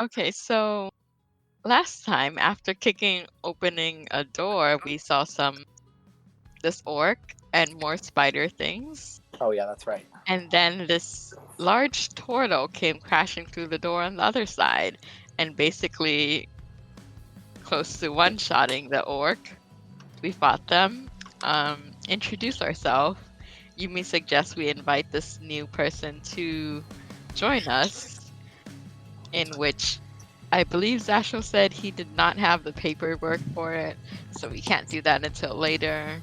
Okay, so last time after opening a door, we saw this orc and more spider things. Oh yeah, that's right. And then this large turtle came crashing through the door on the other side and basically close to one-shotting the orc. We fought them, introduce ourselves. Yumi suggests we invite this new person to join us, in which I believe Zasho said he did not have the paperwork for it, so we can't do that until later.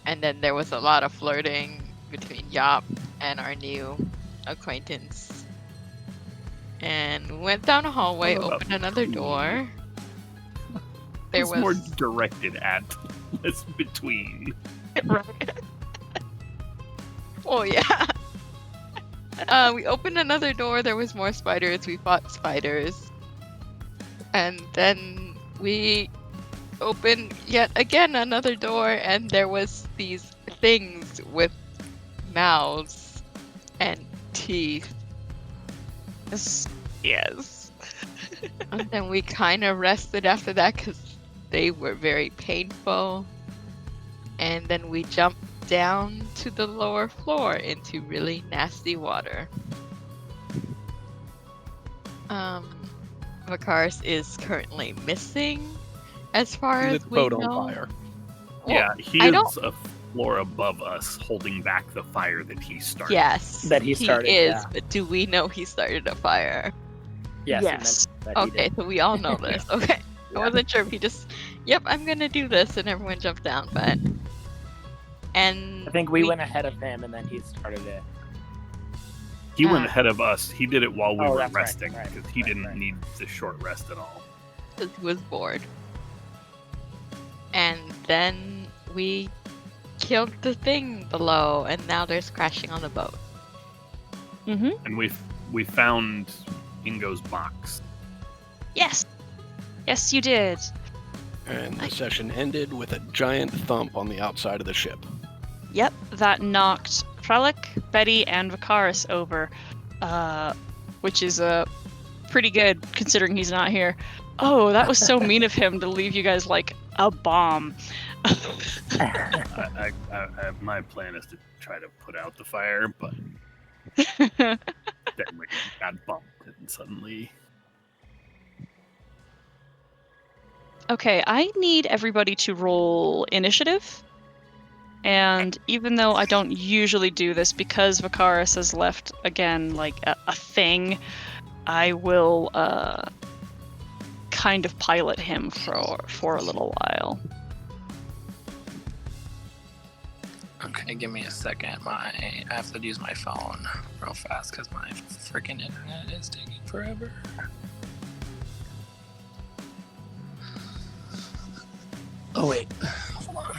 And then there was a lot of flirting between Yop and our new acquaintance. And we went down a hallway, opened another door. There was more directed at, less between. Right. Oh yeah. We opened another door. There was more spiders. We fought spiders, and then we opened yet again another door, and there was these things with mouths and teeth. Yes. And then we kind of rested after that because they were very painful. And then we jumped down to the lower floor into really nasty water. Vakaris is currently missing, as far as we know. Boat on fire. Well, Yeah, he is a floor above us, holding back the fire that he started. Yes, that he started. He is, yeah. but do we know he started a fire? Yes. Okay, so we all know this. Okay, Yeah. I wasn't sure if he just, yep, I'm gonna do this, and everyone jumped down, but. And I think we went ahead of him, and then he started it. He went ahead of us. He did it while we were resting, because he didn't need the short rest at all. Because he was bored. And then we killed the thing below, and now there's crashing on the boat. Mm-hmm. And we found Ingo's box. Yes, you did. And the session ended with a giant thump on the outside of the ship. Yep, that knocked Frelic, Betty, and Vakaris over, which is pretty good considering he's not here. Oh, that was so mean of him to leave you guys like a bomb. My plan is to try to put out the fire, but then we got bumped and suddenly. Okay, I need everybody to roll initiative. And even though I don't usually do this, because Vakaris has left, again, like a thing, I will kind of pilot him for a little while. Okay, give me a second. I have to use my phone real fast because my freaking internet is taking forever. Oh wait, hold on.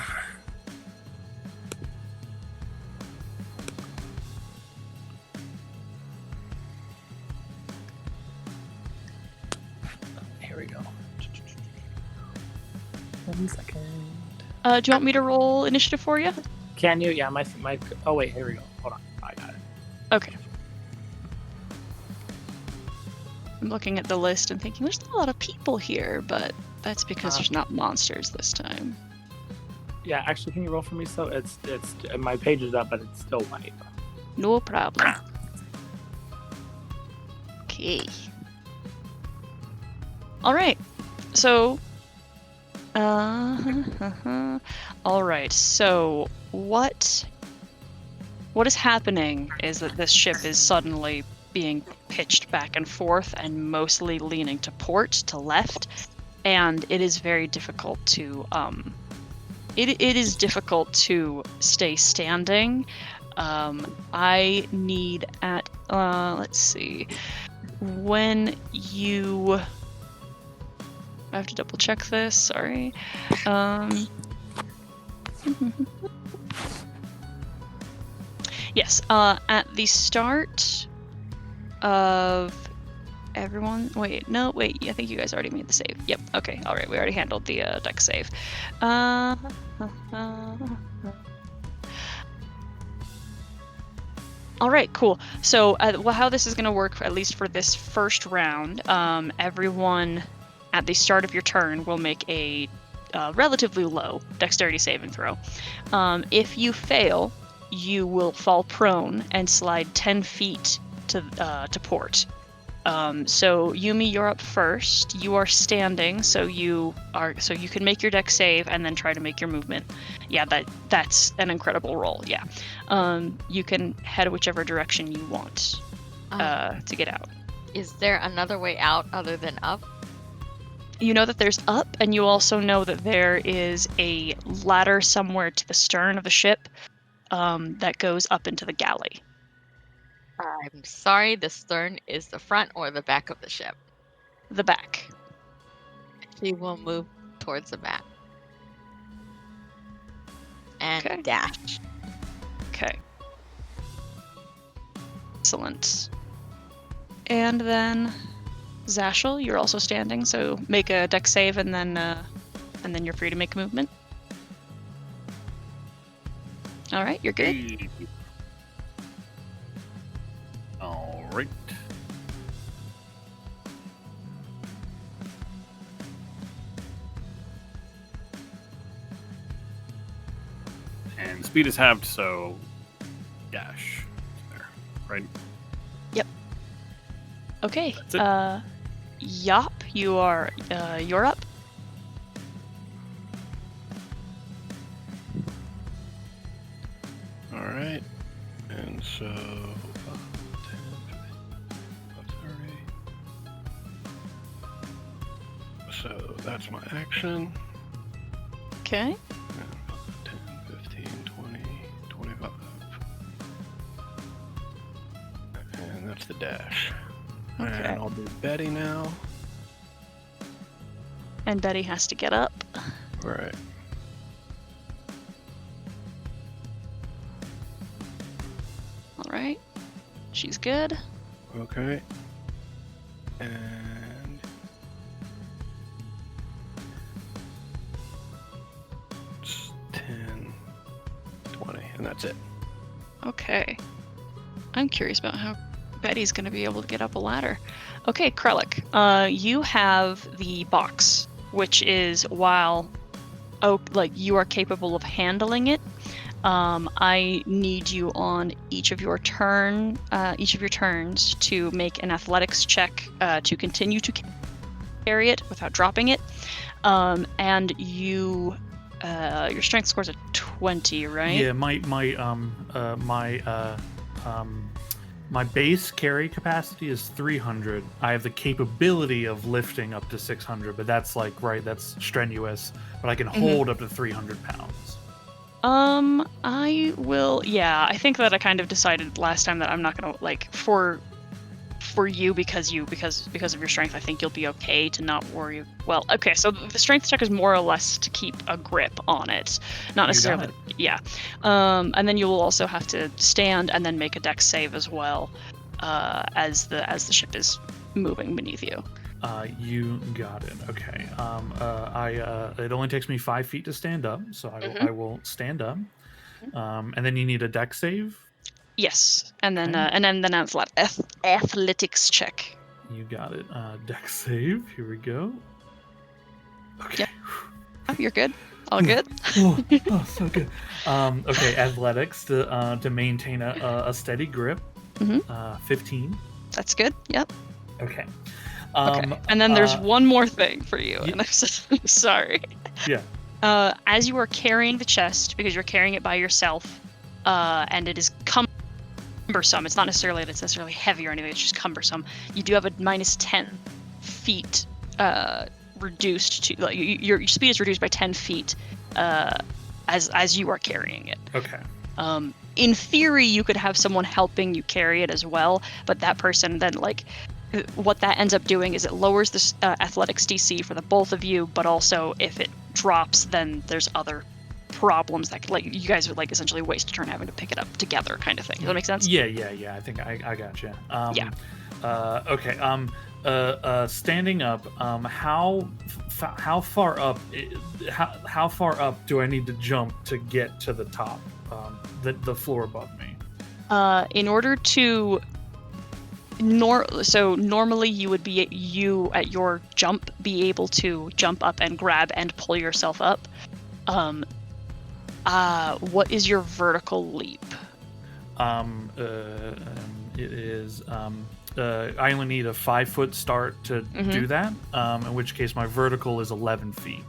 Here we go. 1 second. Do you want me to roll initiative for you? Can you? Yeah, my. Oh wait, here we go. Hold on, I got it. Okay. I'm looking at the list and thinking, there's not a lot of people here, but that's because there's not monsters this time. Yeah, actually, can you roll for me? So it's my page is up, but it's still white. No problem. Okay. All right. So. All right. So what is happening is that this ship is suddenly being pitched back and forth and mostly leaning to port, to left, and it is very difficult to it is difficult to stay standing. I need at let's see, when you, I have to double check this, sorry. Yes, at the start of everyone, I think you guys already made the save. Yep, okay, alright, we already handled the deck save. All right, cool. So, well, how this is going to work, at least for this first round, everyone at the start of your turn will make a relatively low dexterity saving throw. If you fail, you will fall prone and slide 10 feet to port. So Yumi, you're up first. You are standing, so you can make your dex save and then try to make your movement. Yeah, that's an incredible roll. Yeah, you can head whichever direction you want to get out. Is there another way out other than up? You know that there's up, and you also know that there is a ladder somewhere to the stern of the ship that goes up into the galley. I'm sorry, the stern is the front or the back of the ship? The back. She will move towards the back. And Okay. dash. Okay. Excellent. And then Zashel, you're also standing, so make a dex save and then you're free to make a movement. All right, you're good. Hey. All right. And speed is halved, so dash there, right? Okay. That's it. Yop, you're up. All right. And so 10, 30. So that's my action. Okay. 10, 15, 20, 25. And that's the dash. Okay. And I'll do Betty now. And Betty has to get up. All right. All right. She's good. Okay. And it's 10, 20, and that's it. Okay. I'm curious about how Betty's going to be able to get up a ladder. Okay, Krellick, you have the box, which is while you are capable of handling it. I need you on each of your turns to make an athletics check to continue to carry it without dropping it. And your strength score's a 20, right? Yeah, my base carry capacity is 300. I have the capability of lifting up to 600, but that's that's strenuous. But I can hold up to 300 pounds. I will. Yeah, I think that I kind of decided last time that I'm not gonna for you because of your strength. I think you'll be okay to not worry. Well, okay, so the strength check is more or less to keep a grip on it, not necessarily. Yeah. And then you will also have to stand and then make a dex save as well, as the ship is moving beneath you. You got it. Okay. It only takes me 5 feet to stand up, so I will stand up. And then you need a dex save. Yes, and then Okay. an athletics check. You got it. Dex save. Here we go. Okay. Yep. Oh, you're good. All good. oh, so good. Okay. Athletics to maintain a steady grip. 15. That's good. Yep. Okay. Okay. And then there's one more thing for you, and I'm so sorry. Yeah. As you are carrying the chest, because you're carrying it by yourself, and it is cumbersome. It's not necessarily that it's necessarily heavy or anything. It's just cumbersome. You do have a minus 10 feet reduced to your speed is reduced by 10 feet as you are carrying it. Okay. In theory, you could have someone helping you carry it as well, but that person then what that ends up doing is it lowers the athletics DC for the both of you, but also if it drops, then there's other problems that you guys would essentially waste a turn having to pick it up together, kind of thing. Does that make sense? Yeah. I think I got you. Yeah. Okay. Standing up. How far up? How far up do I need to jump to get to the top? The floor above me. In order to normally you would at your jump be able to jump up and grab and pull yourself up. What is your vertical leap? It is. I only need a 5-foot start to do that. In which case, my vertical is 11 feet.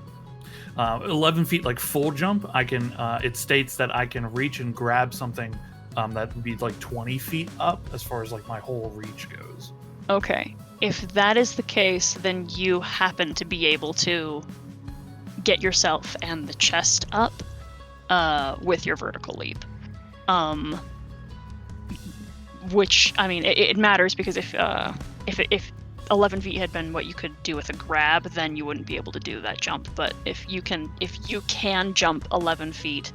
11 feet, like full jump. I can. It states that I can reach and grab something that would be like 20 feet up, as far as like my whole reach goes. Okay. If that is the case, then you happen to be able to get yourself and the chest up with your vertical leap. Which, I mean, it matters because if 11 feet had been what you could do with a grab, then you wouldn't be able to do that jump. But if you can jump 11 feet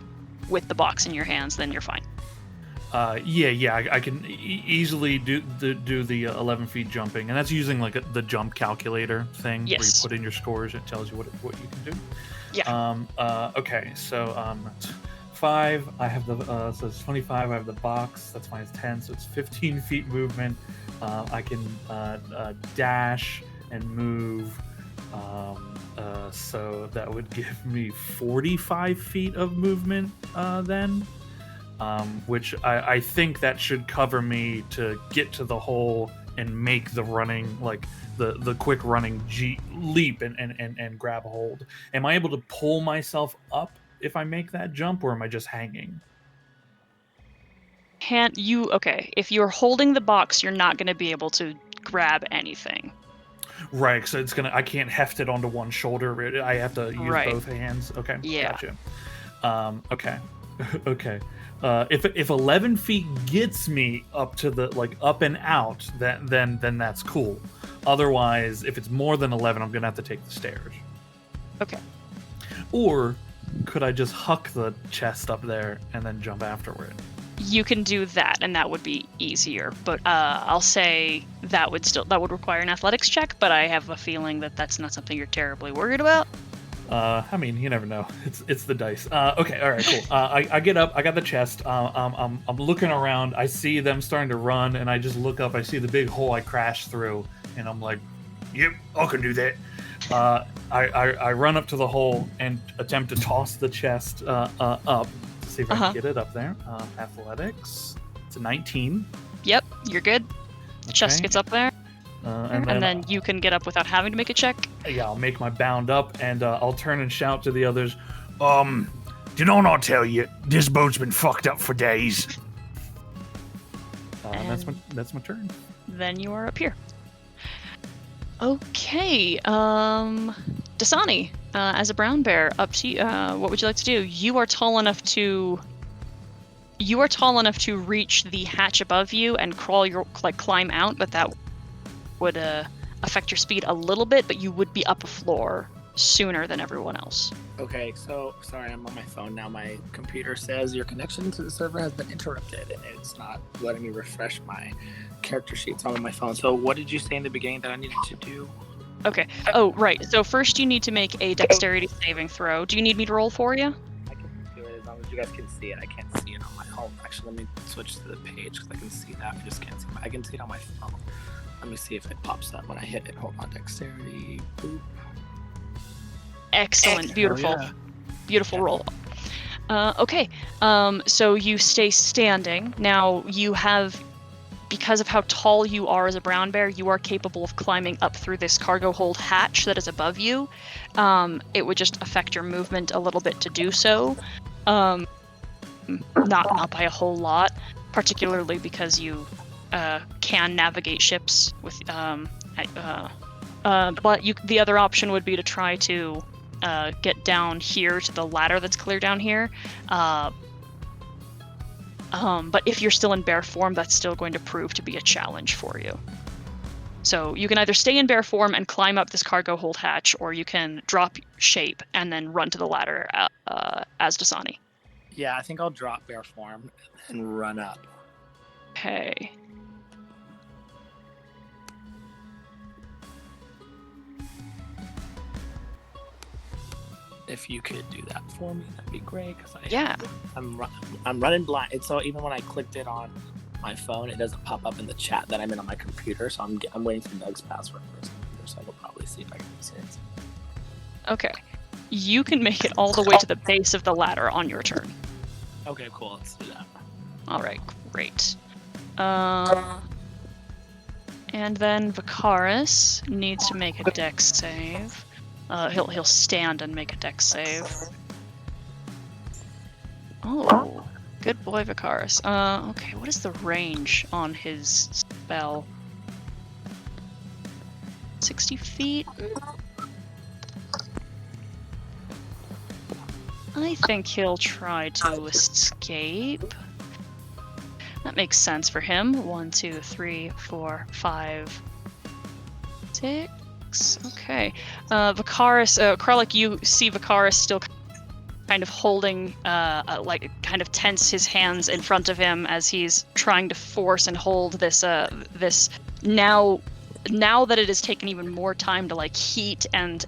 with the box in your hands, then you're fine. I can easily do the 11 feet jumping, and that's using like the jump calculator thing where you put in your scores. It tells you what you can do. Yeah. Okay, so 5. I have the so it's 25. I have the box. That's fine. It's 10. So it's 15 feet movement. I can dash and move. So that would give me 45 feet of movement then. Which I think that should cover me to get to the hole and make the running, like the quick running leap and grab a hold. Am I able to pull myself up if I make that jump, or am I just hanging? Okay, if you're holding the box, you're not going to be able to grab anything. Right, so I can't heft it onto one shoulder. I have to use both hands. Okay, yeah. Gotcha. Okay. Okay. If 11 feet gets me up to the up and out, then that's cool. Otherwise, if it's more than 11, I'm gonna have to take the stairs. Okay. Or could I just huck the chest up there and then jump afterward? You can do that, and that would be easier. But I'll say that would require an athletics check. But I have a feeling that that's not something you're terribly worried about. I mean, you never know. It's the dice. Okay, all right, cool. I get up. I got the chest. I'm looking around. I see them starting to run, and I just look up. I see the big hole I crashed through, and I'm like, "Yep, I can do that." I run up to the hole and attempt to toss the chest up to see if I can get it up there. Athletics. It's a 19. Yep, you're good. The chest gets up there. And then you can get up without having to make a check. Yeah, I'll make my bound up, and I'll turn and shout to the others, did I not tell you, this boat's been fucked up for days? That's my turn. Then you are up here. Okay, Dasani, as a brown bear, up to you. What would you like to do? You are tall enough to reach the hatch above you and climb out, but that would affect your speed a little bit, but you would be up a floor sooner than everyone else. Okay, so sorry, I'm on my phone now. My computer says your connection to the server has been interrupted, and it's not letting me refresh my character sheets on my phone. So what did you say in the beginning that I needed to do? Okay. Oh, right. So first you need to make a dexterity saving throw. Do you need me to roll for you? I can do it as long as you guys can see it. I can't see it on my home. Actually, let me switch to the page because I can see that. I just can't see I can see it on my phone. Let me see if it pops up when I hit it. Hold on, dexterity. Boop. Excellent. Beautiful. Oh, yeah. Beautiful roll. Okay. So you stay standing. Now you have, because of how tall you are as a brown bear, you are capable of climbing up through this cargo hold hatch that is above you. It would just affect your movement a little bit to do so. Not by a whole lot, particularly because you can navigate ships with but the other option would be to try to get down here to the ladder that's clear down here. But if you're still in bear form, that's still going to prove to be a challenge for you. So you can either stay in bear form and climb up this cargo hold hatch, or you can drop shape and then run to the ladder as Dasani. Yeah, I think I'll drop bear form and run up. Okay. if you could do that for me, that'd be great. Cause Yeah. I'm running blind. And so even when I clicked it on my phone, it doesn't pop up in the chat that I'm in on my computer. So I'm waiting for Doug's password for his computer. So I will probably see if I can use his. Okay. You can make it all the way to the base of the ladder on your turn. Okay, cool. Let's do that. All right, great. And then Vicaris needs to make a dex save. He'll stand and make a dex save. Oh, good boy, Vicaris. Okay, what is the range on his spell? 60 feet? I think he'll try to escape. That makes sense for him. 1, 2, 3, 4, 5, 6. Okay. Vicaris, Kralik, you see Vicaris still kind of holding, like, kind of tense his hands in front of him as he's trying to force and hold this, this now that it has taken even more time to like heat and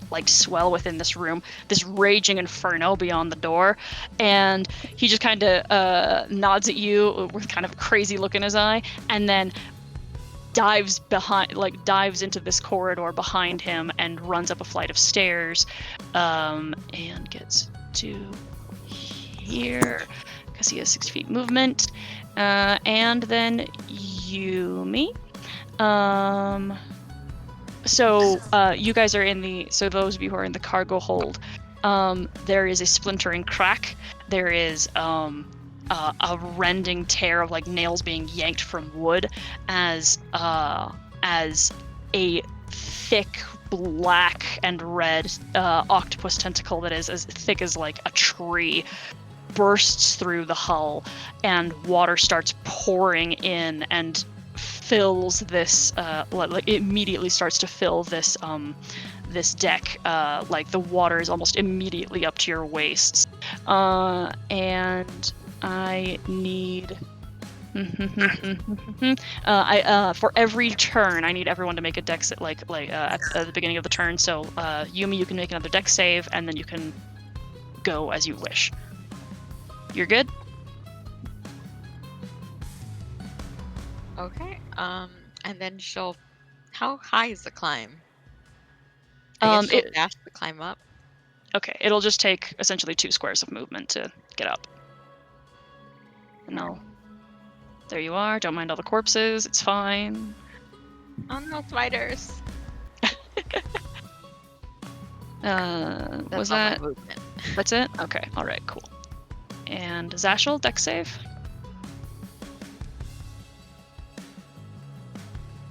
like swell within this room, this raging inferno beyond the door, and he just kind of nods at you with kind of a crazy look in his eye, and then dives into this corridor behind him and runs up a flight of stairs, and gets to here because he has 60 feet movement, and then Yumi. So you guys are so those of you who are in the cargo hold, there is a splintering crack. There is a rending tear of like nails being yanked from wood as a thick black and red octopus tentacle that is as thick as like a tree bursts through the hull, and water starts pouring in and fills this like immediately starts to fill this this deck. Like the water is almost immediately up to your waists, and I need for every turn I need everyone to make a dex at the beginning of the turn. So Yumi, you can make another dex save and then you can go as you wish. You're good? Okay. And then how high is the climb? I guess she'll dash to climb up. Okay, it'll just take essentially 2 squares of movement to get up. No. There you are. Don't mind all the corpses. It's fine. Oh no, spiders. Was all my that? movement. That's it? Okay. All right. Cool. And Zashel, dex save.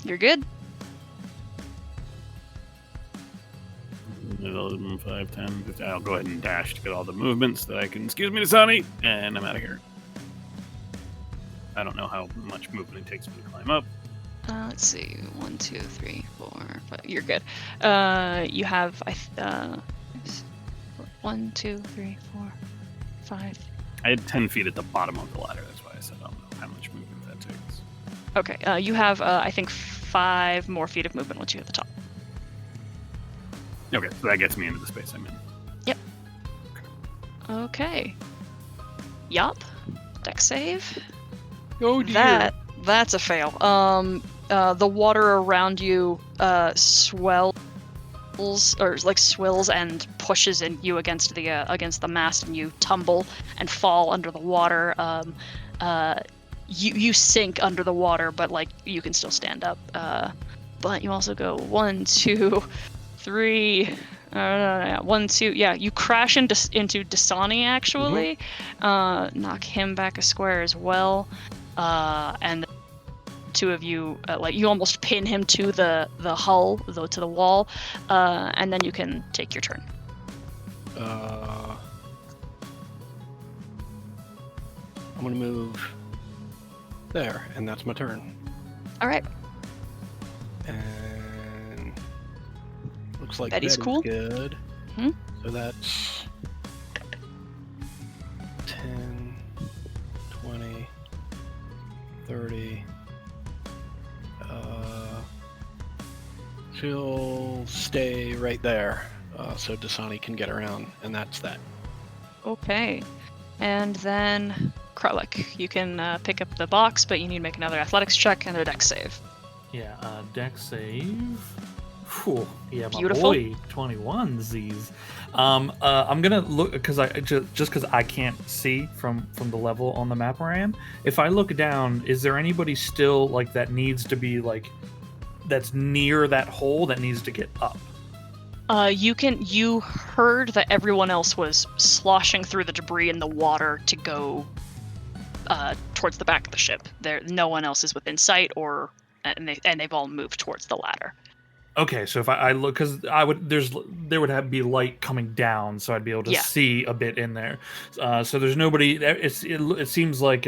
You're good. 11, 5, 10, 15. I'll go ahead and dash to get all the movements that I can. Excuse me, Dasani, and I'm out of here. I don't know how much movement it takes me to climb up. Let's see. 1, 2, 3, 4, 5. You're good. You have 1, 2, 3, 4, 5. I had 10 feet at the bottom of the ladder. That's why I said I don't know how much movement that takes. Okay. You have I think 5 more feet of movement once you hit the top. Okay, so that gets me into the space I'm in. Yep. Okay. Yup. Dex save. Oh dear. That's a fail. The water around you swells and pushes you against the mast, and you tumble and fall under the water. You sink under the water, but like you can still stand up. But you also go 1, 2, 3. 1, 2. Yeah, you crash into Dasani actually. Mm-hmm. Knock him back a square as well. And the 2 of you, you almost pin him to the hull, to the wall, and then you can take your turn. I'm gonna move there, and that's my turn. All right. And looks like Betty's that cool. is good. Mm-hmm. So that's 10, 20, 30. She'll stay right there. so Dasani can get around, and that's that. Okay. And then Krellick, you can pick up the box, but you need to make another athletics check and a dex save. Yeah, deck save. Whew, yeah, my Beautiful. boy, 21 Z's. I'm gonna look because I just because I can't see from the level on the map where I am. If I look down, is there anybody still like that needs to be like that's near that hole that needs to get up? You heard that everyone else was sloshing through the debris in the water to go towards the back of the ship. No one else is within sight, and they've all moved towards the ladder. Okay, so if I look, because there would be light coming down, so I'd be able to see a bit in there. So there's nobody. It seems like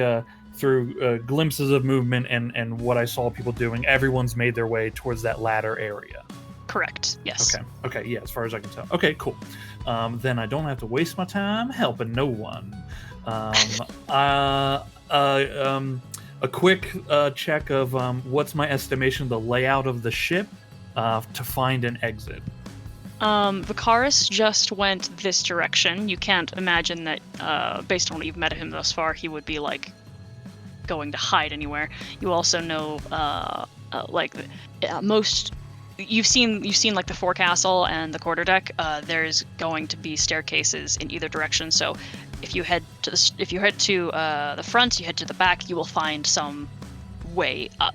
through glimpses of movement and what I saw people doing, everyone's made their way towards that ladder area. Correct. Yes. Okay. Yeah, as far as I can tell. Okay, cool. Then I don't have to waste my time helping no one. A quick check of what's my estimation of the layout of the ship to find an exit. Vicaris just went this direction. You can't imagine that, based on what you've met him thus far, he would be like going to hide anywhere. You also know, most. You've seen like the forecastle and the quarterdeck. There's going to be staircases in either direction. So if you head to the front, you head to the back, you will find some way up.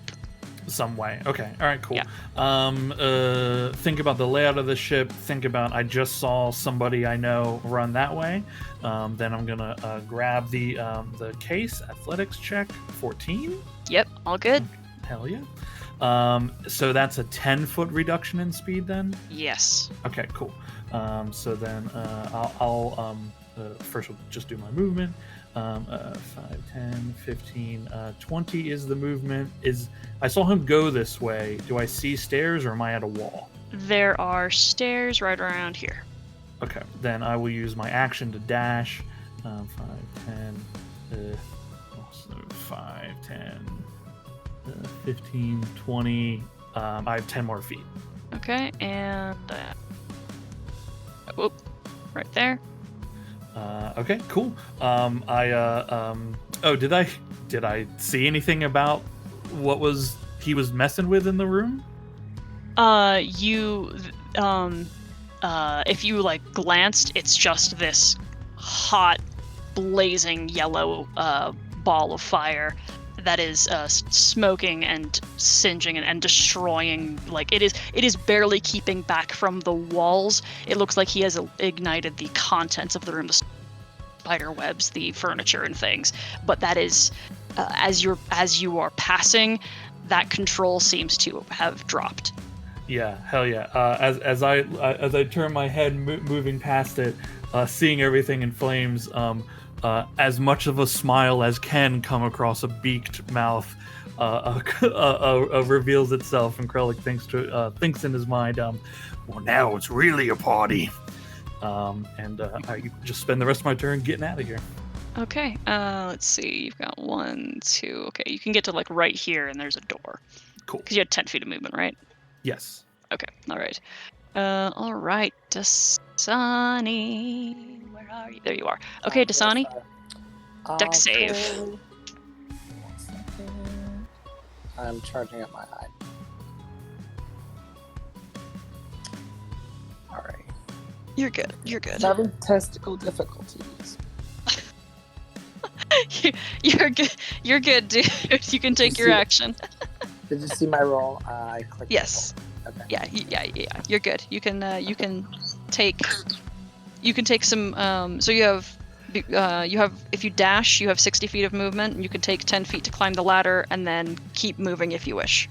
Some way. Okay. All right. Cool. Yeah. Think about the layout of the ship. Think about I just saw somebody I know run that way. Then I'm gonna grab the case. Athletics check 14. Yep. All good. Hell yeah. So that's a 10-foot reduction in speed then? Yes. Okay, cool. So then I'll first we'll just do my movement. 5, 10, 15, 20 is the movement. I saw him go this way. Do I see stairs or am I at a wall? There are stairs right around here. Okay, then I will use my action to dash. 5, 10, 5, 10, 15, 20. I have 10 more feet. Okay, and whoop, right there. Okay, cool. Did I see anything about what he was messing with in the room? If you like glanced, it's just this hot, blazing yellow ball of fire that is smoking and singeing and destroying. Like it is barely keeping back from the walls. It looks like he has ignited the contents of the room, the spider webs, the furniture and things. But that is as you are passing, that control seems to have dropped. Yeah, hell yeah. As I turn my head, moving past it, seeing everything in flames, as much of a smile as can come across a beaked mouth reveals itself, and Krellick thinks in his mind, well, now it's really a party. I just spend the rest of my turn getting out of here. Okay, let's see. You've got 1, 2. Okay, you can get to like right here, and there's a door. Cool. Because you had 10 feet of movement, right? Yes. Okay, all right. All right, Dasani. Where are you? There you are. Okay, Dasani. Dex save. 1 second. I'm charging up my eye. Alright. You're good. You're good. 7 testicle difficulties. You're good. You're good, dude. You can take your action. Did you see my roll? I clicked. Yes. Okay. Yeah. You're good. You can take some. So you have if you dash, you have 60 feet of movement, and you can take 10 feet to climb the ladder, and then keep moving if you wish.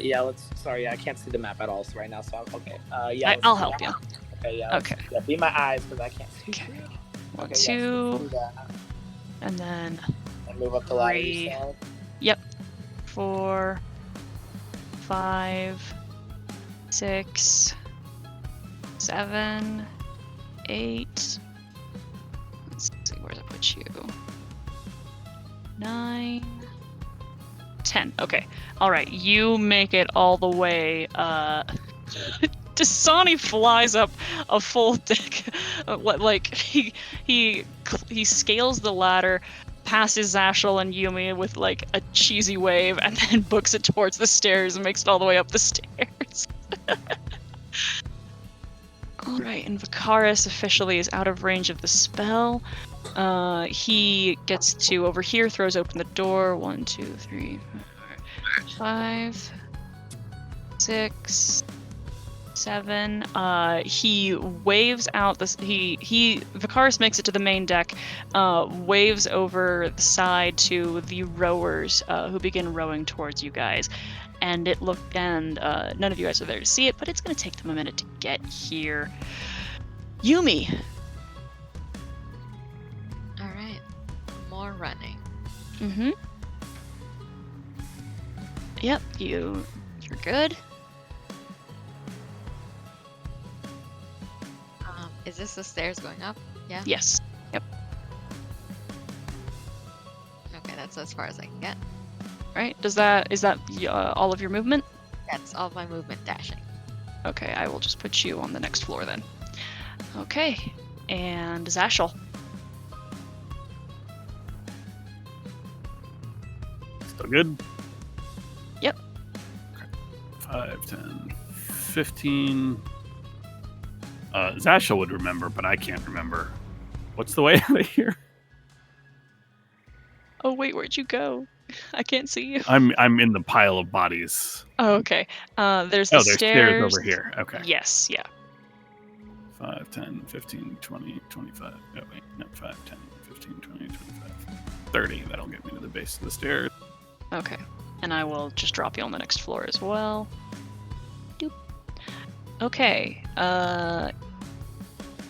Yeah. Sorry, I can't see the map at all right now. So okay. Yeah. I'll help you. Okay. Yeah. Okay. Yeah. Be my eyes because I can't see. Okay. 1, Okay, 2, yeah, and then and move up the ladder. 3. You said? Yep. 4, 5, 6, 7, 8. Let's see, where does it put you? 9, 10. Okay. All right. You make it all the way Dasani flies up a full deck, like he scales the ladder, passes Zashel and Yumi with like a cheesy wave, and then books it towards the stairs and makes it all the way up the stairs. All right, and Vicaris officially is out of range of the spell. He gets to over here, throws open the door. 1, 2, 3, 4, 5, 6, 7. He waves out this. Vicaris makes it to the main deck, waves over the side to the rowers, who begin rowing towards you guys. And none of you guys are there to see it, but it's going to take them a minute to get here. Yumi. All right. More running. Mm-hmm. Yep, you're good. Is this the stairs going up? Yeah. Yes. Yep. Okay, that's as far as I can get. Right. Is that all of your movement? That's all my movement dashing. Okay, I will just put you on the next floor then. Okay, and Zashel. Still good? Yep. Okay. 5, 10, 15. Zashel would remember, but I can't remember. What's the way out of here? Oh wait, where'd you go? I can't see you. I'm in the pile of bodies. Oh, okay. There's the There's stairs over here. Okay. Yes, yeah. 5, 10, 15, 20, 25. Oh, wait. No, 5, 10, 15, 20, 25. 30. That'll get me to the base of the stairs. Okay. And I will just drop you on the next floor as well. Doop. Okay.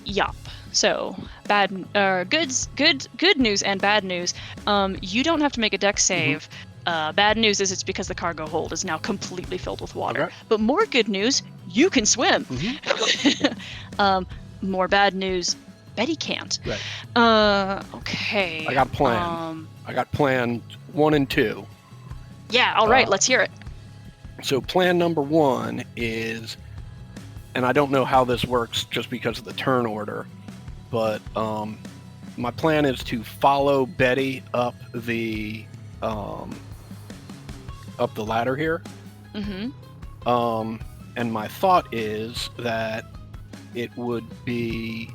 Yup. So, good news and bad news. You don't have to make a dex save. Bad news is it's because the cargo hold is now completely filled with water. Okay. But more good news, you can swim. More bad news, Betty can't. Right. Okay. I got a plan. I got plan 1 and 2. Yeah, all right, let's hear it. So plan number 1 is, and I don't know how this works just because of the turn order, but my plan is to follow Betty up the ladder here. And my thought is that it would be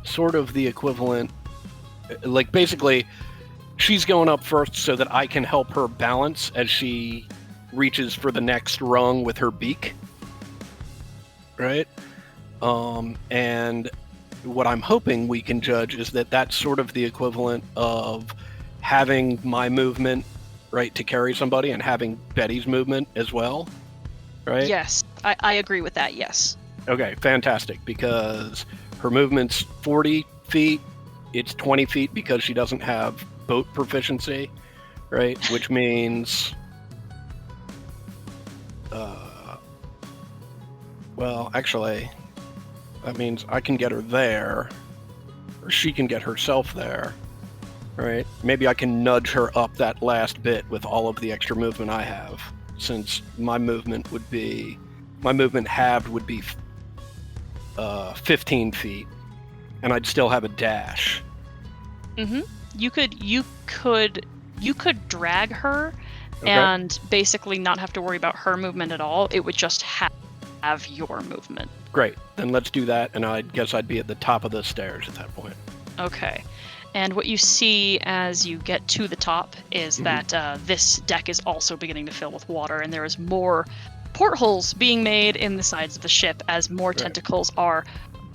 sort of the equivalent, like basically she's going up first so that I can help her balance as she reaches for the next rung with her beak. Right? And what I'm hoping we can judge is that that's sort of the equivalent of having my movement, right, to carry somebody and having Betty's movement as well, right? Yes, I agree with that, yes. Okay, fantastic, because her movement's 40 feet, it's 20 feet because she doesn't have boat proficiency, right? Which means, well, actually, that means I can get her there, or she can get herself there, right? Maybe I can nudge her up that last bit with all of the extra movement I have, since my movement halved would be 15 feet, and I'd still have a dash. You could drag her, Okay. and basically not have to worry about her movement at all. It would just have your movement. Great, then let's do that, and I guess I'd be at the top of the stairs at that point. Okay. And what you see as you get to the top is that this deck is also beginning to fill with water, and there is more portholes being made in the sides of the ship as more tentacles are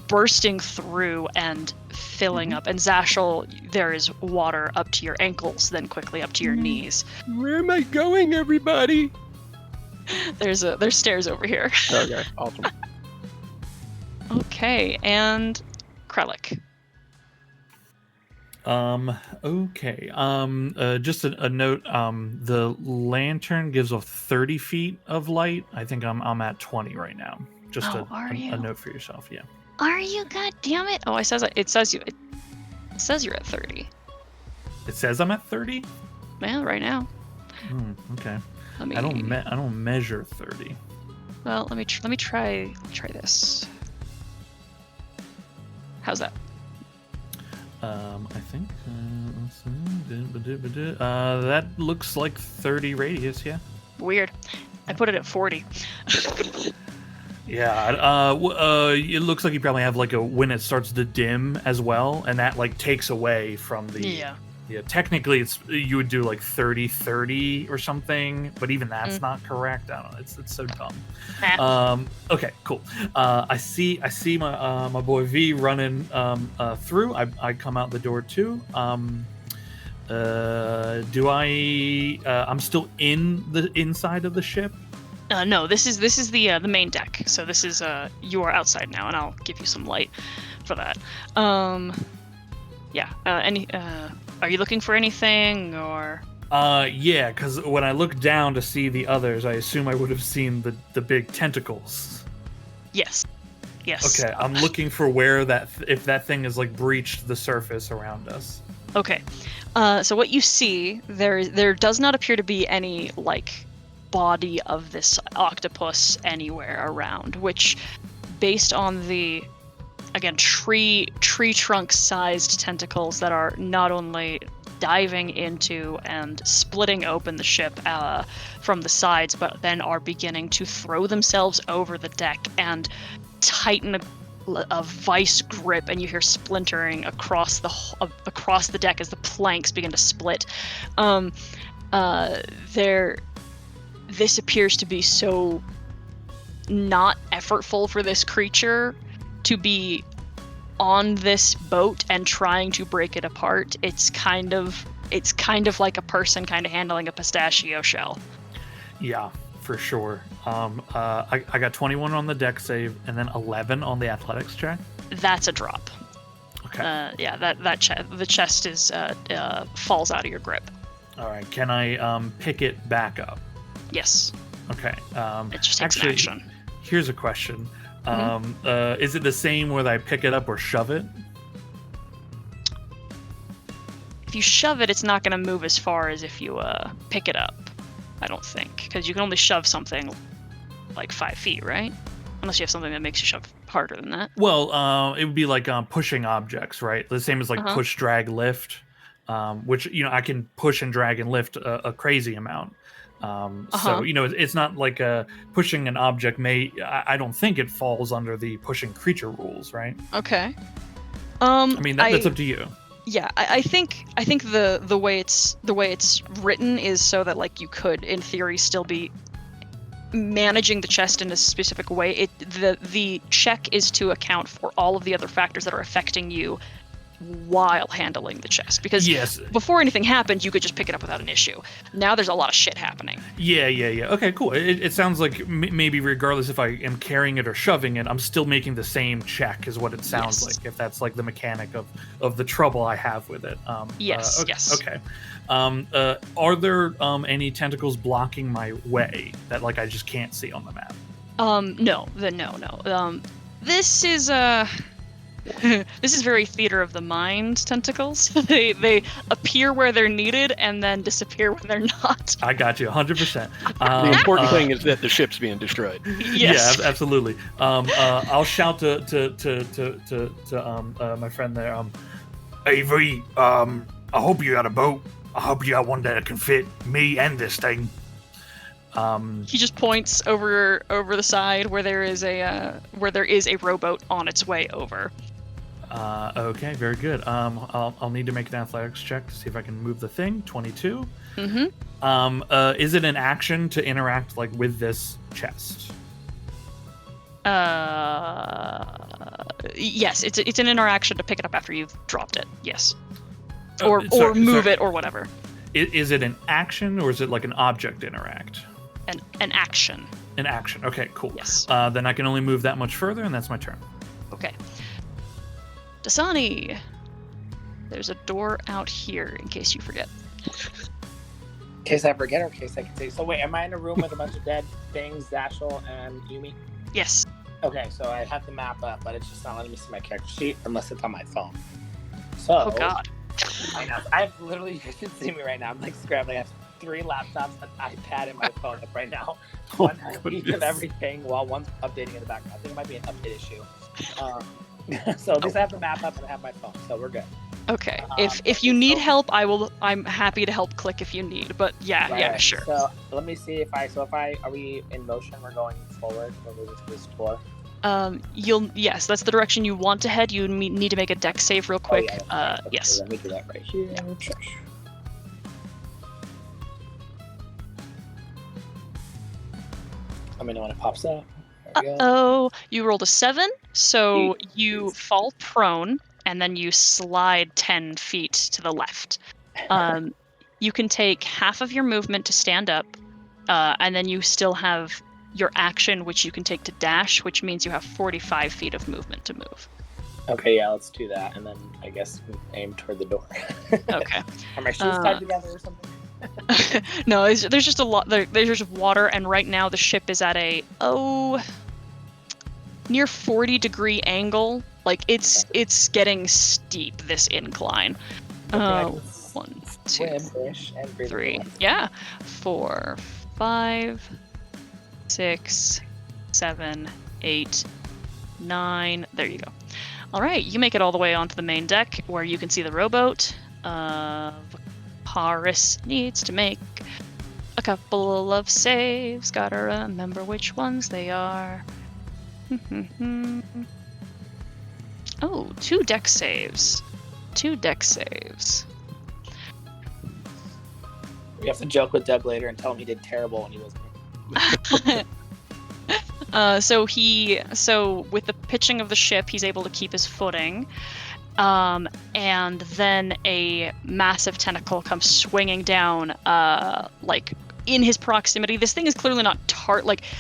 bursting through and filling up. And Zashel, there is water up to your ankles, then quickly up to your knees. Where am I going, everybody? There's stairs over here. Okay, awesome. Okay, and Krellick. Okay. Just a note. The lantern gives off 30 feet of light. I think I'm at 20 right now. Just Oh, are a you? note for yourself. Yeah. Are you? God damn it! Oh, it says you're at 30. It says I'm at 30. Well, right now. Okay. Let me. I don't measure 30. Well, let me try this. How's that? I think that looks like 30 radius. Yeah. Weird. I put it at 40. Yeah. It looks like you probably have like a when it starts to dim as well, and that like takes away from the. Yeah. Yeah. Technically, you would do like 30-30 or something, but even that's not correct. I don't know. It's so dumb. Okay. Cool. I see my boy V running through. I come out the door too. Do I? I'm still in the inside of the ship. No, this is the main deck. So this is you are outside now, and I'll give you some light for that. Yeah. Are you looking for anything or? Yeah, because when I look down to see the others, I assume I would have seen the big tentacles. Yes. Okay, I'm looking for where if that thing has like breached the surface around us. Okay. So what you see, there does not appear to be any like body of this octopus anywhere around, which based on the again tree trunk sized tentacles that are not only diving into and splitting open the ship from the sides, but then are beginning to throw themselves over the deck and tighten a vice grip, and you hear splintering across the deck as the planks begin to split. This appears to be so not effortful for this creature to be on this boat and trying to break it apart. It's kind of like a person kind of handling a pistachio shell. Yeah, for sure. I got 21 on the deck save and then 11 on the athletics check. That's a drop. Okay. Yeah, the chest is falls out of your grip. All right. Can I pick it back up? Yes. Okay. It just takes an action. Here's a question. Is it the same whether I pick it up or shove it? If you shove it, it's not going to move as far as if you pick it up. I don't think, because you can only shove something like 5 feet, right? Unless you have something that makes you shove harder than that. Well, it would be like pushing objects, right? The same as like push, drag, lift, which I can push and drag and lift a crazy amount. So it's not like pushing an object. I don't think it falls under the pushing creature rules, right? Okay. I mean that's up to you. Yeah, I think the way it's written is so that like you could in theory still be managing the chest in a specific way. The check is to account for all of the other factors that are affecting you while handling the chest, because before anything happened you could just pick it up without an issue. Now there's a lot of shit happening. Yeah. Okay, cool. It sounds like maybe regardless if I am carrying it or shoving it, I'm still making the same check is what it sounds like, if that's like the mechanic of the trouble I have with it. Yes. Okay. Are there any tentacles blocking my way that like I just can't see on the map? No. This is this is very theater of the mind tentacles. They appear where they're needed and then disappear when they're not. I got you 100%. The important thing is that the ship's being destroyed. Yes. Yeah, absolutely. I'll shout to my friend there. Hey V, I hope you got a boat. I hope you got one that can fit me and this thing. He just points over the side where there is a rowboat on its way over. Okay, very good. I'll need to make an athletics check to see if I can move the thing. 22. Mm-hmm. Is it an action to interact like with this chest? Yes, it's an interaction to pick it up after you've dropped it. Yes. Or move it or whatever. Is it an action or is it like an object interact? An action. An action. Okay, cool. Yes. Then I can only move that much further, and that's my turn. Okay. Dasani, there's a door out here in case you forget. In case I forget or in case I can say. So wait, am I in a room with a bunch of dead things, Zashel and Yumi? Yes. Okay, so I have the map up, but it's just not letting me see my character sheet unless it's on my phone. So. Oh God. I know. I've literally, you should see me right now. I'm like scrambling. I have 3 laptops, an iPad, and my phone up right now. Oh, One has each of goodness. everything while one's updating in the background. I think it might be an update issue. So at least I have the map up and I have my phone, so we're good. Okay. If you need help, I'm happy to help click if you need. But yeah, sure. So let me see if I are we in motion? We're going forward. We're moving to this tour. Yes, that's the direction you want to head. You need to make a deck save real quick. Oh, yeah, okay, Yes. Let me do that right here. Let me know when it pops up. There we go. Oh, you rolled a 7, so you fall prone, and then you slide 10 feet to the left. You can take half of your movement to stand up, and then you still have your action, which you can take to dash, which means you have 45 feet of movement to move. Okay, yeah, let's do that, and then I guess aim toward the door. Okay. Are my shoes tied together or something? No, there's just a lot. There's just water, and right now the ship is at a near 40-degree angle. Like it's getting steep, this incline. Okay, I can 1, 2, swim-ish and breathe 3. in. Yeah. 4, 5, 6, 7, 8, 9. There you go. All right, you make it all the way onto the main deck where you can see the rowboat. Paris needs to make a couple of saves. Gotta remember which ones they are. Oh, 2 deck saves. 2 deck saves. We have to joke with Doug later and tell him he did terrible when he was. So with the pitching of the ship, he's able to keep his footing. And then a massive tentacle comes swinging down, like in his proximity. This thing is clearly not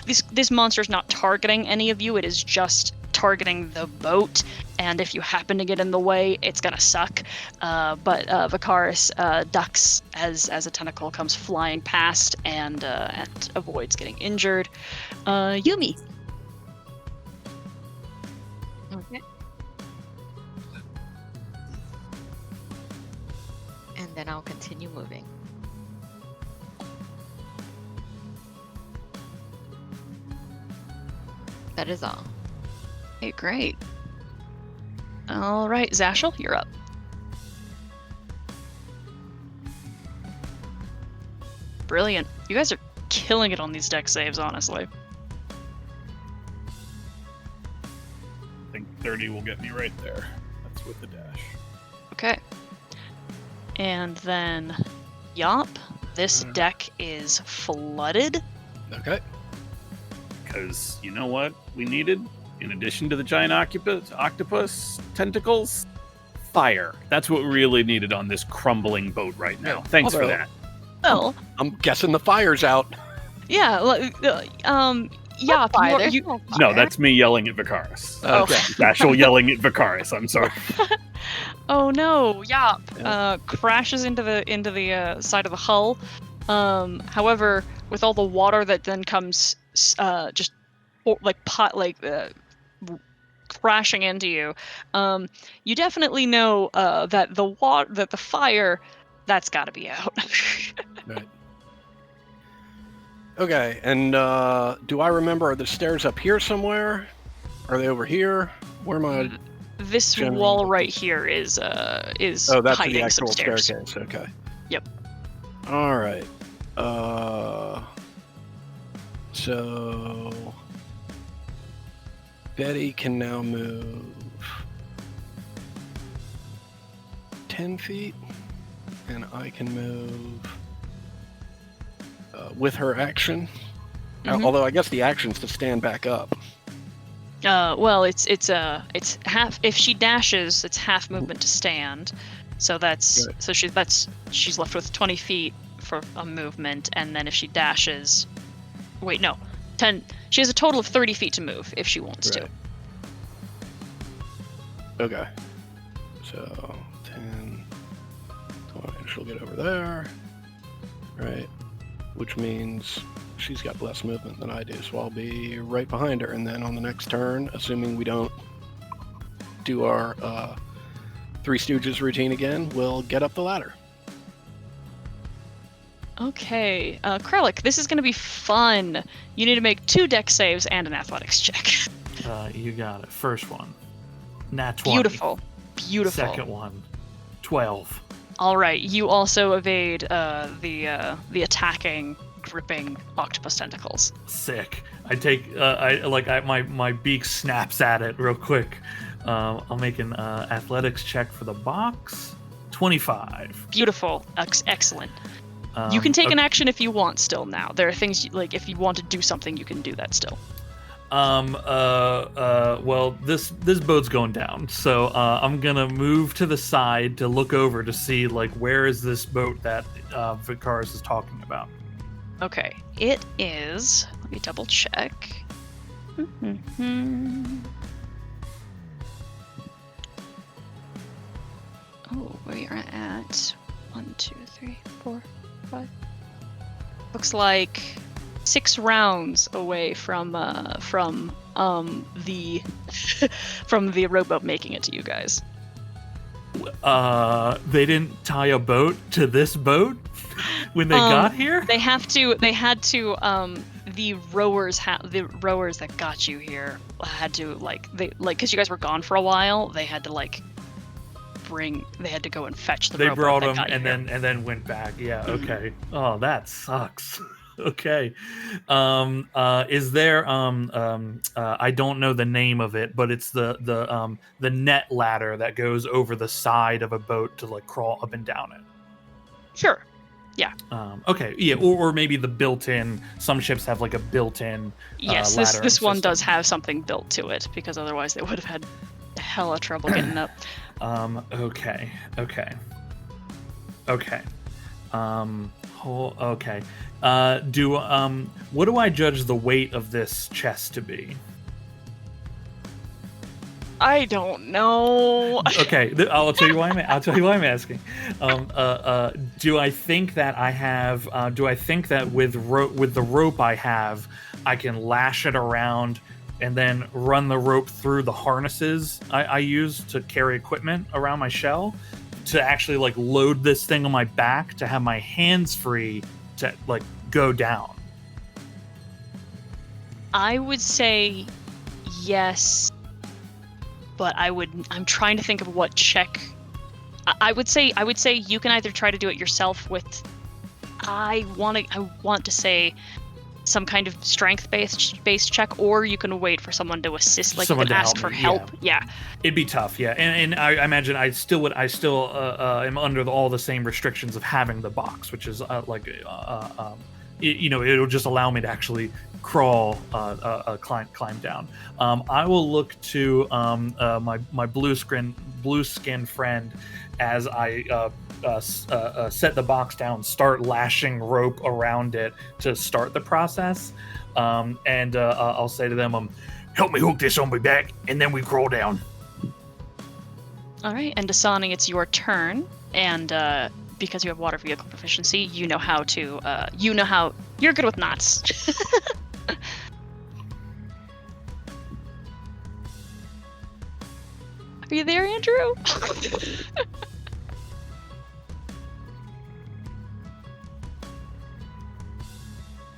this monster is not targeting any of you. It is just targeting the boat. And if you happen to get in the way, it's gonna suck. But Vicaris ducks as a tentacle comes flying past and avoids getting injured. Yumi. Okay. And then I'll continue moving. That is all. Okay, great. All right, Zashel, you're up. Brilliant. You guys are killing it on these deck saves, honestly. I think 30 will get me right there. That's with the dash. Okay. And then, Yop, this deck is flooded. Okay. Because you know what we needed? In addition to the giant octopus tentacles, fire. That's what we really needed on this crumbling boat right now. Thanks for Although- that. Well, I'm guessing the fire's out. yeah, Yop, Fire, there's you, no fire. No, that's me yelling at Vicaris. Okay. Dashel yelling at Vicaris. I'm sorry. oh no, Yop, Yeah. crashes into the side of the hull. However, with all the water that then comes, crashing into you, you definitely know that the fire, that's got to be out. Right. Okay, and do I remember, are the stairs up here somewhere? Are they over here? Where am I? This Generally. wall right here is Oh, that's the hiding actual some stairs. staircase. Okay. Yep. All right. So Betty can now move 10 feet, and I can move with her action. Mhm. Although I guess the action's to stand back up. Well, it's half. If she dashes, it's half movement to stand. So that's Right. she's left with 20 feet for a movement, and then if she dashes, wait, no, 10. She has a total of 30 feet to move if she wants to. Right. Okay. So 10, 20, and she'll get over there. Right. Which means she's got less movement than I do, so I'll be right behind her. And then on the next turn, assuming we don't do our Three Stooges routine again, we'll get up the ladder. Okay, Krellick, this is gonna be fun. You need to make 2 deck saves and an athletics check. You got it. First one, nat 20. Beautiful. Second one, 12. All right, you also evade the attacking, gripping octopus tentacles. Sick. I take my beak snaps at it real quick. I'll make an athletics check for the box. 25. Beautiful. Excellent. You can take an okay. action if you want still now. There are things, like, if you want to do something, you can do that still. Well, this boat's going down, so I'm gonna move to the side to look over to see, like, where is this boat that Vicaris is talking about. Okay, it is... Let me double check. Oh, we are at 1, 2, 3, 4, 5. Looks like 6 rounds away from the from the rowboat making it to you guys. They didn't tie a boat to this boat when they got here? They had to the rowers that got you here had to because you guys were gone for a while, they had to go and fetch the They rowboat brought that them got you and here. then went back. Yeah, okay. Oh, that sucks. Okay. Is there I don't know the name of it, but it's the net ladder that goes over the side of a boat to, like, crawl up and down it. Sure. Yeah. Okay. Yeah, or maybe the built-in. Some ships have, like, a built-in. Yes, ladder this one system. does have something built to it, because otherwise they would have had hella trouble getting up. Okay. Okay. Okay. Okay. What do I judge the weight of this chest to be? I don't know. Okay, I'll tell you why I'm asking. Do I think that I have? Do I think that with the rope I have, I can lash it around and then run the rope through the harnesses I use to carry equipment around my shell, to actually, like, load this thing on my back to have my hands free to, like, go down? I would say yes, but I'm trying to think of what check. I would say you can either try to do it yourself with, I want to say, some kind of strength-based check, or you can wait for someone to assist, like Someone you can to ask help for me, help. Yeah. It'd be tough, yeah, and I imagine I still am under all the same restrictions of having the box, which is it'll just allow me to actually crawl, climb down. I will look to my blue skin friend as I set the box down, start lashing rope around it to start the process, and I'll say to them, help me hook this on my back, and then we crawl down. All right, and Dasani, it's your turn, and because you have water vehicle proficiency, you know how you're good with knots. Are you there, Andrew?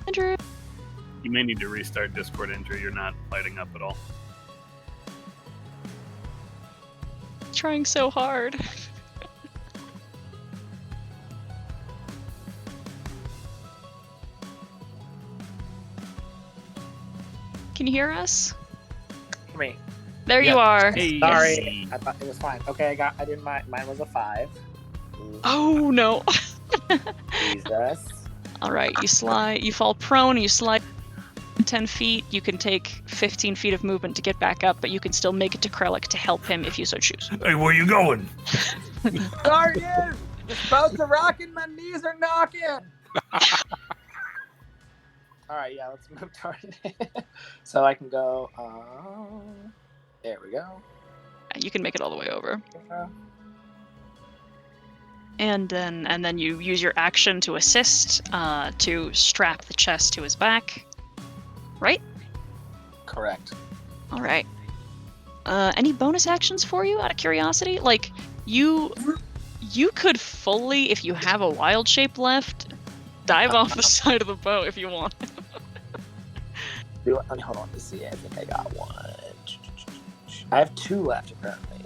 Andrew? You may need to restart Discord, Andrew. You're not lighting up at all. Trying so hard. Can you hear us? Me. There Yep. you are. Hey. Sorry, I thought it was fine. Okay, I did mine was a 5. Oh no. Jesus. All right, you fall prone, you slide 10 feet. You can take 15 feet of movement to get back up, but you can still make it to Krellick to help him if you so choose. Hey, where you going? Guardian! This boat's a rockin', my knees are knocking! Alright, yeah, let's move toward it. So I can go, there we go. You can make it all the way over. And then you use your action to assist, to strap the chest to his back. Right? Correct. All right. Any bonus actions for you, out of curiosity? Like, you could fully, if you have a wild shape left, dive off the side of the boat if you want. Let me hold on to see. I think I got one. I have 2 left apparently.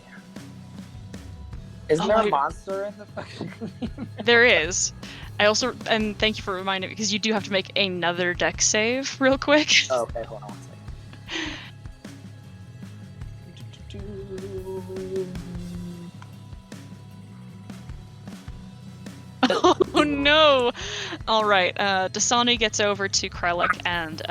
Isn't there a monster in the fucking game? There is. I also, and thank you for reminding me, because you do have to make another deck save real quick. Okay, hold on one second. Oh no! All right, Dasani gets over to Krellick and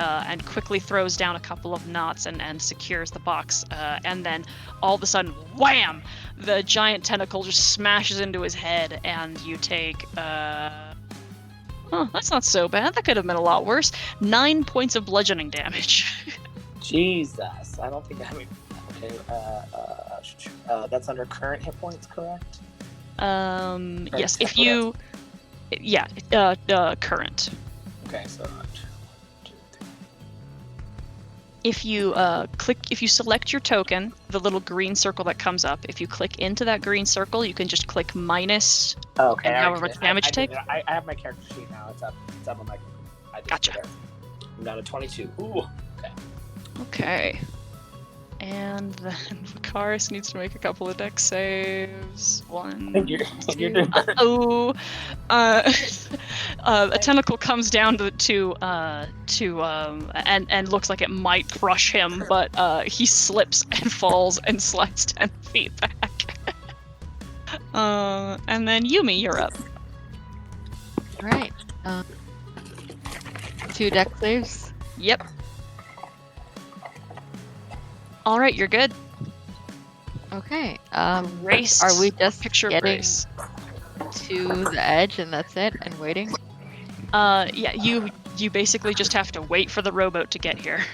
quickly throws down a couple of knots and secures the box. And then all of a sudden, wham! The giant tentacle just smashes into his head, and you take. Oh, that's not so bad. That could have been a lot worse. 9 points of bludgeoning damage. Jesus, I don't think I have. Okay, that's under current hit points, correct? Yes. If you. Yeah, current. Okay, so 1, 2, 3. If you select your token, the little green circle that comes up, if you click into that green circle, you can just click minus Okay. and however much damage you take. I have my character sheet now. It's up on my. Gotcha. I'm down to 22. Ooh. Okay. Okay. And then Vakaris needs to make a couple of deck saves. One. You're doing better. A tentacle comes down and looks like it might crush him, but he slips and falls and slides 10 feet back. And then Yumi, you're up. All right. 2 deck saves. Yep. All right, you're good. Okay. Race. Are we just Picture of getting race. to the edge and that's it, and waiting? Yeah, you basically just have to wait for the rowboat to get here.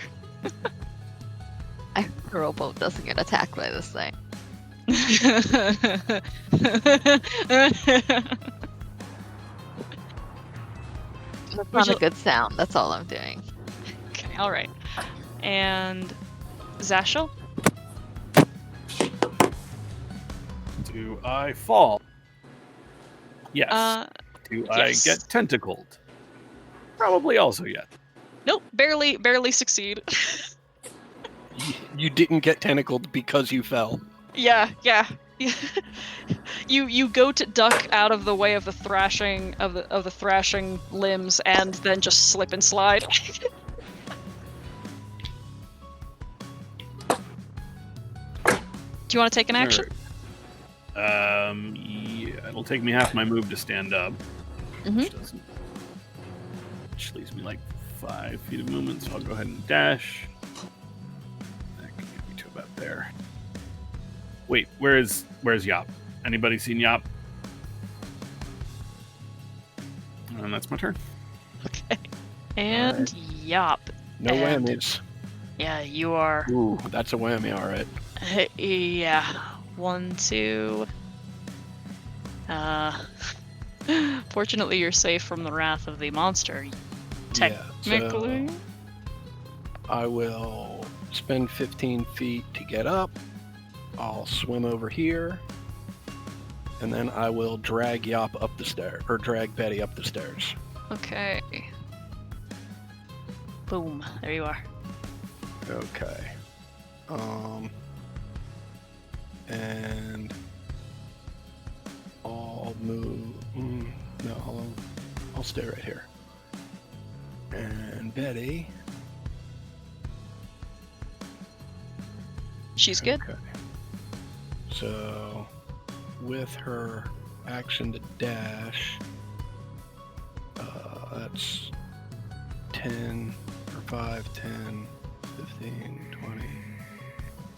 I hope the rowboat doesn't get attacked by this thing. That's not a good sound. That's all I'm doing. Okay, all right. And Zashel? Do I fall? Yes. Do I yes. get tentacled? Probably also yes. Nope, barely succeed. You didn't get tentacled because you fell. Yeah. You go to duck out of the way of the thrashing limbs and then just slip and slide. Do you want to take an action? Yeah, it'll take me half my move to stand up. Mm-hmm. Which leaves me like 5 feet of movement, so I'll go ahead and dash. That can get me to about there. Wait, where's Yop? Anybody seen Yop? And that's my turn. Okay. And Yop. No And- whammies. Yeah, you are. Ooh, that's a whammy, all right. Yeah. 1, 2. Fortunately, you're safe from the wrath of the monster. Technically. Yeah, so I will spend 15 feet to get up. I'll swim over here. And then I will drag Yop up the stairs, or drag Betty up the stairs. Okay. Boom. There you are. Okay. And I'll move. No, I'll stay right here. And Betty. She's good. Okay. So, with her action to dash, that's 10 or 5, 10, 15, 20,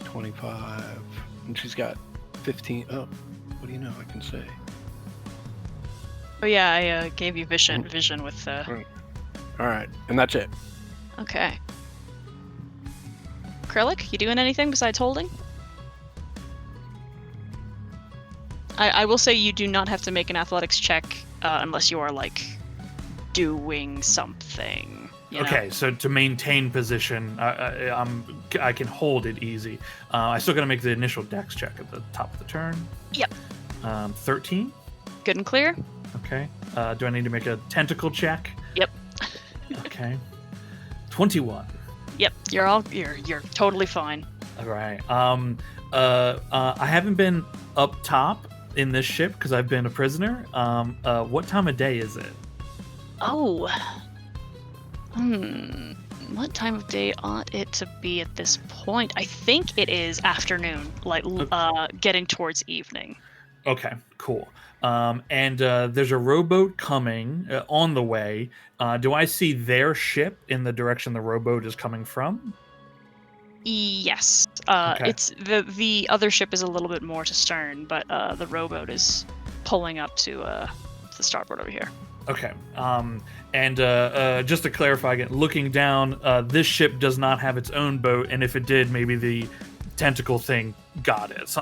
25. And she's got 15. Oh, what do you know? I can say. Oh yeah, I gave you vision with. All right, and that's it. Okay. Krellick, you doing anything besides holding? I will say you do not have to make an athletics check unless you are like doing something. You know? Okay, so to maintain position, I can hold it easy. I still got to make the initial dex check at the top of the turn. Yep. 13. Good and clear. Okay. Do I need to make a tentacle check? Yep. Okay. 21. Yep. You're totally fine. All right. I haven't been up top in this ship because I've been a prisoner. What time of day is it? Oh. What time of day ought it to be at this point? I think it is afternoon, like getting towards evening. Okay, cool. And there's a rowboat coming on the way. Do I see their ship in the direction the rowboat is coming from? Yes. Okay. It's the other ship is a little bit more to stern, but the rowboat is pulling up to the starboard over here. Okay. And just to clarify again, looking down, this ship does not have its own boat, and if it did, maybe the tentacle thing got it.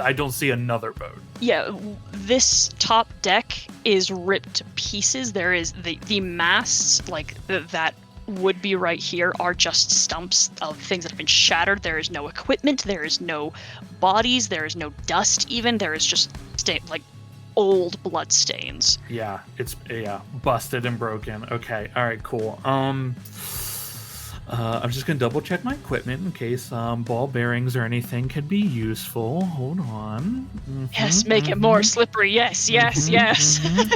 I don't see another boat. Yeah, this top deck is ripped to pieces. There is the masts, like that would be right here, are just stumps of things that have been shattered. There is no equipment. There is no bodies. There is no dust. Even there is just old blood stains. Yeah, it's busted and broken. Okay, all right, cool. I'm just gonna double check my equipment in case ball bearings or anything could be useful. Hold on. Yes, make it more slippery. Yes.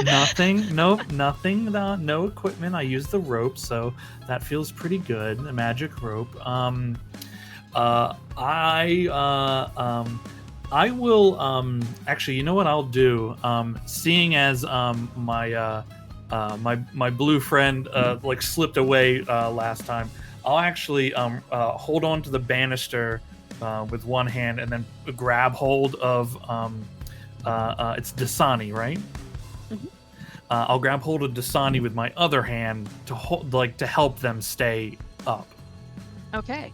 Nothing. Nope, nothing. No equipment. I use the rope, so that feels pretty good. The magic rope. I will actually, you know what I'll do? Seeing as my blue friend slipped away last time, I'll actually hold on to the banister with one hand and then grab hold of it's Dasani, right? Mm-hmm. I'll grab hold of Dasani with my other hand to to help them stay up. Okay.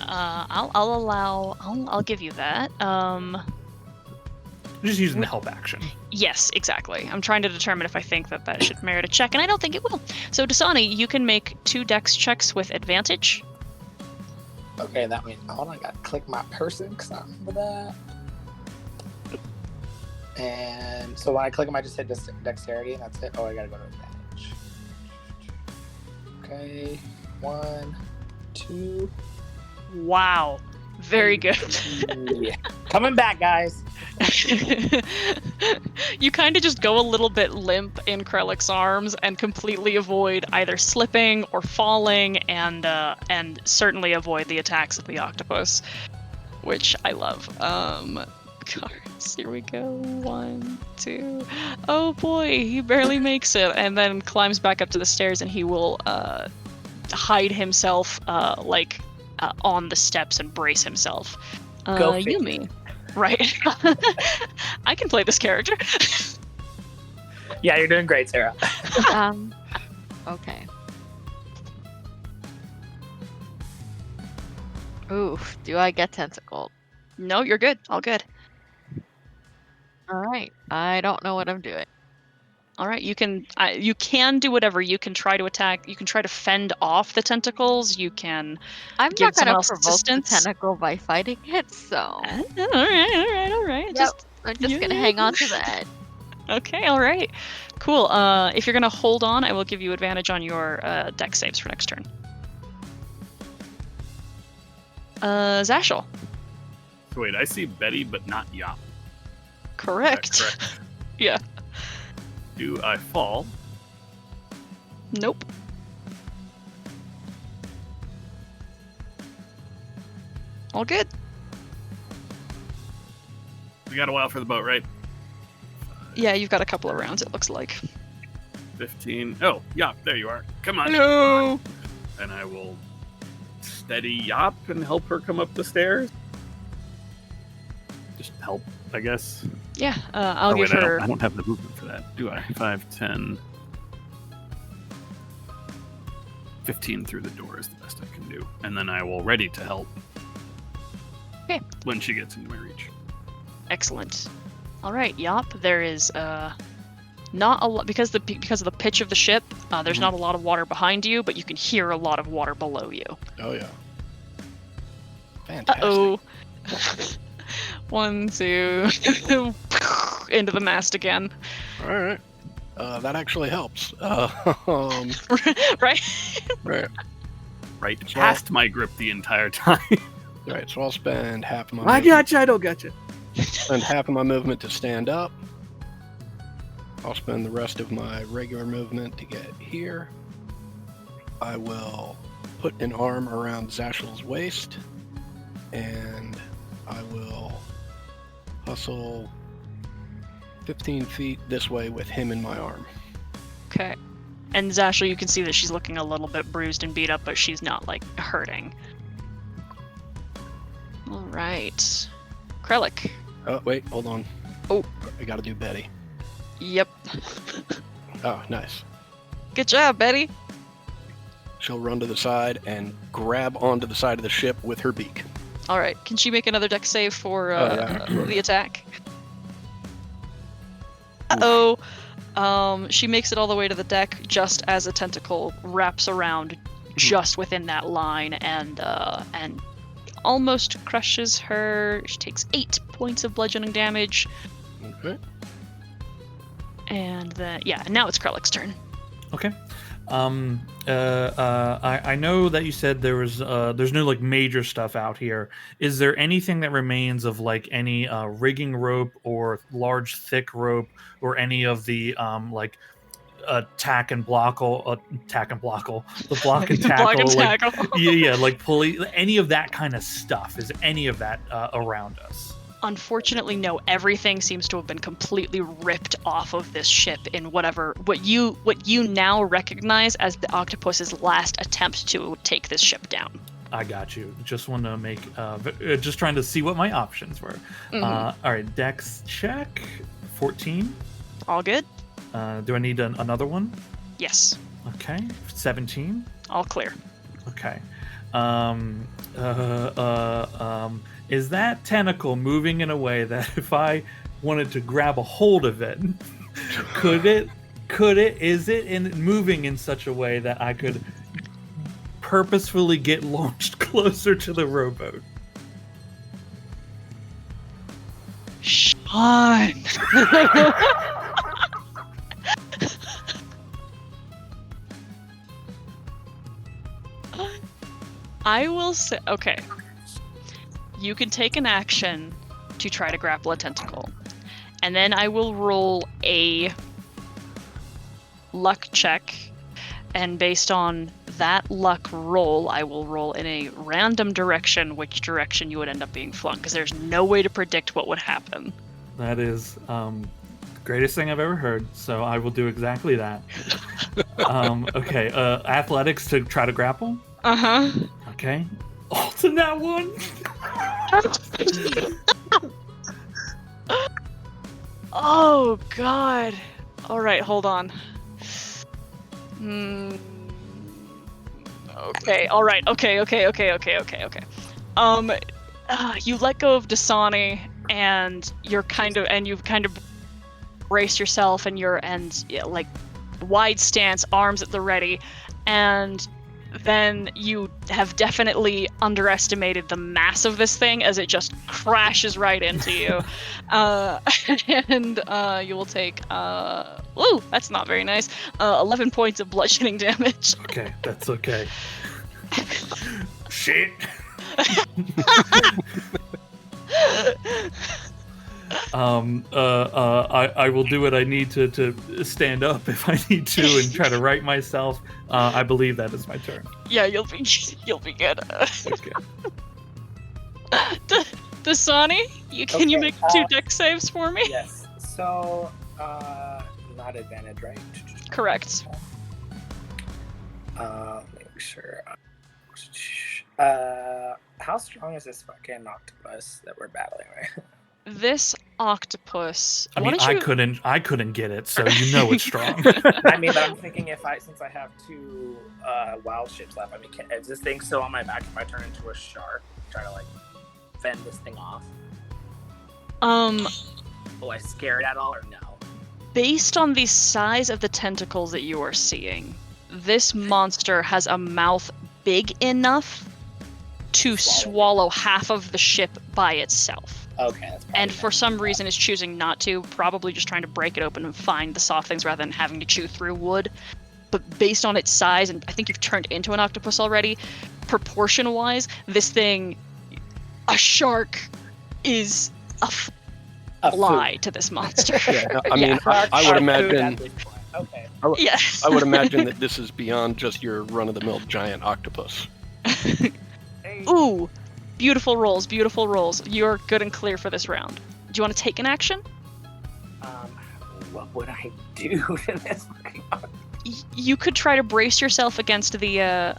I'll give you that. Just using the help action. Yes, exactly. I'm trying to determine if I think that should merit a check, and I don't think it will. So, Dasani, you can make 2 dex checks with advantage. Okay, that means hold on, I gotta click my person because I remember that. And so when I click them, I just hit dexterity, and that's it. Oh, I gotta go to advantage. Okay, 1, 2. Wow. Very good. Yeah. Coming back, guys. You kind of just go a little bit limp in Krellick's arms and completely avoid either slipping or falling, and certainly avoid the attacks of the octopus, which I love. Cards, here we go. 1, 2. Oh boy, he barely makes it, and then climbs back up to the stairs, and he will hide himself on the steps and brace himself. Go figure. Yumi. Right. I can play this character. Yeah, you're doing great, Sarah. Okay. Oof, do I get tentacled? No, you're good. All good. Alright, I don't know what I'm doing. All right, you can do whatever. You can try to attack. You can try to fend off the tentacles. You can. I'm give not someone gonna else provoke the assistance. tentacle by fighting it, so All right. Yep, I'm just gonna hang on to that. Okay, all right. Cool. If you're gonna hold on, I will give you advantage on your dex saves for next turn. Zashel. So wait, I see Betty, but not Yop. Correct. Is that correct? Yeah. Do I fall? Nope. All good. We got a while for the boat, right? Yeah, you've got a couple of rounds, it looks like. 15. Oh, Yop, there you are. Come on. Hello. And I will steady Yop and help her come up the stairs. Just help, I guess. Yeah, I'll give her. I don't have the movement for that, do I? 5, 10, 15 through the door is the best I can do. And then I will ready to help. Okay. When she gets into my reach. Excellent. All right, Yop. There is not a lot because of the pitch of the ship. There's not a lot of water behind you, but you can hear a lot of water below you. Oh yeah. Fantastic. Uh-oh. 1, 2. into the mast again. All right. That actually helps. Right? Right. Right past my grip the entire time. Right. So I'll spend half of my. I gotcha. I don't gotcha. Spend half of my movement to stand up. I'll spend the rest of my regular movement to get here. I will put an arm around Zashel's waist, and I will hustle 15 feet this way with him in my arm. Okay. And Zashel, you can see that she's looking a little bit bruised and beat up, but she's not, like, hurting. All right. Krellick. Oh, wait, hold on. Oh. I gotta do Betty. Yep. Oh, nice. Good job, Betty. She'll run to the side and grab onto the side of the ship with her beak. All right. Can she make another dex save for the attack? Uh-oh. She makes it all the way to the deck just as a tentacle wraps around just within that line and almost crushes her. She takes 8 points of bludgeoning damage. Okay. And then, now it's Krellick's turn. Okay. I know that you said there's no like major stuff out here. Is there anything that remains of like any rigging rope or large thick rope or any of the tack and blockle, the block and tackle, Block and like, tackle. yeah, like pulley, any of that kind of stuff? Is any of that around us? Unfortunately, no. Everything seems to have been completely ripped off of this ship in what you now recognize as the octopus's last attempt to take this ship down. I got you. Just want to make, just trying to see what my options were. All right, Dex check, 14. All good? Do I need another one? Yes. Okay, 17. All clear. Okay. Is that tentacle moving in a way that if I wanted to grab a hold of it, is it moving in such a way that I could purposefully get launched closer to the rowboat? Sean! I will say, okay. You can take an action to try to grapple a tentacle. And then I will roll a luck check. And based on that luck roll, I will roll in a random direction which direction you would end up being flung. Because there's no way to predict what would happen. That is the greatest thing I've ever heard. So I will do exactly that. Okay, athletics to try to grapple? Uh-huh. Okay. In that one. Oh God! All right, hold on. Okay. All right. Okay. You let go of Dasani, and you've kind of braced yourself, and like wide stance, arms at the ready, and then you have definitely underestimated the mass of this thing as it just crashes right into you. And you will take, ooh, that's not very nice, 11 points of bludgeoning damage. Okay, that's okay. Shit. I will do what I need to stand up if I need to and try to right myself. I believe that is my turn. Yeah, you'll be good. Okay. Dasani, can you make 2 dex saves for me? Yes. So, not advantage, right? Correct. Make sure. How strong is this fucking octopus that we're battling right now? This octopus. I mean, I couldn't get it, so you know it's strong. I mean, but I'm thinking since I have 2 wild ships left, I mean, is this thing still on my back if I turn into a shark, try to like fend this thing off? Will I scare it at all or no? Based on the size of the tentacles that you are seeing, this monster has a mouth big enough to swallow half of the ship by itself. Okay, that's probably And for some reason is choosing not to, probably just trying to break it open and find the soft things rather than having to chew through wood. But based on its size, and I think you've turned into an octopus already, proportion-wise, this thing, a shark is a fly to this monster. Yeah, no, I mean, I would imagine. Okay. Yes. I would imagine that this is beyond just your run-of-the-mill giant octopus. Ooh, beautiful rolls, beautiful rolls. You're good and clear for this round. Do you want to take an action? What would I do to this fucking You could try to brace yourself against the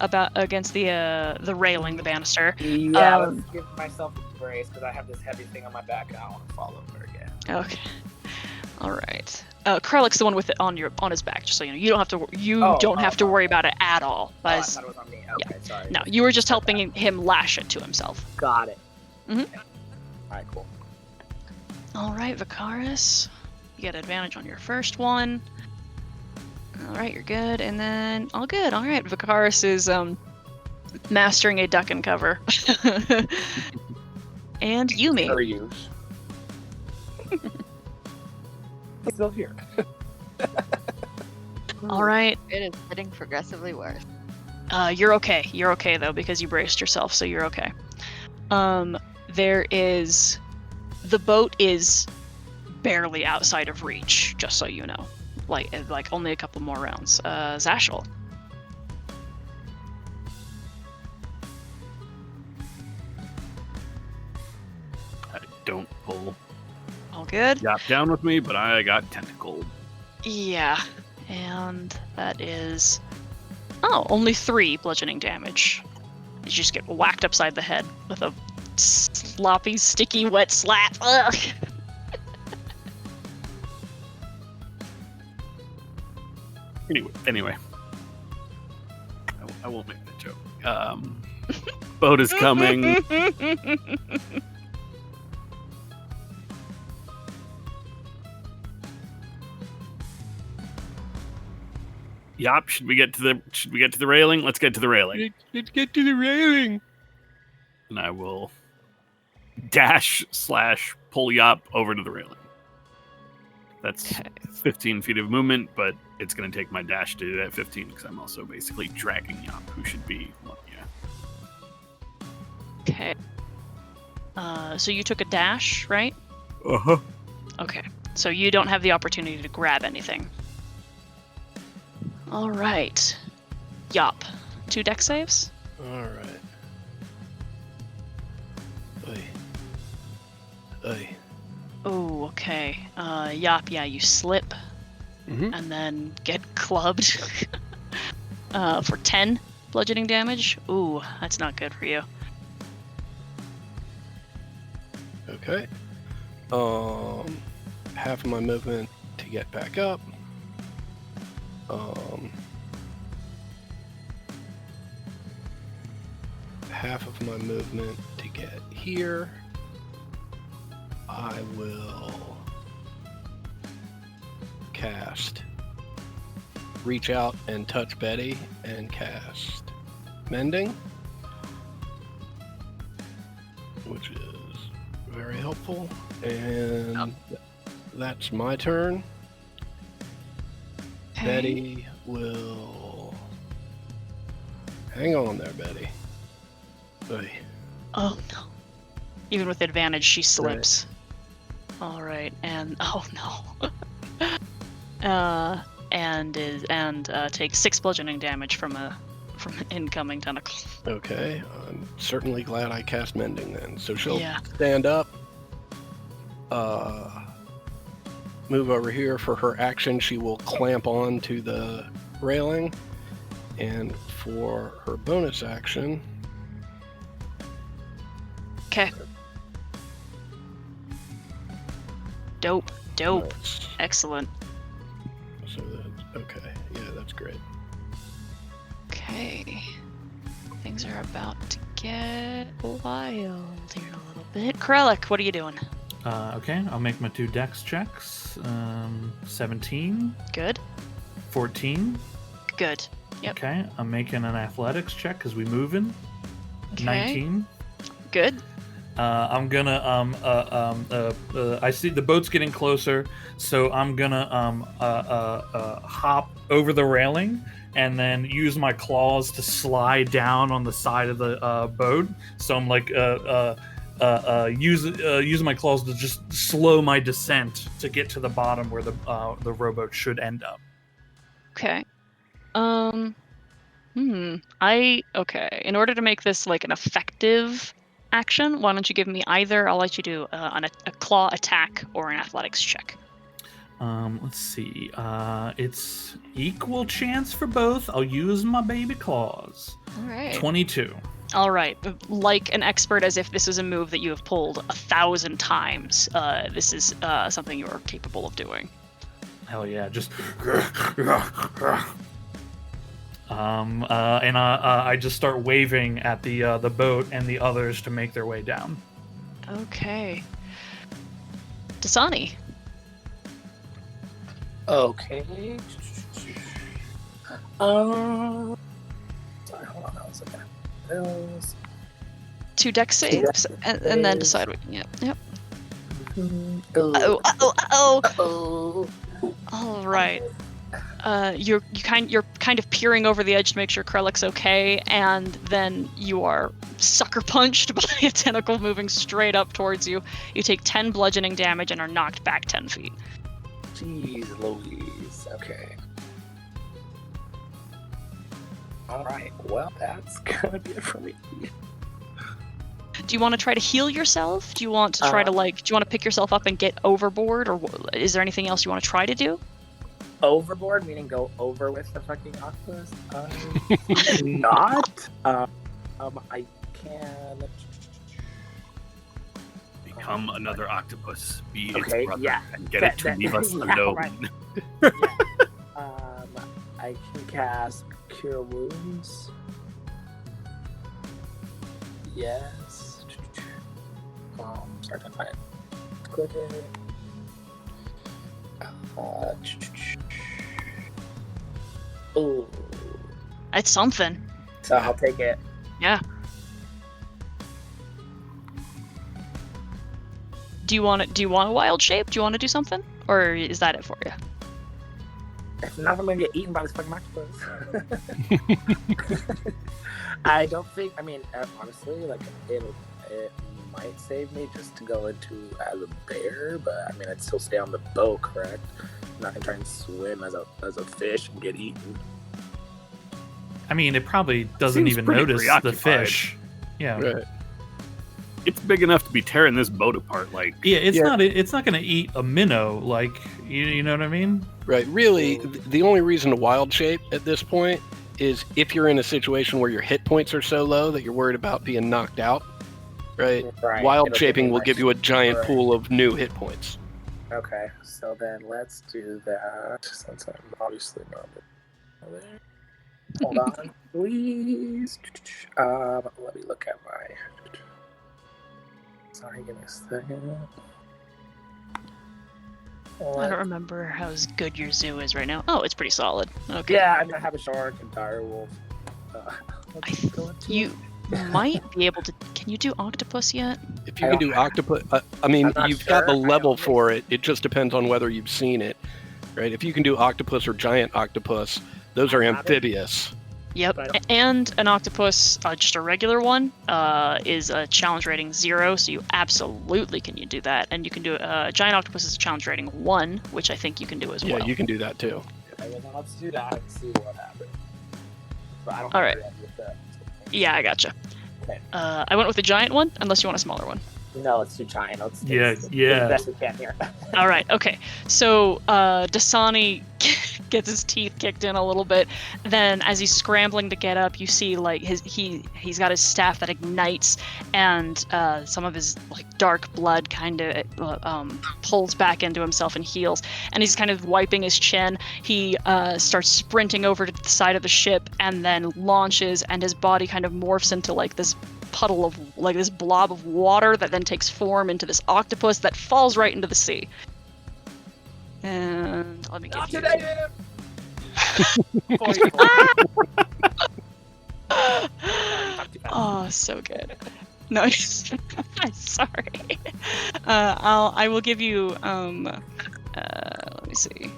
railing, the banister. Yeah, let's give myself a brace because I have this heavy thing on my back and I don't want to fall over again. Okay. All right. Krellick's the one with it on his back, just so you know. You don't have to worry about it at all. I thought it was on me. Okay, sorry. No, you were just helping him lash it to himself. Got it. Mhm. Alright, cool. All right, Vicaris. You get advantage on your first one. All right, you're good, and then all good. All right, Vicaris is mastering a duck and cover. And Yumi. Very use. It's still here. All right. It is getting progressively worse. You're okay. You're okay though because you braced yourself, so you're okay. The boat is barely outside of reach, just so you know. Like only a couple more rounds. Zashel. I don't pull. All good? Yap down with me, but I got tentacled. Yeah. And that is... Oh, only 3 bludgeoning damage. You just get whacked upside the head with a sloppy, sticky, wet slap. Ugh. Anyway. I won't make that joke. Boat is coming. Yop, should we get to the railing? Let's get to the railing. Let's get to the railing. And I will dash / pull Yop over to the railing. That's 15 feet of movement, but it's going to take my dash to do that 15 because I'm also basically dragging Yop, who should be Okay. So you took a dash, right? Uh-huh. Okay. So you don't have the opportunity to grab anything. All right. Yop. 2 dex saves? All right. Oy. Oy. Oh, okay. Yop, yeah, you slip and then get clubbed for 10 bludgeoning damage. Ooh, that's not good for you. Okay. Half of my movement to get back up. Half of my movement to get here. I will cast reach out and touch Betty and cast mending, which is very helpful. And that's my turn. Okay. Betty will hang on there, Betty. Oy. Oh no. Even with advantage, she slips. All right, and oh no. And takes 6 bludgeoning damage from an incoming tentacle. Okay, I'm certainly glad I cast mending then. So she'll Yeah. stand up, move over here for her action. She will clamp on to the railing, and for her bonus action, Okay. Dope. that's- Excellent. so that's okay. Yeah, that's great. Okay. Things are about to get wild here in a little bit. Krellick, what are you doing? Okay, I'll make my 2 dex checks. 17, Good. 14. Good. Yep. Okay, I'm making an athletics check because we moving. Okay. 19. Good. I'm gonna I see the boat's getting closer, so I'm gonna hop over the railing and then use my claws to slide down on the side of the boat. So I'm like using my claws to just slow my descent to get to the bottom where the rowboat should end up. Okay. Okay. In order to make this like an effective action, why don't you give me either? I'll let you do a claw attack or an athletics check. Let's see. It's equal chance for both. I'll use my baby claws. All right. 22. All right. Like an expert, as if this is a move that you have pulled 1,000 times. This is something you are capable of doing. Hell yeah! Just. And I just start waving at the boat and the others to make their way down. Okay. Dasani. Okay. Sorry, hold on. I was looking at those. 2 deck saves, and then decide what. Yep. Oh. Oh. All right. You're kind of peering over the edge to make sure Krellick's okay, and then you are sucker punched by a tentacle moving straight up towards you. You take 10 bludgeoning damage and are knocked back 10 feet. Jeez Louise. Okay. Alright, well, that's gonna be it for me. Do you want to try to heal yourself? Do you want to try to pick yourself up and get overboard, or is there anything else you want to try to do? Overboard, meaning go over with the fucking octopus? Not. I can... Become another octopus. Be its Okay, brother yeah. and get it to leave us yeah, alone. right. Yeah. I can cast Cure Wounds. Yes. Sorry to find it. Click it. Ooh. It's something. So I'll take it. Yeah. Do you want a wild shape? Do you want to do something, or is that it for you? If not, I'm gonna get eaten by this fucking octopus. I don't think. I mean, honestly, like it might save me just to go into as a bear, but I mean, I'd still stay on the boat, correct? I'm not gonna try and swim as a fish and get eaten. I mean, it probably doesn't Seems even pretty notice the preoccupied. fish. Yeah. Right. It's big enough to be tearing this boat apart. Like, Yeah, it's not going to eat a minnow. Like, you know what I mean? Right. Really, the only reason to wild shape at this point is if you're in a situation where your hit points are so low that you're worried about being knocked out. Right. Wild It'll shaping give me will my give you a giant right. pool of new hit points. Okay, so then let's do that since I'm obviously not there. Hold on, please. Let me look at my. Sorry, give me a second. I don't remember how good your zoo is right now. Oh, it's pretty solid. Okay. Yeah, I'm gonna have a shark and dire wolf. You might be able to. Can you do octopus yet? If you can do octopus, I mean, you've got the level for it. It just depends on whether you've seen it, right? If you can do octopus or giant octopus, those are amphibious. Yep, and an octopus, just a regular one, is a challenge rating 0, so you absolutely can do that. And you can do a giant octopus is a challenge rating 1, which I think you can do as well. Yeah, you can do that too. Okay, well, then let's do that and see what happens. But I don't All right. with that. Yeah, I gotcha. Okay. I went with the giant one, unless you want a smaller one. No, let's do giant. Let's do Yeah. the best we can here. All right, okay. So Dasani gets his teeth kicked in a little bit. Then, as he's scrambling to get up, you see like he's got his staff that ignites, and some of his like dark blood kind of pulls back into himself and heals. And he's kind of wiping his chin. He starts sprinting over to the side of the ship, and then launches, and his body kind of morphs into like this puddle of like this blob of water that then takes form into this octopus that falls right into the sea. And let me get you. Oh, so good. No, I'm sorry. I will give you let me see.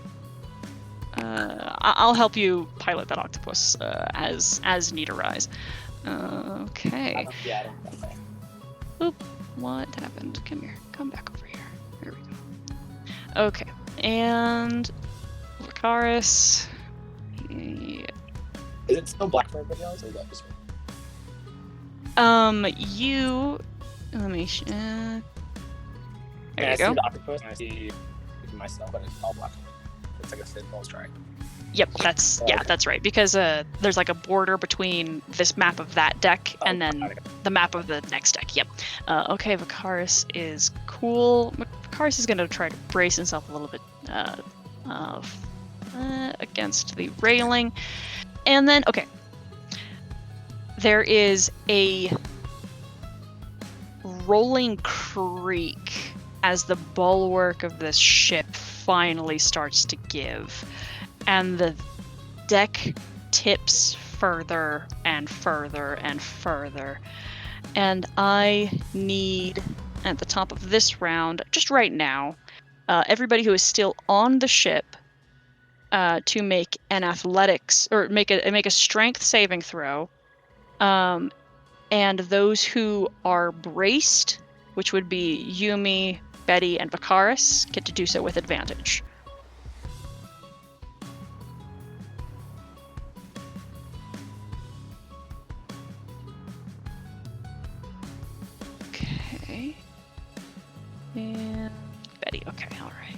I'll help you pilot that octopus as need arise. Okay. Yeah, I don't know. Oop. What happened? Come here. Come back over here. There we go. Okay. And Lucaris. Yeah. Is it still black for everybody else, or is that just me? You. Let me. There I you see go. the octopus, and I see myself, but it's all black. It's like a thin ball strike. Yep, that's Okay. that's right. Because there's like a border between this map of that deck and then got it. the map of the next deck. Yep. Okay, Vicaris is cool. Vicaris is gonna try to brace himself a little bit against the railing, and then okay. There is a rolling creak as the bulwark of this ship finally starts to give, and the deck tips further and further and further. And I need, at the top of this round, just right now, everybody who is still on the ship to make an athletics, or make a strength saving throw. And those who are braced, which would be Yumi, Betty, and Vicaris, get to do so with advantage. Okay. And Betty, okay, alright.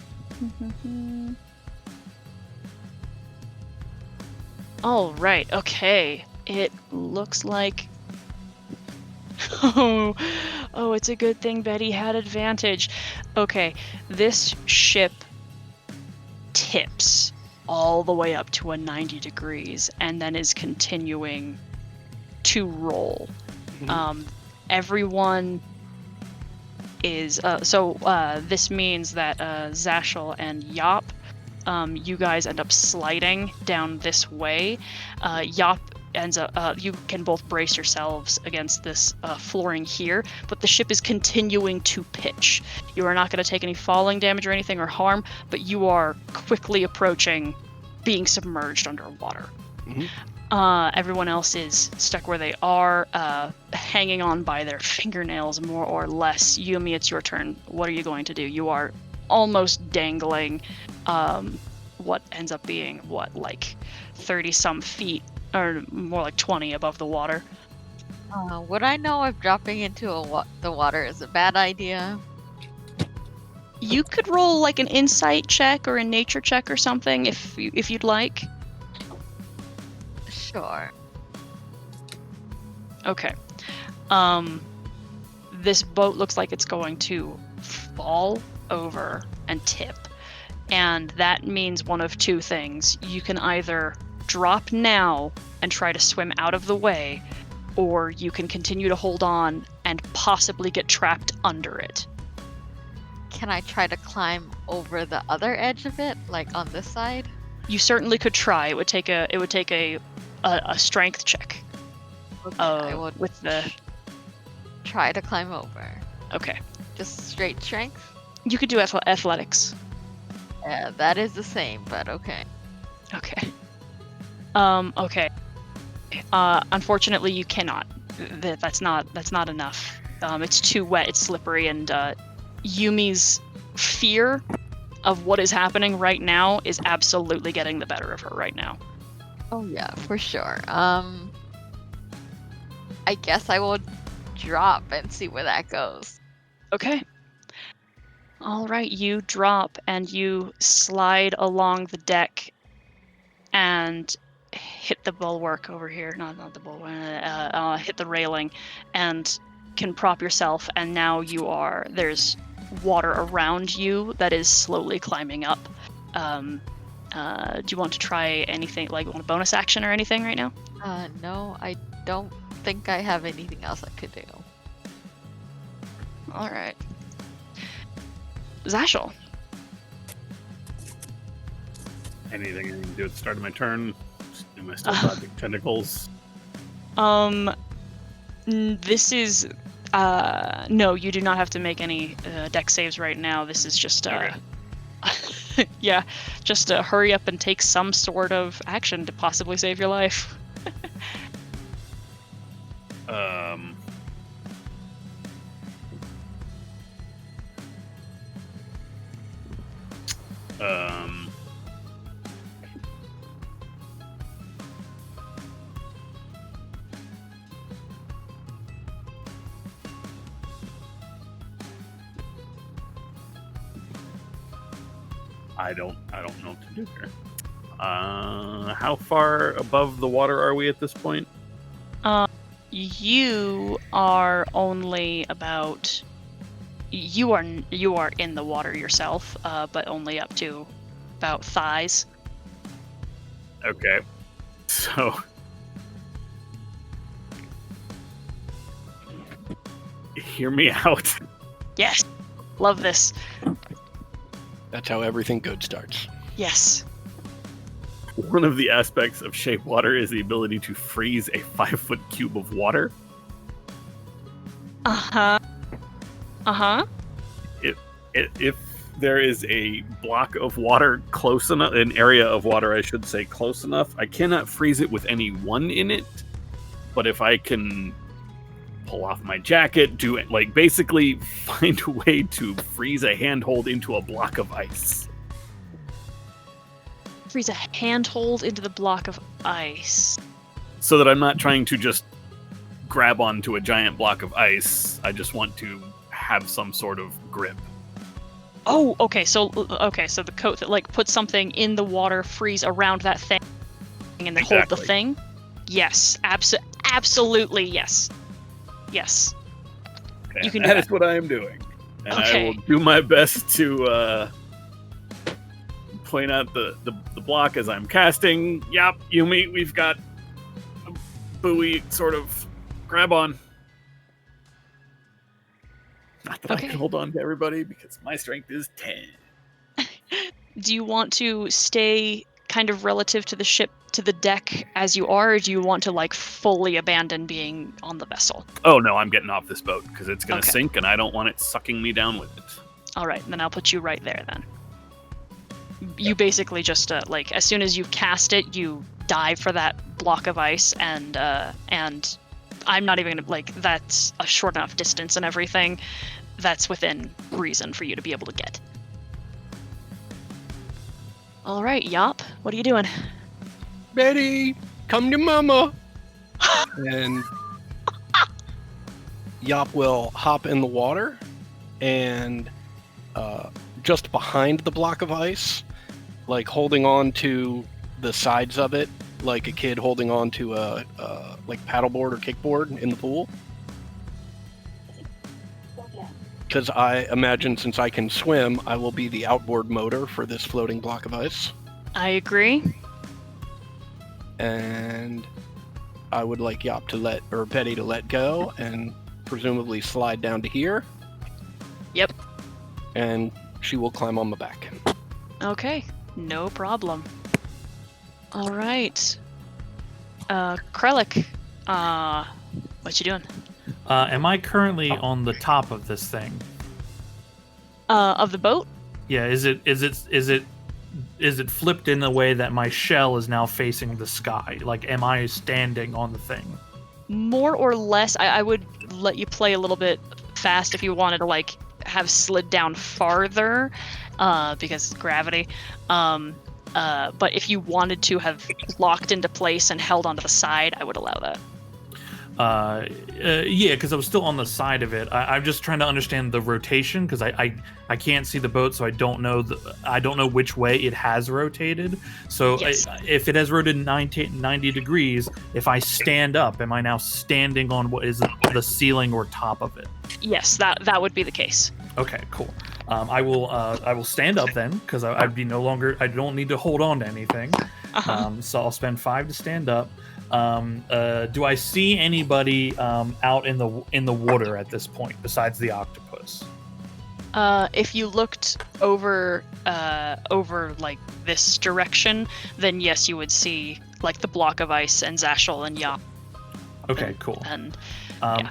Alright, okay. It looks like... Oh, it's a good thing Betty had advantage. Okay, this ship tips all the way up to a 90 degrees and then is continuing to roll. Everyone is... this means that Zashel and Yop, you guys end up sliding down this way. Yop ends up, you can both brace yourselves against this flooring here, but the ship is continuing to pitch. You are not going to take any falling damage or anything or harm, but you are quickly approaching being submerged underwater. Everyone else is stuck where they are, hanging on by their fingernails, more or less. Yumi, it's your turn. What are you going to do? You are almost dangling, what ends up being, like 30-some feet, or more like 20 above the water. Would I know if dropping into the water is a bad idea? You could roll like an insight check or a nature check or something if you'd like. Sure. Okay. This boat looks like it's going to fall over and tip. And that means one of two things. You can either drop now and try to swim out of the way, or you can continue to hold on and possibly get trapped under it. Can I try to climb over the other edge of it, like on this side? You certainly could try. It would take a strength check. Okay, I would with the try to climb over. Okay. Just straight strength? You could do athletics. Yeah, that is the same, but okay. Okay. Okay. Unfortunately, you cannot. That's not enough. It's too wet. It's slippery, and Yumi's fear of what is happening right now is absolutely getting the better of her right now. Oh yeah, for sure. I guess I will drop and see where that goes. Okay. All right, you drop and you slide along the deck and hit the bulwark over here. Not the bulwark. Hit the railing and can prop yourself. And now there's water around you that is slowly climbing up. Do you want to try anything, like want a bonus action or anything right now? No, I don't think I have anything else I could do. All right. Zashel. Anything I can do at the start of my turn? Do my still dodging tentacles? This is No, you do not have to make any deck saves right now. This is just Okay. yeah, just hurry up and take some sort of action to possibly save your life. Um. Um. I don't know what to do here. How far above the water are we at this point? You are only about. You are in the water yourself, but only up to about thighs. Okay. So hear me out. Yes, love this. That's how everything good starts. Yes. One of the aspects of shape water is the ability to freeze a 5-foot cube of water. Uh-huh. Uh-huh. If there is a block of water close enough, an area of water, I should say, close enough, I cannot freeze it with any one in it. But if I can pull off my jacket, do it, like basically find a way to freeze a handhold into a block of ice. Freeze a handhold into the block of ice. So that I'm not trying to just grab onto a giant block of ice. I just want to have some sort of grip. Oh, okay. So the coat that like puts something in the water, freeze around that thing, and then hold the Exactly. thing. Yes, absolutely yes. Yes. Okay, You can do that that. is what I am doing. And I Okay. will do my best to point out the block as I'm casting. Yep, Yumi, we've got a buoy sort of grab on. Not that I Okay. can hold on to everybody because my strength is 10. Do you want to stay kind of relative to the ship, to the deck as you are, or do you want to like fully abandon being on the vessel? Oh no, I'm getting off this boat because it's going to Okay. sink and I don't want it sucking me down with it. All right, then I'll put you right there then. You basically just like as soon as you cast it, you dive for that block of ice, and I'm not even gonna like that's a short enough distance and everything. That's within reason for you to be able to get. All right, Yop, what are you doing? Betty, come to mama. And Yop will hop in the water and just behind the block of ice, like holding on to the sides of it, like a kid holding on to a like paddleboard or kickboard in the pool. Because I imagine since I can swim, I will be the outboard motor for this floating block of ice. I agree. And I would like Yop to Betty to let go and presumably slide down to here. Yep. And she will climb on my back. Okay, no problem. All right. Krellick, what you doing? Am I currently on the top of this thing? Of the boat? Yeah. Is it flipped in the way that my shell is now facing the sky? Like, am I standing on the thing? More or less. I would let you play a little bit fast if you wanted to like have slid down farther, because gravity. But if you wanted to have locked into place and held onto the side, I would allow that. Yeah, because I was still on the side of it. I'm just trying to understand the rotation because I can't see the boat, so I don't know which way it has rotated. So Yes. if it has rotated 90 degrees, if I stand up, am I now standing on what is the ceiling or top of it? Yes, that would be the case. Okay, cool. I will stand up then because I'd be no longer. I don't need to hold on to anything. So I'll spend 5 to stand up. Do I see anybody out in the water at this point besides the octopus? If you looked over like this direction, then yes, you would see like the block of ice and Zashel and Yop. Okay, cool. And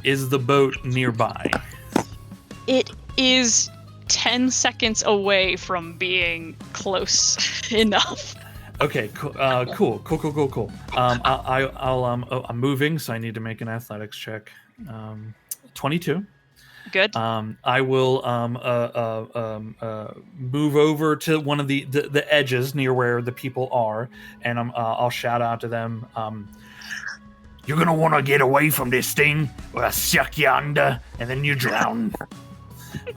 Is the boat nearby? It is 10 seconds away from being close enough. Okay, cool. Cool. I'm moving, so I need to make an athletics check. 22. Good. I will move over to one of the edges near where the people are, and I'll shout out to them. You're gonna want to get away from this thing, or I suck you under, and then you drown.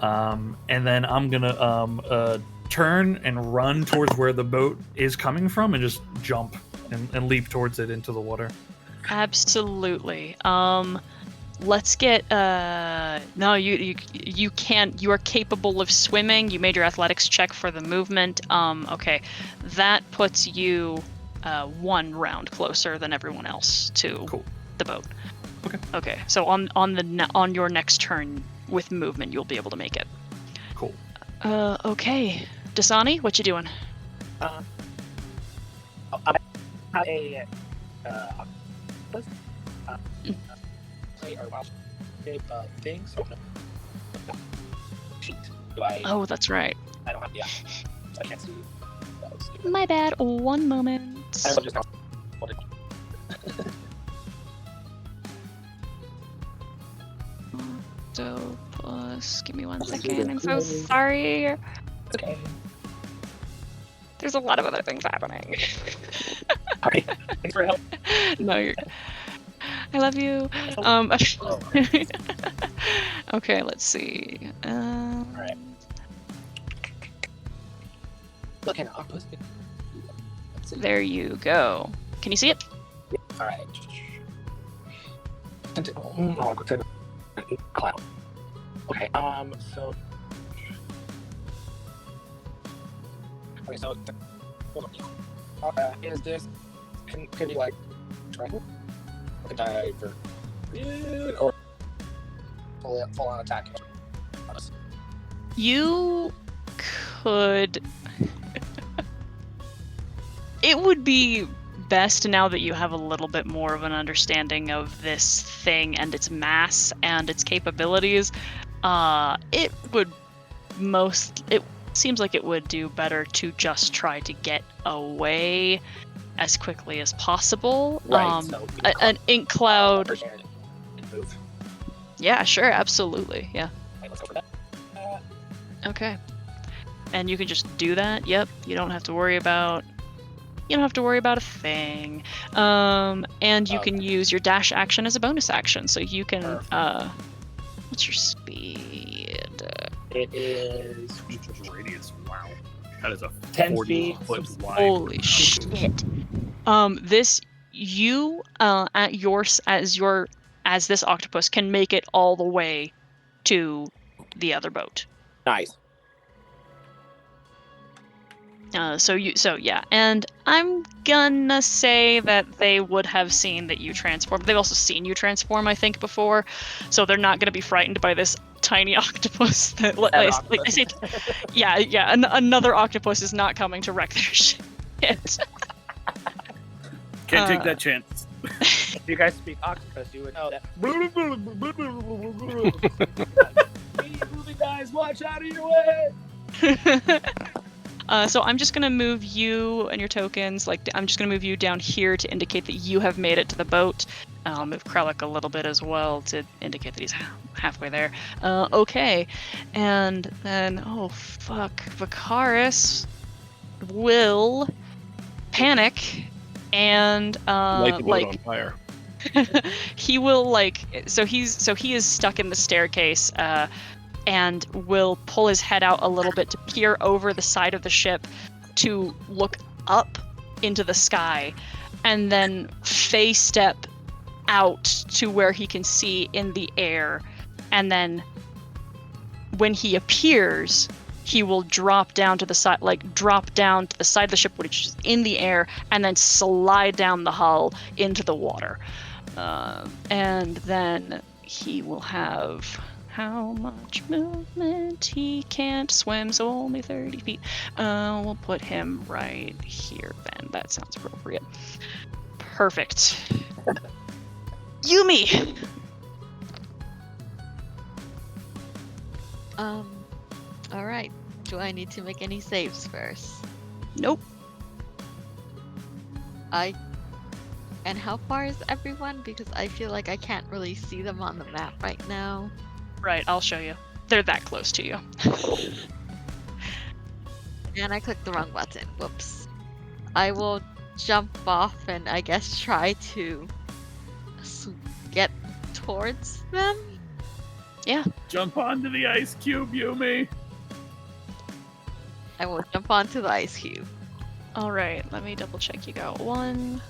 And then I'm gonna turn and run towards where the boat is coming from, and just jump and leap towards it into the water. Absolutely. Let's get no, you can't. You are capable of swimming. You made your athletics check for the movement. Okay, that puts you 1 round closer than everyone else to the boat. Okay. So on your next turn with movement, you'll be able to make it. Cool. Okay, Dasani, what you doing? I have a or wild shape thing. So sheet. Oh, that's right. I don't have so I can't see those. My bad. 1 moment. I just know what it. Octopus. Give me 1 second. I'm so sorry. Okay. There's a lot of other things happening. Sorry. Thanks for help. No, you're. I love you. Okay, let's see. Alright. Look at octopus. There you go. Can you see it? Alright. Cloud. Okay, so. Okay, so. Hold on. Is this. Can you, like, triangle? Or dive or full on attack? You could. It would be best now that you have a little bit more of an understanding of this thing and its mass and its capabilities. It seems like it would do better to just try to get away as quickly as possible. Right, so an ink cloud. And move. Yeah, sure, absolutely. Yeah. Okay, let's go for that. Okay. And you can just do that. Yep. You don't have to worry about a thing. And you can use your dash action as a bonus action. So you can what's your speed? It is Radius. Wow. That is a 10 40 feet. foot wide. Holy shit. This you as this octopus can make it all the way to the other boat. nice. So yeah, and I'm gonna say that they would have seen that you transform. They've also seen you transform, I think, before, so they're not gonna be frightened by this tiny octopus. That like I said, yeah, another octopus is not coming to wreck their shit. Can't take that chance. If you guys speak octopus, you would know that. Hey, moving guys, watch out of your way! So I'm just gonna move you and your tokens. I'm just gonna move you down here to indicate that you have made it to the boat. I'll move Krellick a little bit as well to indicate that he's halfway there. Okay, and then Vicaris will panic and Light the boat on fire. he will he is stuck in the staircase. And will pull his head out a little bit to peer over the side of the ship to look up into the sky, and then face step out to where he can see in the air. And then when he appears, he will drop down to the side of the ship, which is in the air, and then slide down the hull into the water. And then he will have... how much movement? He can't swim, so only 30 feet. We'll put him right here then. That sounds appropriate. Perfect. Yumi! All right. Do I need to make any saves first? Nope. And how far is everyone? Because I feel like I can't really see them on the map right now. Right, I'll show you. They're that close to you. And I clicked the wrong button. Whoops. I will jump off and I guess try to get towards them. Jump onto the ice cube, Yumi. I will jump onto the ice cube. All right, let me double check. You go 1,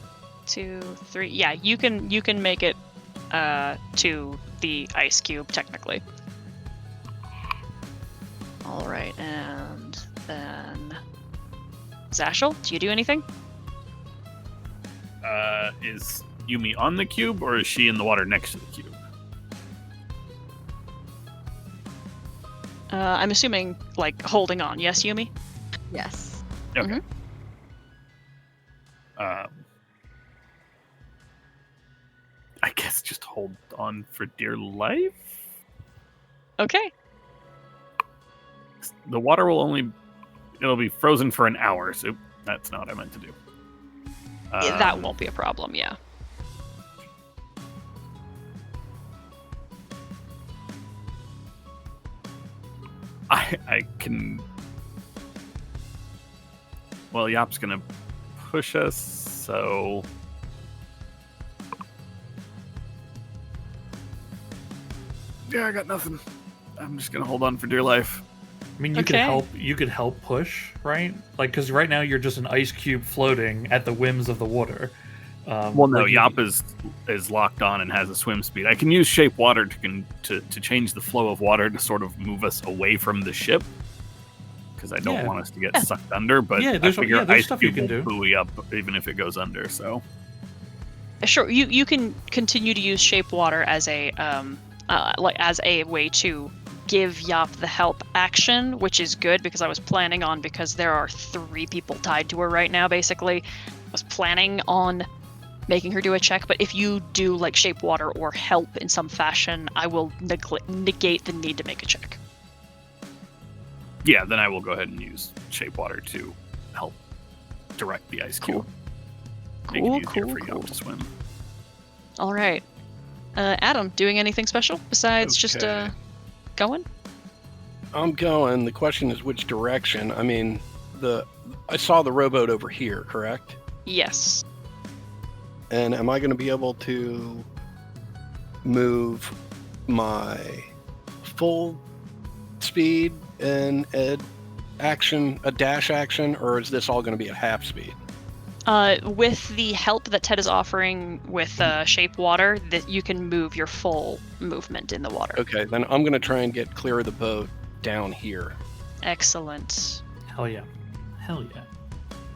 2, 3. Yeah, you can make it to the ice cube technically. All right, and then Zashel, do you do anything? Is Yumi on the cube, or is she in the water next to the cube? I'm assuming like holding on. Yes, Yumi. Yes. Okay. Mhm. I guess just hold on for dear life. Okay. The water it'll be frozen for an hour, so that's not what I meant to do. That won't be a problem. Yeah. I can. Well, Yap's gonna push us, so. Yeah, I got nothing. I'm just gonna hold on for dear life. I mean, you could Okay. help. You could help push, right? Like, because right now you're just an ice cube floating at the whims of the water. Well, no, like Yap is locked on and has a swim speed. I can use shape water to change the flow of water to sort of move us away from the ship, because I don't Yeah. want us to get sucked under. But Yeah, I there's- figure yeah, there's ice stuff you cube can will do. buoy up even if it goes under. So Sure. You can continue to use shape water as a as a way to give Yap the help action, which is good because I was planning on, because there are 3 people tied to her right now. Basically, I was planning on making her do a check, but if you do like shape water or help in some fashion, I will negate the need to make a check. yeah, then I will go ahead and use shape water to help direct the ice cube. Make it easier for Yap to swim. All right, Adam, doing anything special besides just Okay. going? I'm going. The question is which direction. I mean, I saw the rowboat over here, correct? Yes. And am I going to be able to move my full speed and a dash action, or is this all going to be at half speed? With the help that Ted is offering with shape water, that you can move your full movement in the water. Okay, then I'm going to try and get clear of the boat down here. Excellent. Hell yeah, hell yeah.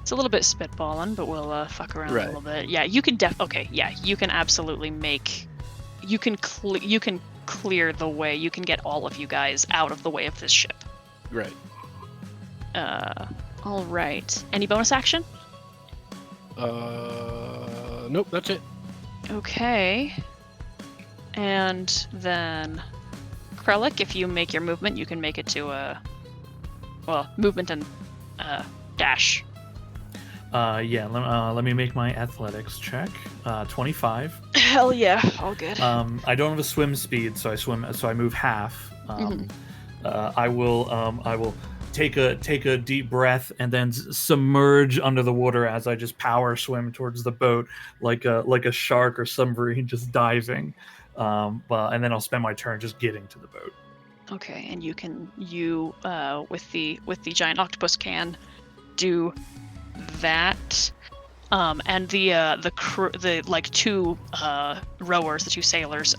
It's a little bit spitballing, but we'll fuck around Right. a little bit. Yeah, you can okay, yeah, you can absolutely you can clear the way. You can get all of you guys out of the way of this ship. Right. All right. Any bonus action? Nope, that's it. Okay. And then Krellick, if you make your movement, you can make it to movement and dash. Yeah. Let me make my athletics check. 25. Hell yeah, all good. I don't have a swim speed, so I move half. I will take a deep breath and then submerge under the water as I just power swim towards the boat like a shark or submarine just diving. And then I'll spend my turn just getting to the boat. Okay, and you with the giant octopus can do that. And the crew, the like 2 rowers, the 2 sailors,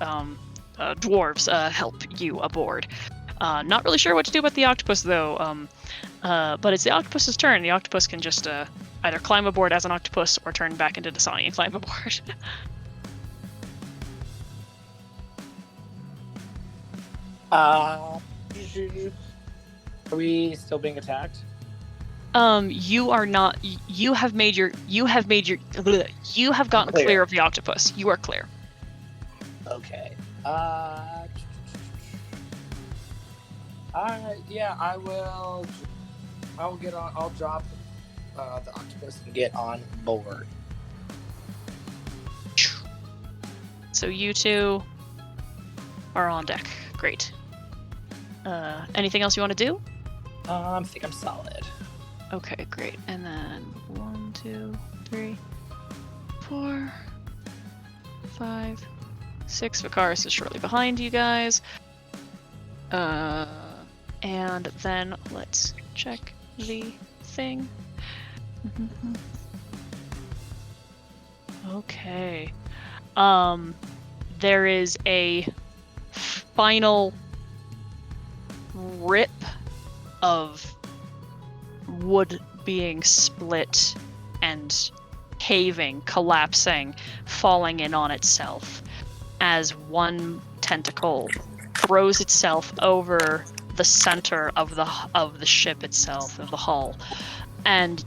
dwarves, help you aboard. Not really sure what to do about the octopus though. But it's the octopus's turn. The octopus can just either climb aboard as an octopus or turn back into Dasani and climb aboard. Are we still being attacked? You are not. You have gotten Clear. clear of the octopus. You are clear. Okay. Yeah, I will. I will get on. I'll drop the octopus and get on board. So you two are on deck. Great. Anything else you want to do? I think I'm solid. Okay, great. And then 1, 2, 3, 4, 5, 6. Vicaris is shortly behind you guys. And then let's check the thing. Okay. There is a final rip of wood being split and caving, collapsing, falling in on itself as one tentacle throws itself over the center of the ship itself, of the hull, and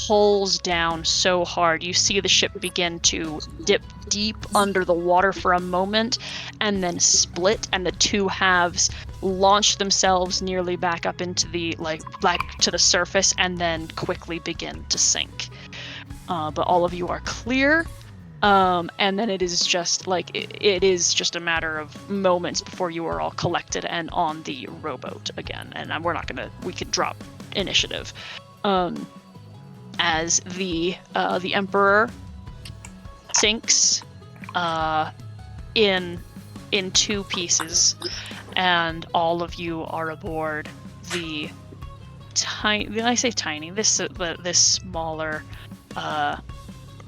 pulls down so hard. You see the ship begin to dip deep under the water for a moment and then split, and the two halves launch themselves nearly back up into the back to the surface and then quickly begin to sink. But all of you are clear. And then it is just a matter of moments before you are all collected and on the rowboat again. And we could drop initiative. As the Emperor sinks in 2 pieces, and all of you are aboard the tiny. I say tiny. This smaller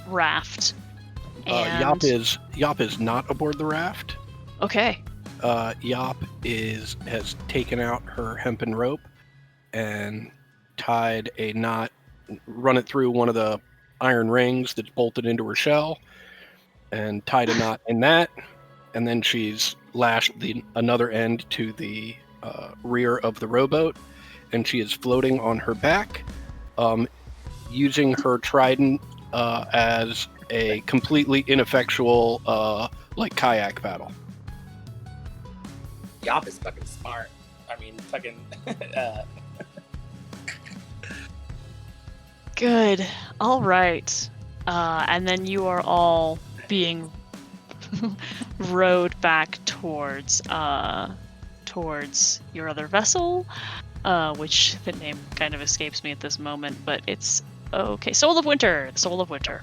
raft. And... Yop is not aboard the raft. Okay. Yop has taken out her hempen rope and tied a knot, run it through one of the iron rings that's bolted into her shell, and tied a knot in that, and then she's lashed another end to the rear of the rowboat, and she is floating on her back, using her trident as a completely ineffectual kayak paddle. Yop is fucking smart. I mean, fucking. Good. All right. And then you are all being rowed back towards your other vessel, which the name kind of escapes me at this moment, but it's okay. Soul of Winter. The Soul of Winter.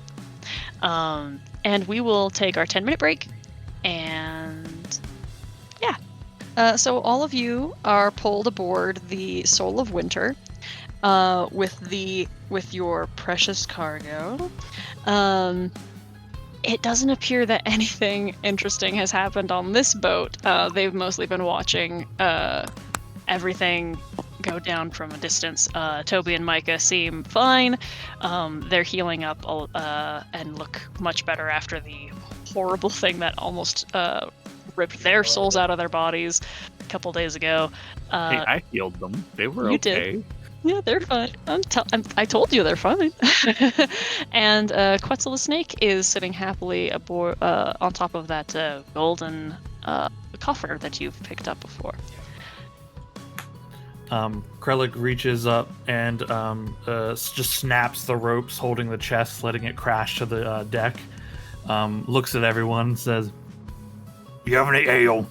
And we will take our 10-minute break, and yeah. So all of you are pulled aboard the Soul of Winter, with your precious cargo. It doesn't appear that anything interesting has happened on this boat. They've mostly been watching everything go down from a distance. Toby and Micah seem fine. They're healing up and look much better after the horrible thing that almost ripped their souls out of their bodies a couple days ago. Hey, I healed them. They were you okay. Did. Yeah, they're fine. I told you they're fine. And Quetzal the Snake is sitting happily aboard, on top of that golden coffer that you've picked up before. Krellick reaches up and just snaps the ropes holding the chest, letting it crash to the deck. Looks at everyone and says, "You have any ale?"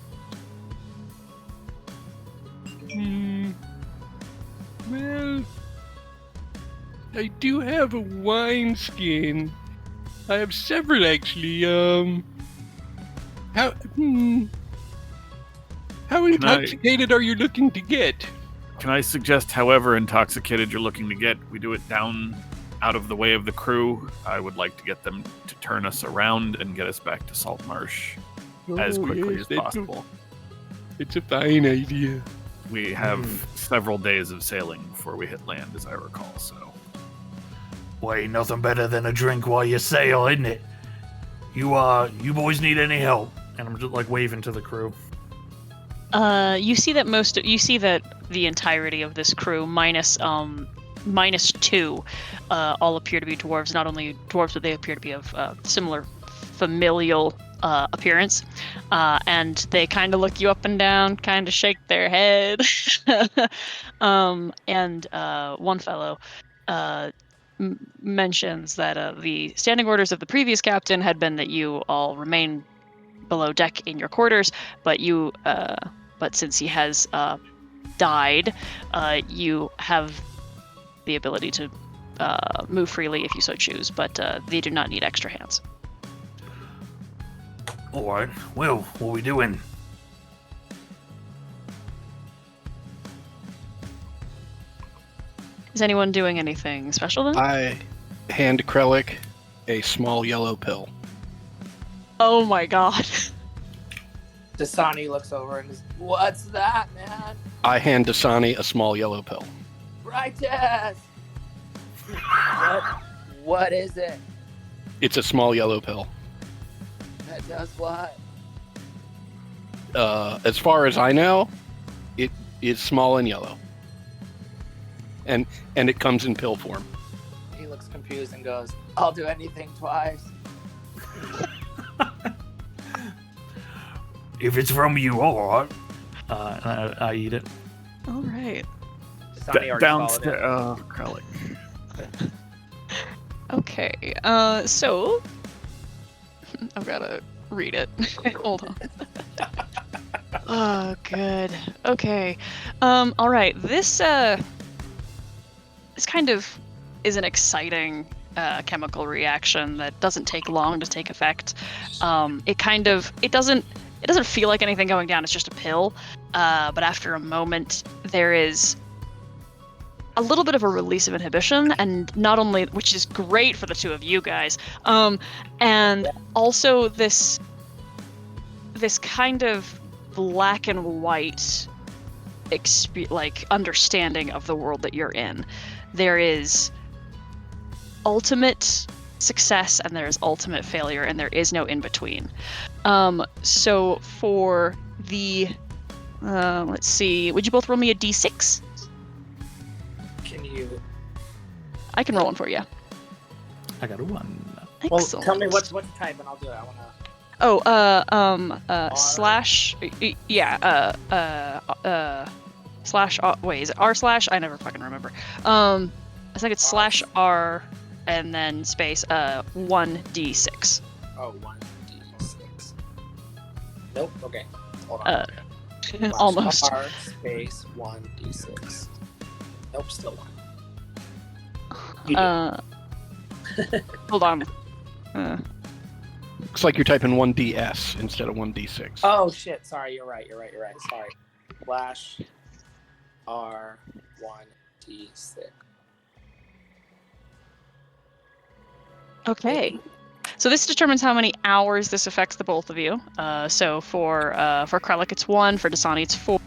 Well, I do have a wine skin. I have several, actually. How intoxicated are you looking to get? Can I suggest, however intoxicated you're looking to get, we do it down out of the way of the crew? I would like to get them to turn us around and get us back to Salt Marsh as quickly as possible. It's a fine idea. We have several days of sailing before we hit land, as I recall, so... Well, ain't nothing better than a drink while you sail, isn't it? You boys need any help? And I'm just, waving to the crew. You see that the entirety of this crew, minus 2, all appear to be dwarves. Not only dwarves, but they appear to be of similar familial appearance, and they kind of look you up and down, kind of shake their head, and one fellow mentions that the standing orders of the previous captain had been that you all remain below deck in your quarters, but since he has died, you have the ability to move freely if you so choose, but they do not need extra hands. All right. Well, what are we doing? Is anyone doing anything special then? I hand Krellick a small yellow pill. Oh my god. Dasani looks over and is, what's that, man? I hand Dasani a small yellow pill. Righteous! What is it? It's a small yellow pill. That does what? As far as I know, it is small and yellow. And it comes in pill form. He looks confused and goes, I'll do anything twice. If it's from you, all right. I eat it. All right. Dasani already Downstairs. followed it. Krellick. Okay. So I've gotta read it. Hold on. Oh, good. Okay. All right. This kind of is an exciting chemical reaction that doesn't take long to take effect. It doesn't feel like anything going down. It's just a pill. But after a moment, there is a little bit of a release of inhibition, and not only, which is great for the two of you guys, and also this kind of black and white understanding of the world that you're in. There is ultimate success and there is ultimate failure, and there is no in between. So for the let's see, would you both roll me a d6? Can you? I can roll one for you. I got a 1. Well, Excellent. tell me what to type and I'll do it. I wanna. Oh, slash, slash, wait, is it r slash? I never fucking remember. I think it's slash r and then space 1d6. Oh, 1d6. Nope. Okay. Hold on. Slash Almost. R space 1d6. Nope. Still 1. You do. Hold on. Looks like you're typing 1DS instead of 1D6. Oh shit! Sorry, you're right. Sorry. Slash R 1d6. Okay. So this determines how many hours this affects the both of you. So for Krellick it's 1, for Dasani it's 4.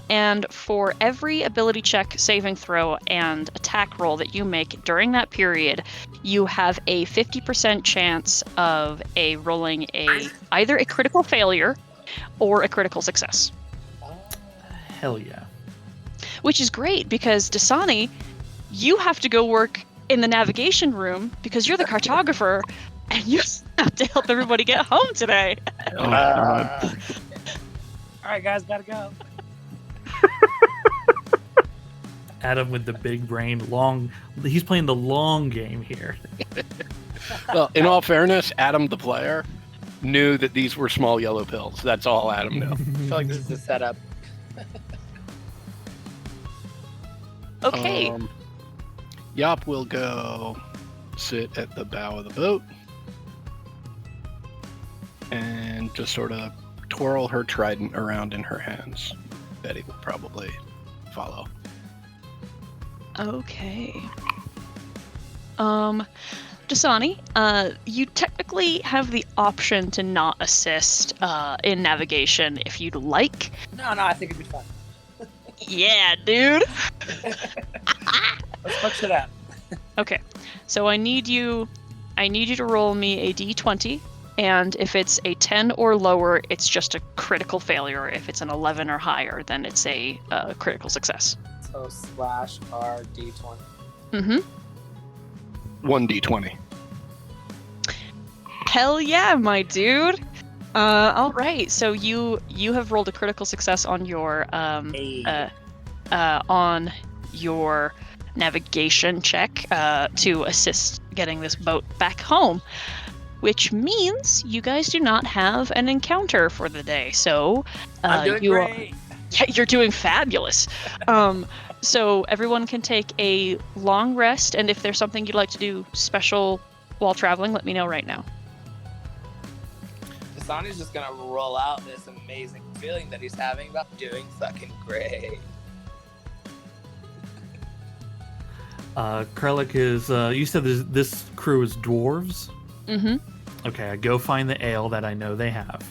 And for every ability check, saving throw, and attack roll that you make during that period, you have a 50% chance of rolling either a critical failure or a critical success. Hell yeah. Which is great because Dasani, you have to go work in the navigation room because you're the cartographer and you have to help everybody get home today. Oh, God. All right, guys, gotta go. Adam with the big brain, he's playing the long game here. Well, in all fairness, Adam, the player, knew that these were small yellow pills. That's all Adam knew. I feel like this is a setup. Okay. Yop will go sit at the bow of the boat and just sort of twirl her trident around in her hands. Betty will probably follow. Okay. Dasani, you technically have the option to not assist in navigation if you'd like. No, I think it'd be fun. Yeah, dude. Let's fuck it up. Okay, so I need you to roll me a d20, and if it's a 10 or lower, it's just a critical failure. If it's an 11 or higher, then it's a critical success. So slash R D20. Mm-hmm. 1d20. Hell yeah, my dude. All right. So you have rolled a critical success on your Hey. on your navigation check to assist getting this boat back home, which means you guys do not have an encounter for the day. So I'm doing great. Yeah, you're doing fabulous. So everyone can take a long rest, and if there's something you'd like to do special while traveling, let me know right now. Dasani's just gonna roll out this amazing feeling that he's having about doing fucking great. Krellick is. You said this crew is dwarves. Mm-hmm. Okay, I go find the ale that I know they have.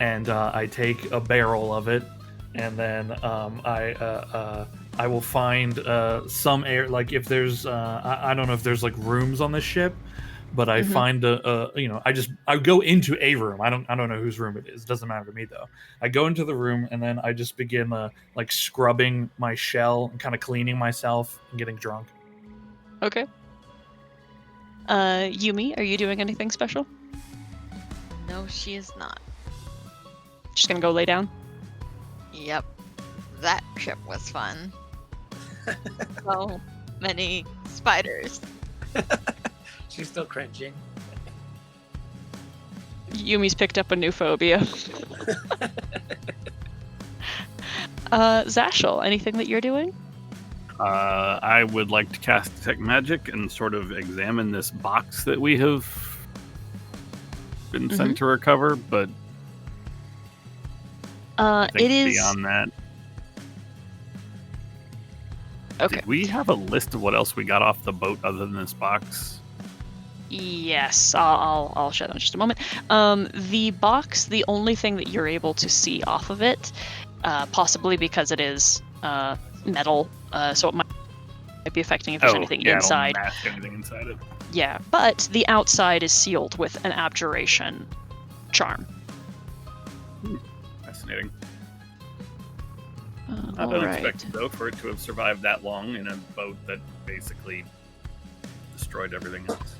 And I take a barrel of it, and then I will find some air. Like if there's, I don't know if there's like rooms on the ship, but I find I go into a room. I don't know whose room it is. It doesn't matter to me though. I go into the room and then I just begin like scrubbing my shell and kind of cleaning myself and getting drunk. Okay. Yumi, are you doing anything special? No, she is not. Just gonna go lay down? Yep. That trip was fun. So many spiders. She's still cringing. Yumi's picked up a new phobia. Zashel, anything that you're doing? I would like to cast Detect Magic and sort of examine this box that we have been sent to recover, but I think it is beyond that. okay. Did we have a list of what else we got off the boat other than this box? Yes, I'll show them in just a moment. The box, the only thing that you're able to see off of it, possibly because it is metal, so it might be affecting if there's anything inside. It'll mask anything inside it. Yeah, but the outside is sealed with an abjuration charm. Fascinating. Not unexpected, though, for it to have survived that long in a boat that basically destroyed everything else.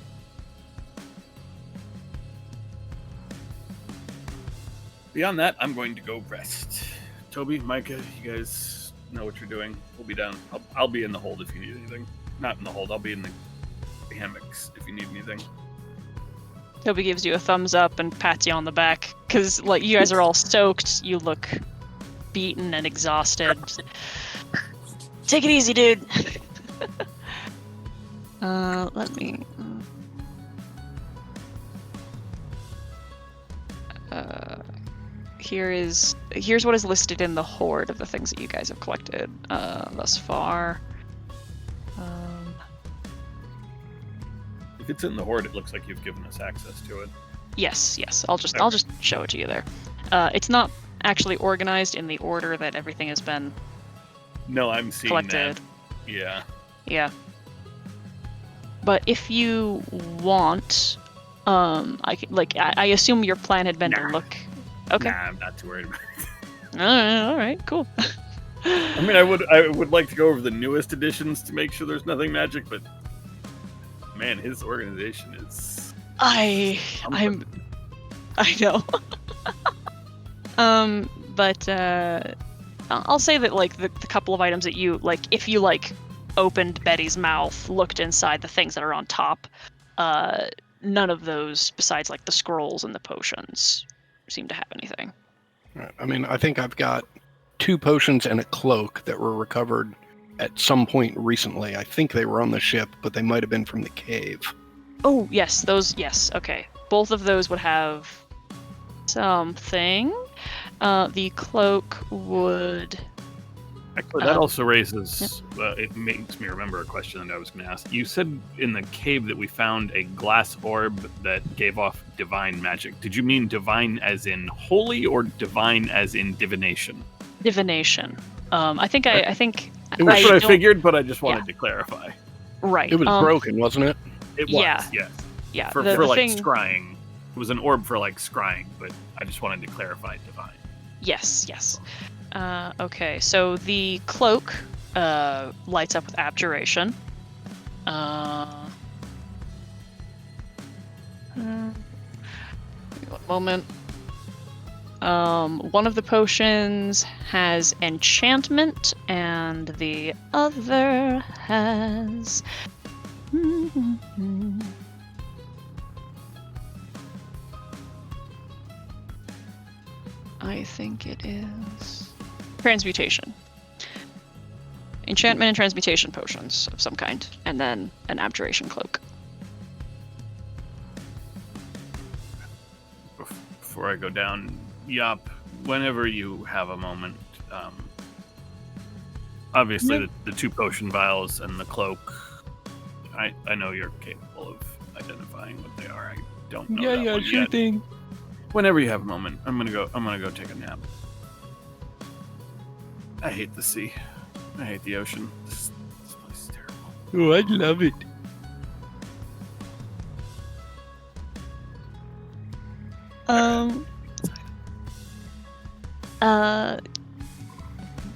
Beyond that, I'm going to go rest. Toby, Micah, you guys know what you're doing. We'll be down. I'll be in the hold if you need anything. Not in the hold. I'll be in the hammocks if you need anything. Toby gives you a thumbs up and pats you on the back because, like, you guys are all soaked. You look beaten and exhausted. Take it easy, dude. Let me. Here's what is listed in the hoard of the things that you guys have collected thus far. If it's in the hoard, it looks like you've given us access to it. Yes. I'll just show it to you there. It's not actually organized in the order that everything has been No, I'm seeing collected. that. Yeah. Yeah. But if you want, I assume your plan had been to look. Okay. Nah, I'm not too worried about it. All right, cool. I mean, I would like to go over the newest editions to make sure there's nothing magic, but man, his organization is. I know. But I'll say that like the couple of items that you like, if you like opened Betty's mouth, looked inside the things that are on top, none of those besides like the scrolls and the potions seem to have anything. Right. I mean, I think I've got 2 potions and a cloak that were recovered at some point recently. I think they were on the ship, but they might have been from the cave. Oh, yes, those, yes, okay. Both of those would have something. The cloak would... Actually, that also raises... it makes me remember a question that I was going to ask. You said in the cave that we found a glass orb that gave off divine magic. Did you mean divine as in holy or divine as in divination? Divination. I think it was what I figured, but I just wanted to clarify. Right. It was broken, wasn't it? It was, yeah. yes. Yeah. For the like thing... scrying. It was an orb for like scrying, but I just wanted to clarify divine. Yes. Okay, so the cloak lights up with abjuration. One moment. One of the potions has enchantment, and the other has. I think it is transmutation. Enchantment and transmutation potions of some kind, and then an abjuration cloak. Before I go down, Yop, whenever you have a moment, obviously the 2 potion vials and the cloak, I know you're capable of identifying what they are. I don't know that one sure yet. thing. Whenever you have a moment, I'm gonna go take a nap. I hate the sea. I hate the ocean. This place is terrible. Oh, I love it.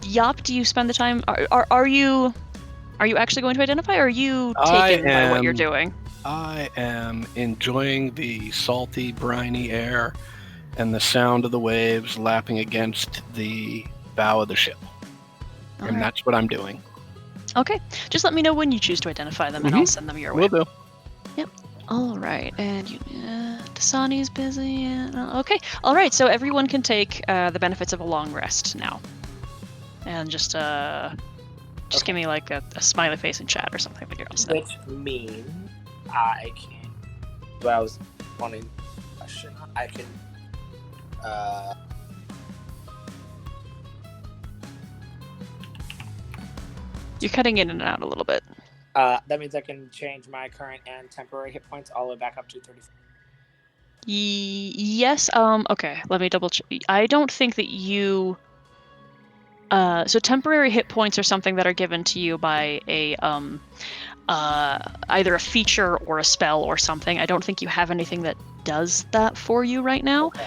Yop, do you spend the time? Are you actually going to identify, or are you taken by what you're doing? I am enjoying the salty, briny air and the sound of the waves lapping against the bow of the ship. And Alright. that's what I'm doing. Okay, just let me know when you choose to identify them, and I'll send them your way. Will do. All right, and Dasani's busy. Okay, all right. So everyone can take the benefits of a long rest now, and just give me like a smiley face in chat or something when you're all set. Which means I can. What I was wanting to question. I can. You're cutting in and out a little bit. That means I can change my current and temporary hit points all the way back up to 30. Yes. Okay. Let me double check. I don't think that you. So temporary hit points are something that are given to you by a either a feature or a spell or something. I don't think you have anything that does that for you right now. Okay.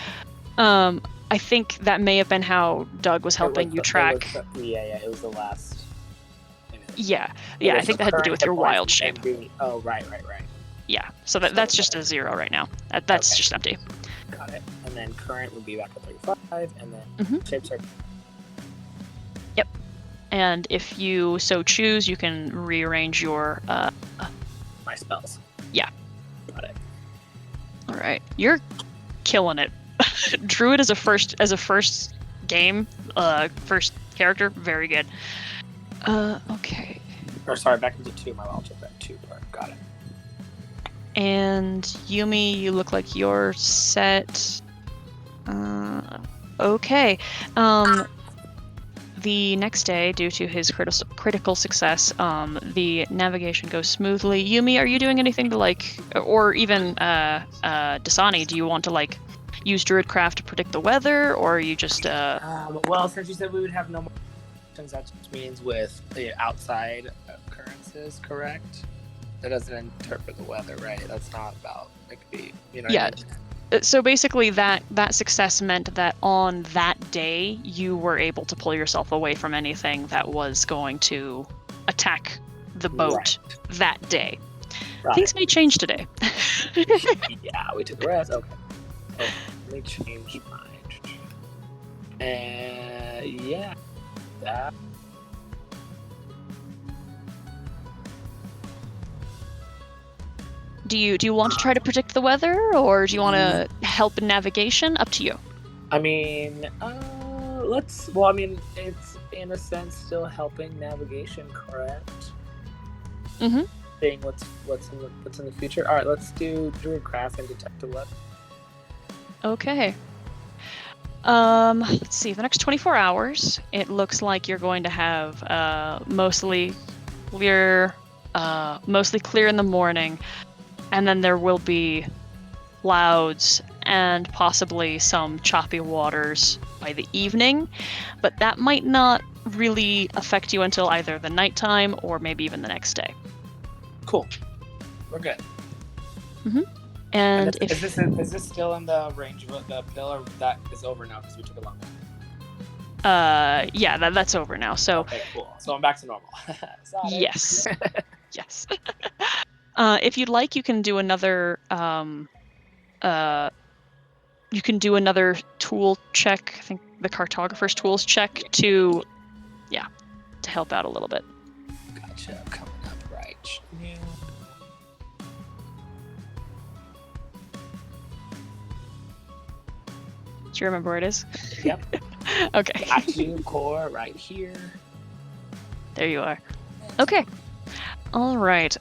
I think that may have been how Doug was helping you track. It was the last. Yeah. I think that had to do with your wild shape. Oh, right. Yeah. So that's just a 0 right now. That's Okay. just empty. Got it. And then current would be back at 35, and then shapes are. And if you so choose, you can rearrange your. My spells. Yeah. Got it. All right, you're killing it. Druid as a first game, first character, very good. Okay. Or sorry, back into 2. My I'll check that 2 part. Got it. And Yumi, you look like you're set. Okay. The next day, due to his critical success, the navigation goes smoothly. Yumi, are you doing anything to or even Dasani, do you want to use Druidcraft to predict the weather, or are you just Well, since you said we would have no more questions, that just means with the outside occurrences, correct? That doesn't interpret the weather, right? That's not about Yeah. So basically, that success meant that on that day, you were able to pull yourself away from anything that was going to attack the boat that day. Right. Things may change today. Yeah, we took a rest. Okay. Let me change mine. Yeah. That. Do you want to try to predict the weather, or do you want to help in navigation? Up to you. I mean, Well, I mean, it's in a sense still helping navigation, correct? Mm-hmm. Seeing what's in the future. All right, let's do Druidcraft and detect the weather. Okay. Let's see. The next 24 hours, it looks like you're going to have mostly clear in the morning, and then there will be clouds and possibly some choppy waters by the evening, but that might not really affect you until either the nighttime or maybe even the next day. Cool. We're good. And is this still in the range of the bill, or that is over now because we took a long one? Yeah, that's over now. So okay, cool. So I'm back to normal. yes. Yes. If you'd like, you can do another you can do another tool check. I think the cartographer's tools check to help out a little bit. Gotcha. Coming up right. New. Do you remember where it is? Yep. Okay. Got you. Core right here. There you are. Okay. All right.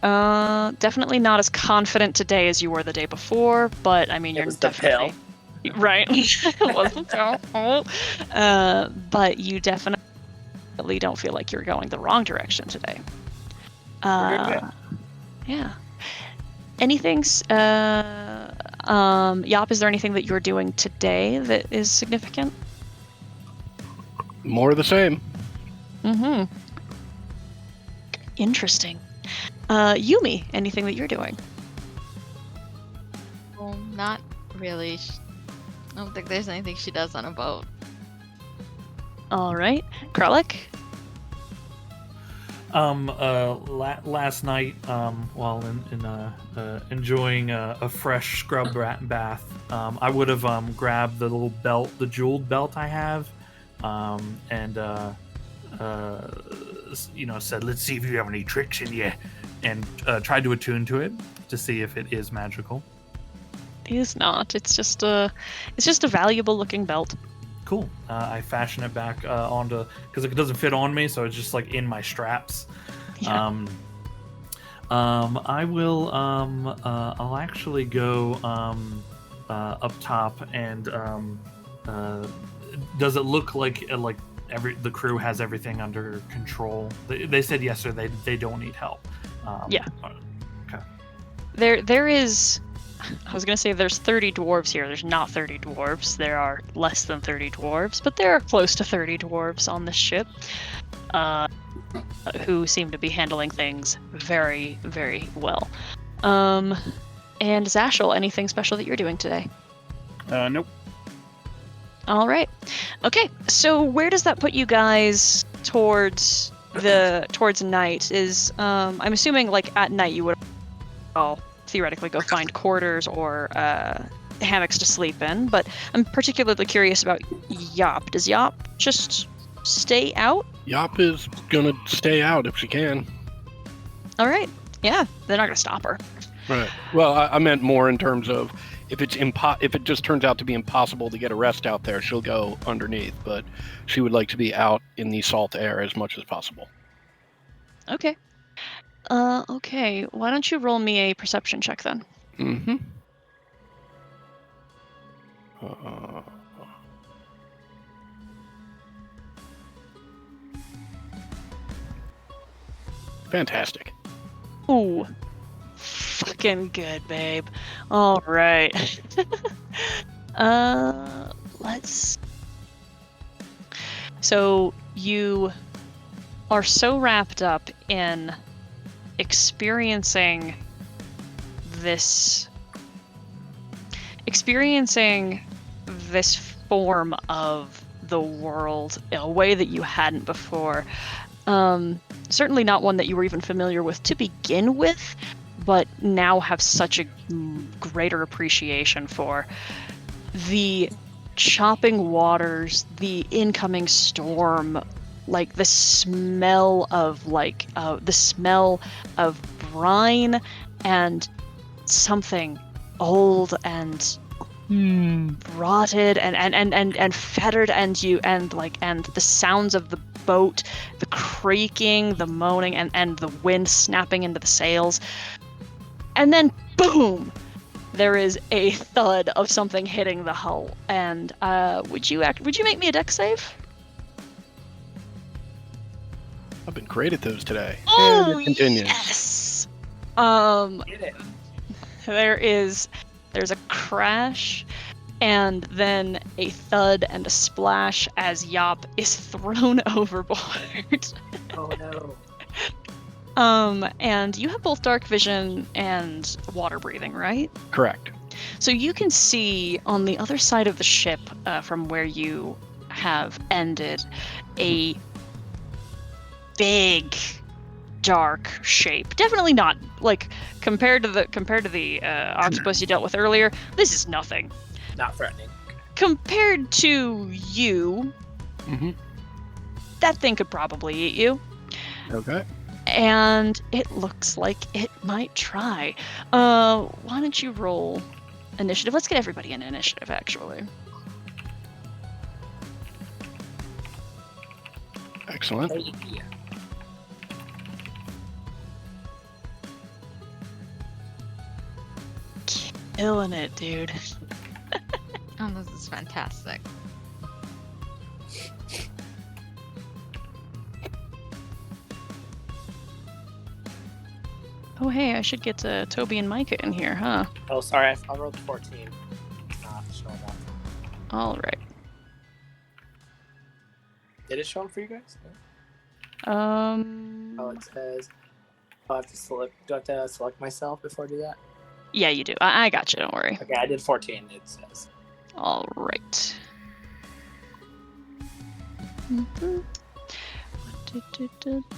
Definitely not as confident today as you were the day before, but I mean, It you're was the definitely right. It wasn't so. But you definitely don't feel like you're going the wrong direction today. Good. Yeah. Anything? Yop, is there anything that you're doing today that is significant? More of the same. Mm-hmm. Interesting. Yumi, anything that you're doing? Well, not really. I don't think there's anything she does on a boat. All right. Krellick? Last night, while enjoying a fresh scrub bath, I would have grabbed the little belt, the jeweled belt I have, and said, "Let's see if you have any tricks in you," and tried to attune to it to see if it is magical. It is not. It's just a valuable looking belt. Cool. I fashion it back onto, because it doesn't fit on me, so it's just like in my straps. Yeah. I will. I'll actually go up top and. Does it look like the crew has everything under control? They said yesterday they don't need help. Yeah. Okay. There is. I was going to say there's 30 dwarves here. There's not 30 dwarves. There are less than 30 dwarves, but there are close to 30 dwarves on this ship, who seem to be handling things very, very well. And Zashel, anything special that you're doing today? Nope. All right. Okay, so where does that put you guys towards night? Is I'm assuming like at night you would all theoretically go find quarters or hammocks to sleep in, but I'm particularly curious about Yop. Does Yop just stay out? Yop is gonna stay out if she can. All right. Yeah, they're not gonna stop her. Right. Well, I meant more in terms of if it just turns out to be impossible to get a rest out there, she'll go underneath. But she would like to be out in the salt air as much as possible. Okay. Okay. Why don't you roll me a perception check then? Mm-hmm. Fantastic. Ooh. Fucking good, babe. All right. Let's. So you are so wrapped up in experiencing this form of the world in a way that you hadn't before. Certainly not one that you were even familiar with to begin with, but now have such a greater appreciation for. The chopping waters, the incoming storm, like the smell of brine and something old and rotted and fettered, and the sounds of the boat, the creaking, the moaning, and the wind snapping into the sails. And then boom, there is a thud of something hitting the hull. And would you make me a dex save? I've been great at those today. Oh, And it continues. yes. Get it. There's a crash, and then a thud and a splash as Yop is thrown overboard. Oh no. And you have both dark vision and water breathing, right? Correct. So you can see on the other side of the ship, from where you have ended, a big dark shape. Definitely not like compared to the octopus you dealt with earlier. This is nothing. Not threatening. Compared to you, that thing could probably eat you. Okay. And it looks like it might try. Why don't you roll initiative? Let's get everybody in initiative, actually. Excellent. Hey. Killing it, dude. Oh, this is fantastic. Oh, hey, I should get Toby and Micah in here, huh? Oh, sorry, I rolled 14. Not showing up. All right. Did it show up for you guys? No? Oh, it says. Oh, I have to select. Do I have to select myself before I do that? Yeah, you do. I got you, don't worry. Okay, I did 14. It says. All right.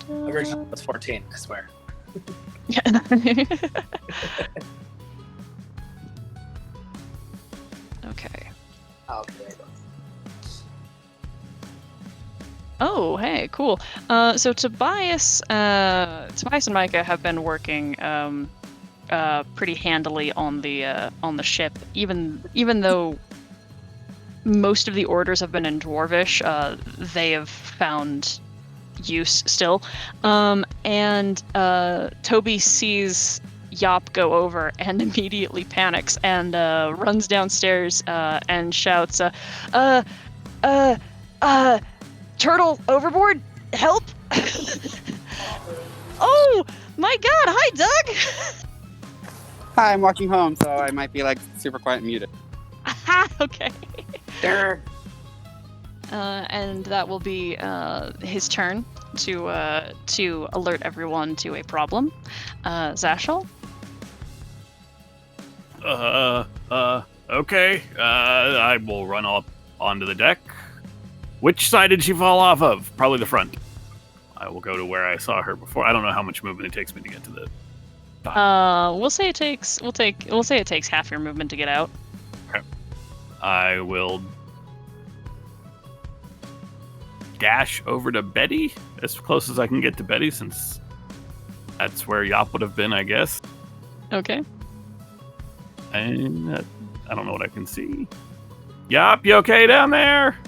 Original was 14. I swear. Okay. Oh, okay, there you go. Oh, hey, cool. So Tobias and Micah have been working pretty handily on the ship, even though most of the orders have been in Dwarvish. They have found use still, and Toby sees Yop go over and immediately panics and runs downstairs and shouts, "Turtle overboard! Help!" Oh my God! Hi, Doug. Hi, I'm walking home, so I might be like super quiet and muted. Okay. There. And that will be his turn to alert everyone to a problem. Zashel? Okay. I will run up onto the deck. Which side did she fall off of? Probably the front. I will go to where I saw her before. I don't know how much movement it takes me to get to the top. We'll say it takes half your movement to get out. Okay. I will dash over to Betty as close as I can get to Betty, since that's where Yop would have been, I guess. Okay. And I don't know what I can see. Yop, you okay down there?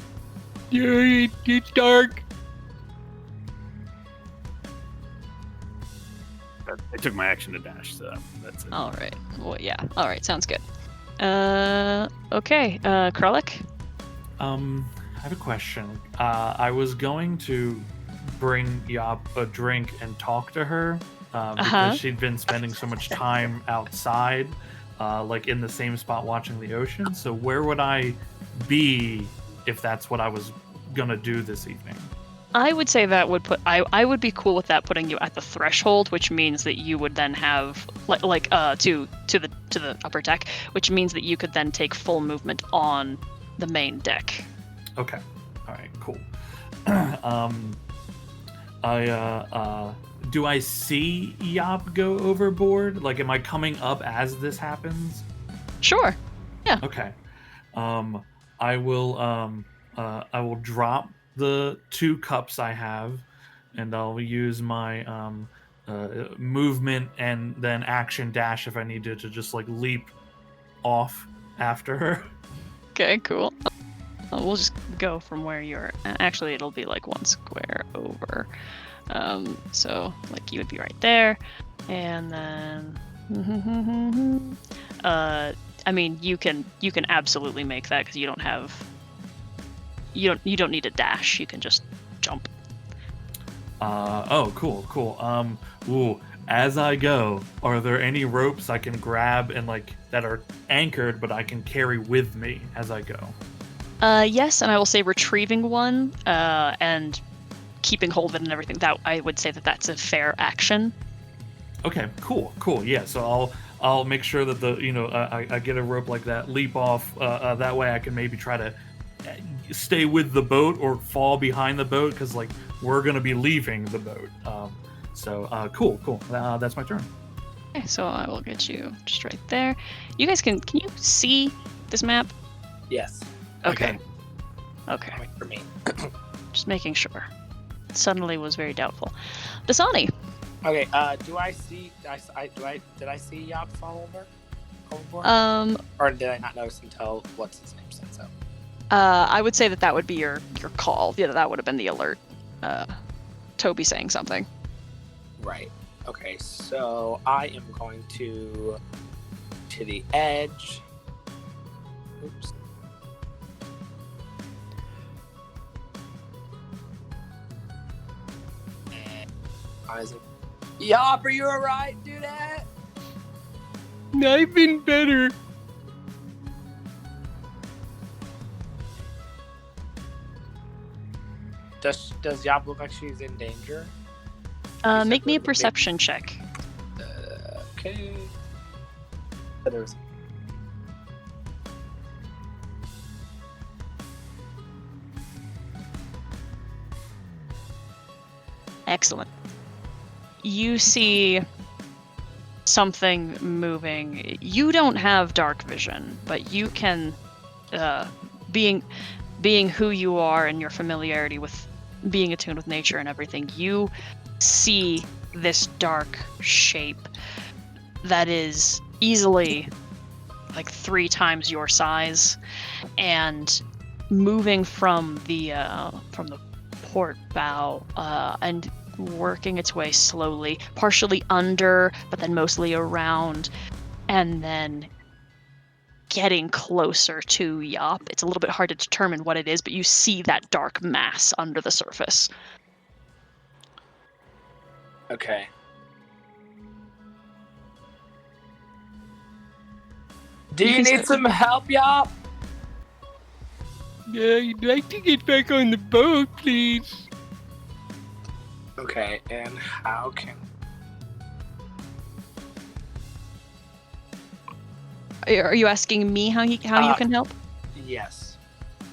Yeah, it's dark. I took my action to dash, so that's it. All right. Well, yeah. All right. Sounds good. Okay. Krellick? I have a question. I was going to bring Yop a drink and talk to her because she'd been spending so much time outside, like in the same spot watching the ocean. So where would I be if that's what I was gonna do this evening? I would say that would put I would be cool with that putting you at the threshold, which means that you would then have to the upper deck, which means that you could then take full movement on the main deck. Okay. All right. Cool. Do I see Yop go overboard? Like, am I coming up as this happens? Sure. Yeah. Okay. I will drop the 2 cups I have, and I'll use my movement and then action dash if I need to just like leap off after her. Okay. Cool. We'll just go from where you're. Actually, it'll be like 1 square over. So like you would be right there, and then. I mean, you can absolutely make that because you don't have. You don't need a dash. You can just jump. Oh, cool. Ooh, as I go, are there any ropes I can grab and like that are anchored, but I can carry with me as I go? Yes, and I will say retrieving one and keeping hold of it and everything. That I would say that's a fair action. Okay, cool. Yeah, so I'll make sure that I get a rope like that, leap off. That way I can maybe try to stay with the boat or fall behind the boat because like we're gonna be leaving the boat. So cool. That's my turn. Okay, so I will get you just right there. You guys can you see this map? Yes. Okay. Okay. Coming for me. Just making sure. Suddenly was very doubtful. Dasani. Okay. Do I see? Did I see Yop fall overboard? Or did I not notice until what's his name said so? I would say that would be your call. Yeah, that would have been the alert. Toby saying something. Right. Okay. So I am going to the edge. Oops. And I was like, Yop, are you alright? Do that. I've been better. Does Yop look like she's in danger? Make me a perception check. Okay. Excellent. You see something moving. You don't have dark vision, but you can, being who you are and your familiarity with being attuned with nature and everything, you see this dark shape that is easily like 3 times your size and moving from the port bow and working its way slowly, partially under, but then mostly around, and then getting closer to Yop. It's a little bit hard to determine what it is, but you see that dark mass under the surface. Okay. Do you need some help, Yop? Yeah, I'd like to get back on the boat, please. Okay, and how can... Are you asking me how you can help? Yes.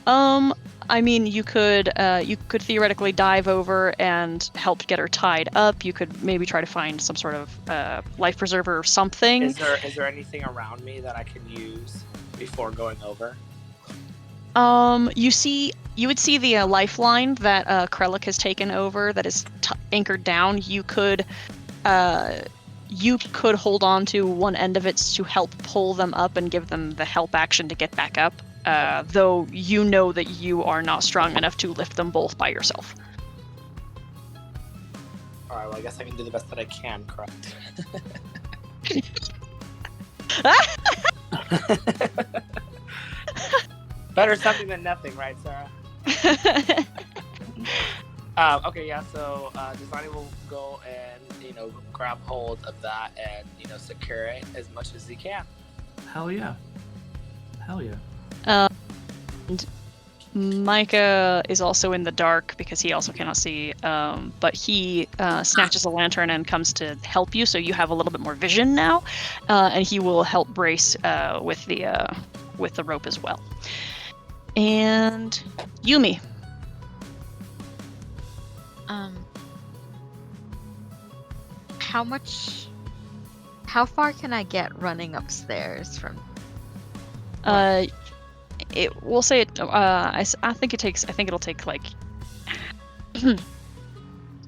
I mean, you could theoretically dive over and help get her tied up. You could maybe try to find some sort of life preserver or something. Is there anything around me that I can use before going over? You would see the lifeline that Krellick has taken over that is anchored down. You could hold on to one end of it to help pull them up and give them the help action to get back up. Though you know that you are not strong enough to lift them both by yourself. Alright, well I guess I can do the best that I can, correct? Better something than nothing, right, Sarah? Okay, yeah, so Desani will go and, grab hold of that and, secure it as much as he can. Hell yeah. And Micah is also in the dark because he also cannot see, but he snatches a lantern and comes to help you, so you have a little bit more vision now, and he will help brace with the rope as well. And Yumi. How far can I get running upstairs from? We'll say it. I think it'll take like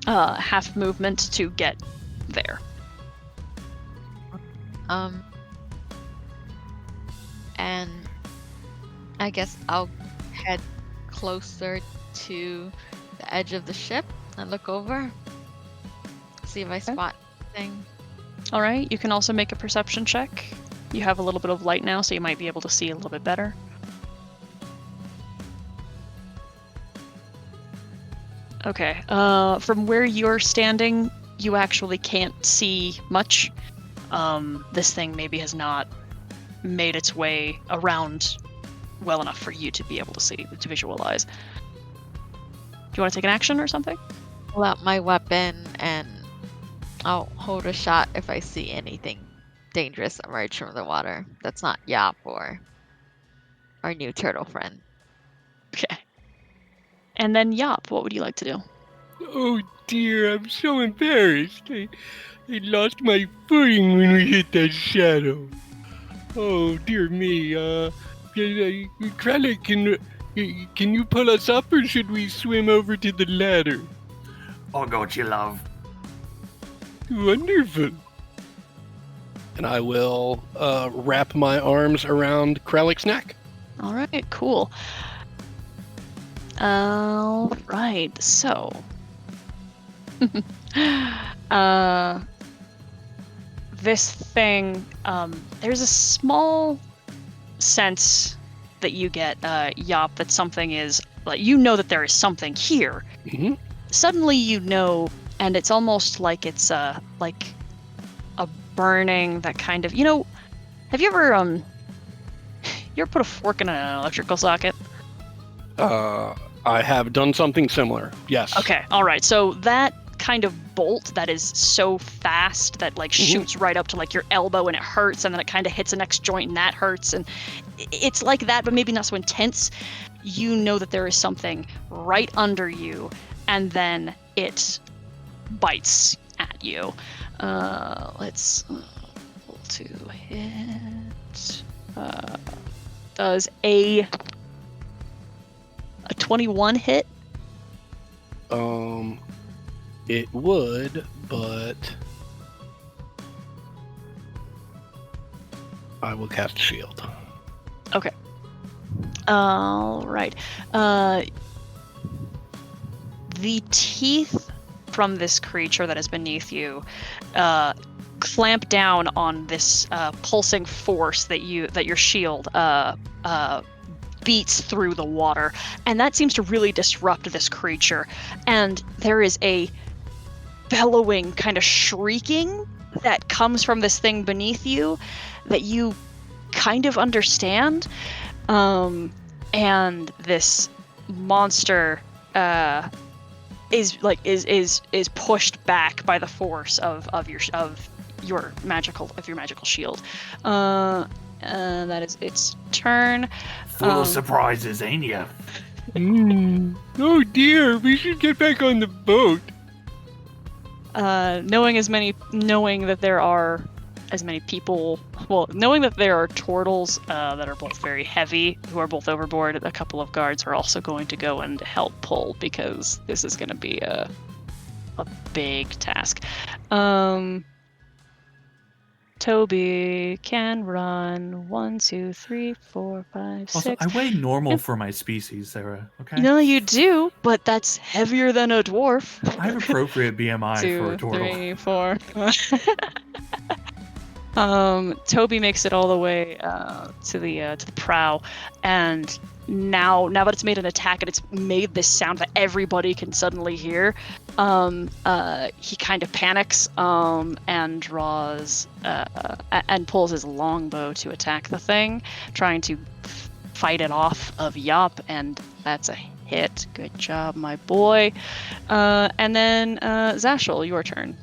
half movement to get there. And I guess I'll head closer to the edge of the ship and look over, see if I spot anything. All right. You can also make a perception check. You have a little bit of light now, so you might be able to see a little bit better. Okay. From where you're standing, you actually can't see much. This thing maybe has not made its way around well enough for you to be able to see, to visualize. Do you want to take an action or something? Pull out my weapon and I'll hold a shot if I see anything dangerous emerge from the water. That's not Yop or our new turtle friend. Okay. And then Yop, what would you like to do? Oh, dear, I'm so embarrassed. I lost my footing when we hit that shadow. Oh, dear me. Kralik, can you pull us up, or should we swim over to the ladder? Oh, got you, love. Wonderful. And I will wrap my arms around Kralik's neck. All right, cool. All right, so this thing, there's a small sense that you get, Yop, that something is, like, you know that there is something here. Mm-hmm. Suddenly you know, and it's almost like it's like a burning, that kind of, have you ever put a fork in an electrical socket? I have done something similar, yes. Okay, all right. So that kind of bolt that is so fast that like shoots right up to like your elbow and it hurts, and then it kind of hits the next joint and that hurts, and it's like that, but maybe not so intense. You know that there is something right under you, and then it bites at you. Let's roll to hit. Does a 21 hit? It would, but I will cast shield. Okay. All right. The teeth from this creature that is beneath you clamp down on this pulsing force that your shield beats through the water, and that seems to really disrupt this creature. And there is a bellowing kind of shrieking that comes from this thing beneath you that you kind of understand. And this monster is pushed back by the force of your magical shield. That is its turn. Full of surprises, ain't ya? Oh dear, we should get back on the boat. Knowing that there are as many people, knowing that there are turtles that are both very heavy, who are both overboard, a couple of guards are also going to go and help pull, because this is going to be a big task. Toby can run 1, 2, 3, 4, 5, 6. Also, I weigh normal for my species, Sarah. Okay. No, you do, but that's heavier than a dwarf. I have appropriate BMI 2, for a turtle. 3, 4. Toby makes it all the way to the prow, and now that it's made an attack and it's made this sound that everybody can suddenly hear, he kind of panics and draws and pulls his longbow to attack the thing, trying to fight it off of Yop, and that's a hit. Good job, my boy. And then Zashel, your turn.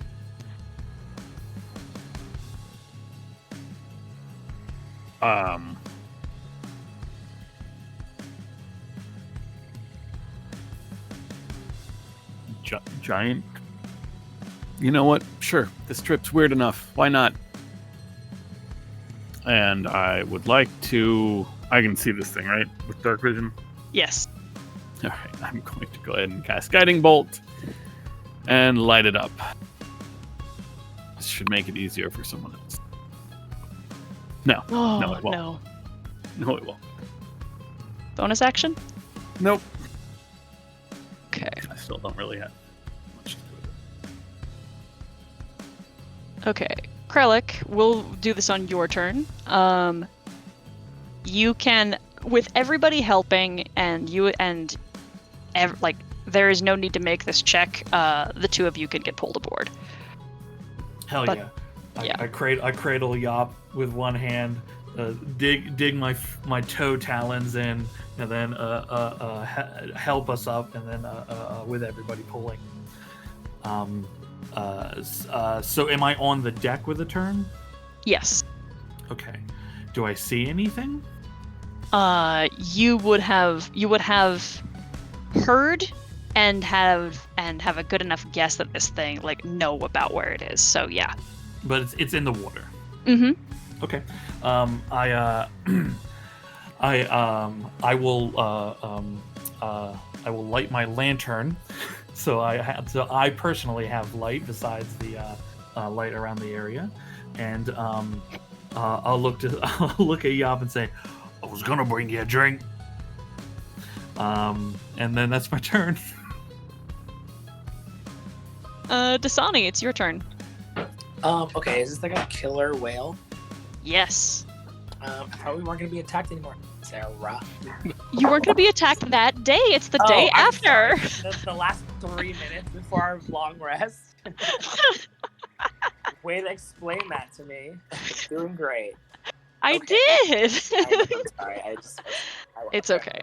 Giant. You know what? Sure, this trip's weird enough. Why not? And I would like to. I can see this thing, right? With dark vision? Yes. Alright, I'm going to go ahead and cast Guiding Bolt and light it up. This should make it easier for someone else. No. Oh, no, it won't. no. No, it won't. Bonus action? Nope. Okay. I still don't really have much to do with it. Okay. Krellick, we'll do this on your turn. You can, with everybody helping, and there is no need to make this check. The two of you can get pulled aboard. Hell But- yeah. yeah. I cradle Yop with one hand, dig my toe talons in, and then help us up, and then with everybody pulling. So am I on the deck with a turn? Yes. Okay. Do I see anything? You would have heard and have a good enough guess that this thing know about where it is. So yeah. But it's in the water. Mm-hmm. Okay. I will light my lantern. So I personally have light besides the light around the area, and I'll look at Yop and say, "I was gonna bring you a drink." And then that's my turn. Dasani, it's your turn. Okay, is this like a killer whale? Yes. I thought we weren't gonna be attacked anymore. Sarah. You weren't going to be attacked that day. It's the day I'm after. sorry. The last 3 minutes before our long rest. Way to explain that to me. Doing great. I Okay. did. I'm sorry. It's okay.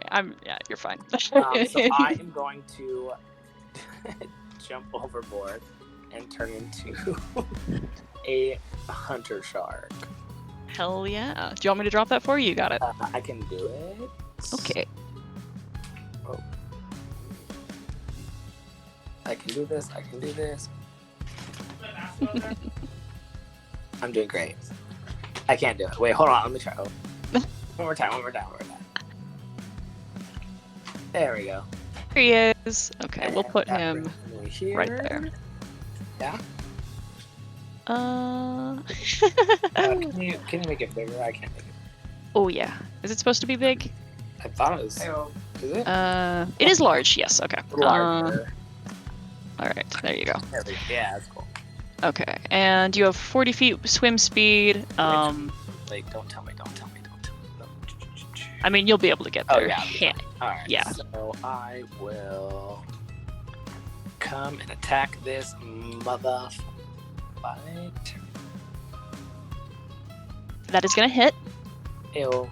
You're fine. So I am going to jump overboard and turn into a hunter shark. Hell yeah. Do you want me to drop that for you? You got it. I can do it. Okay. Oh. I can do this. I'm doing great. I can't do it. Wait, hold on. Let me try. Oh. One more time. There we go. Here he is. Okay, we'll put him here. right there. Yeah. Uh. Can you make it bigger? I can't make it. Oh yeah. Is it supposed to be big? I thought it was. Is it? It is large. Yes. Okay. Larger. All right. There you go. Yeah, that's cool. Okay. And you have 40 feet swim Like, speed. don't tell me. No. I mean, you'll be able to get Oh there. yeah. All right. Yeah. So I will come and attack this mother. Fight. That is gonna hit. Ew.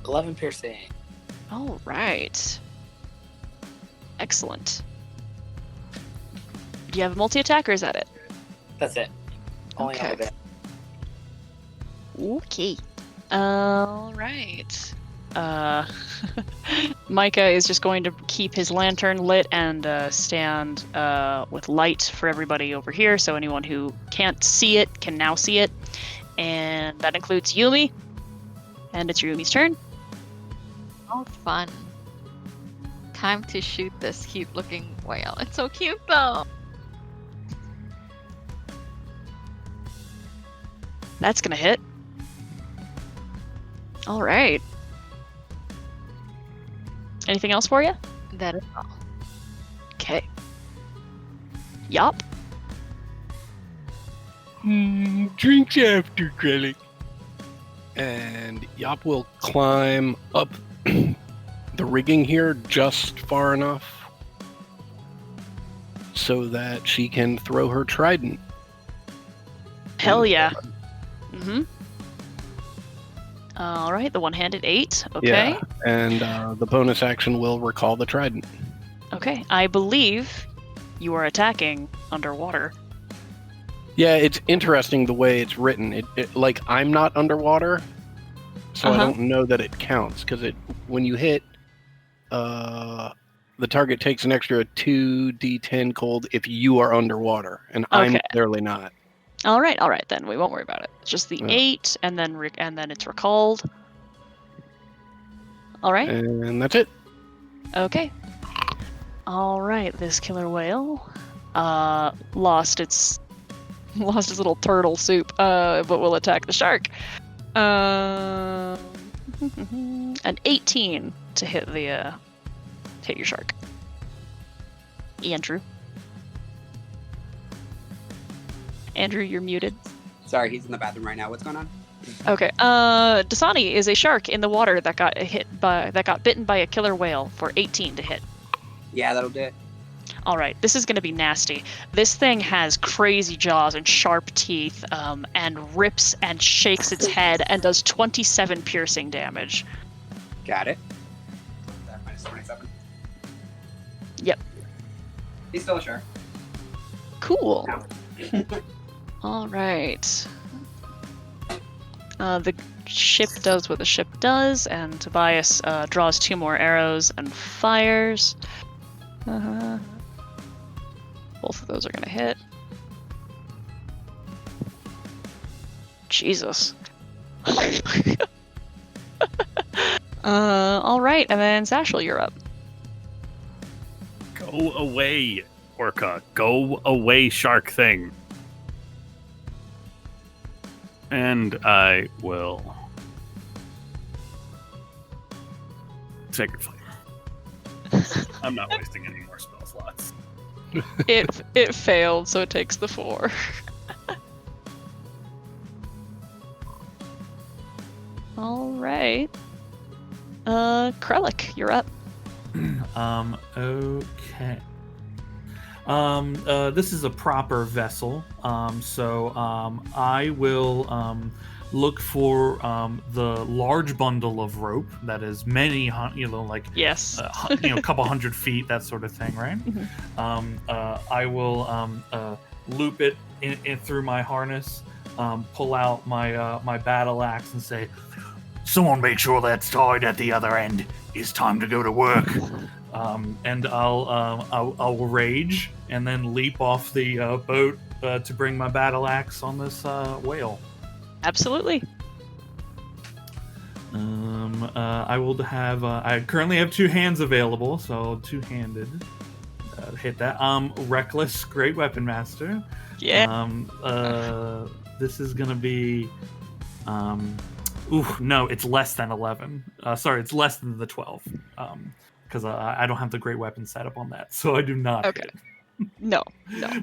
11 piercing. All right. Excellent. Do you have a multi-attack or is that it? That's it. Only Okay. another bit. Okay. All right. Micah is just going to keep his lantern lit and stand with light for everybody over here, so anyone who can't see it can now see it. And that includes Yumi. And it's Yumi's turn. Oh, fun. Time to shoot this cute-looking whale. It's so cute, though. That's gonna hit. All right. Anything else for you? That is all. Okay. Yup. Drinks after grilling. And Yop will climb up the rigging here just far enough so that she can throw her trident. Hell yeah. Mm-hmm. All right, the one-handed 8. Okay. Yeah, and the bonus action will recall the trident. Okay. I believe you are attacking underwater. Yeah, it's interesting the way it's written. It like I'm not underwater, so I don't know that it counts because when you hit, the target takes an extra 2d10 cold if you are underwater, and I'm clearly not. All right, then we won't worry about it. It's just the 8, and then it's recalled. All right. And that's it. Okay. All right, this killer whale lost its little turtle soup, but will attack the shark. An 18 to hit your shark. Andrew, you're muted. Sorry, he's in the bathroom right now. What's going on? Okay. Dasani is a shark in the water that got bitten by a killer whale for 18 to hit. Yeah, that'll do it. All right, this is going to be nasty. This thing has crazy jaws and sharp teeth, and rips and shakes its head and does 27 piercing damage. Got it. That minus 27. Yep. He's still a shark. Cool. No. All right. The ship does what the ship does, and Tobias draws 2 more arrows and fires. Both of those are gonna hit. Jesus. All right, and then Zashel, you're up. Go away, Orca. Go away, shark thing. And I will... Sacred Flame. I'm not wasting any more spell slots. It failed, so it takes the 4. All right. Krellick, you're up. Okay. This is a proper vessel. So I will look for the large bundle of rope that is many, like Yes. a couple 100 feet, that sort of thing, right? I will loop it in through my harness, pull out my battle axe, and say, "Someone make sure that's tied at the other end. It's time to go to work." And I'll rage and then leap off the boat to bring my battle axe on this whale. Absolutely. I will have. I currently have 2 hands available, so 2-handed. Hit that. Reckless, great weapon master. Yeah. This is gonna be. No, it's less than 11. Sorry, it's less than the 12. Because I don't have the great weapon setup on that, so I do not. Okay. Hit. No.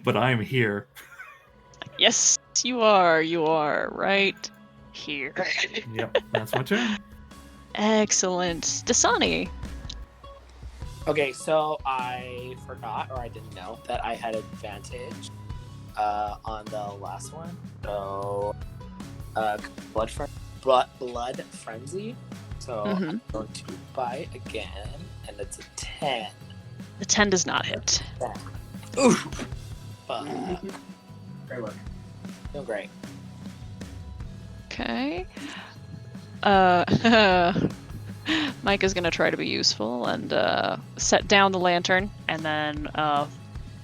But I am here. Yes, you are. You are right here. Yep, that's my turn. Excellent. Dasani. Okay, so I forgot, or I didn't know, that I had advantage on the last one. So, blood frenzy. So I'm going to bite again, and it's a 10. The 10 does not hit. Oof. Great work. Doing great. Okay. Mike is gonna try to be useful and set down the lantern, and then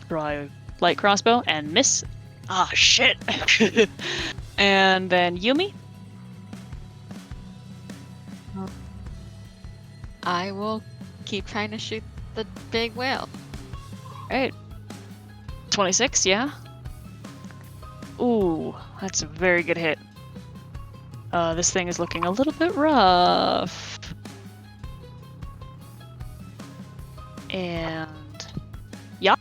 draw a light crossbow and miss. Ah, shit. And then Yumi. I will keep trying to shoot the big whale. Right. 26, yeah? Ooh, that's a very good hit. This thing is looking a little bit rough. And... Yup.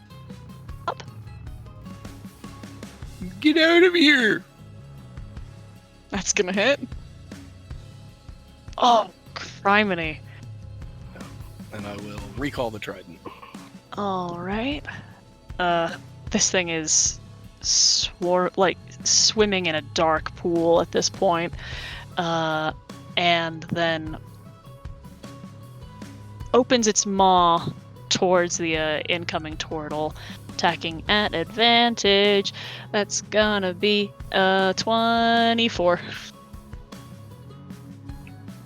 Get out of here! That's gonna hit. Oh, criminy. And I will recall the trident. Alright. This thing is swimming in a dark pool at this point. And then opens its maw towards the incoming turtle, attacking at advantage. That's gonna be 24.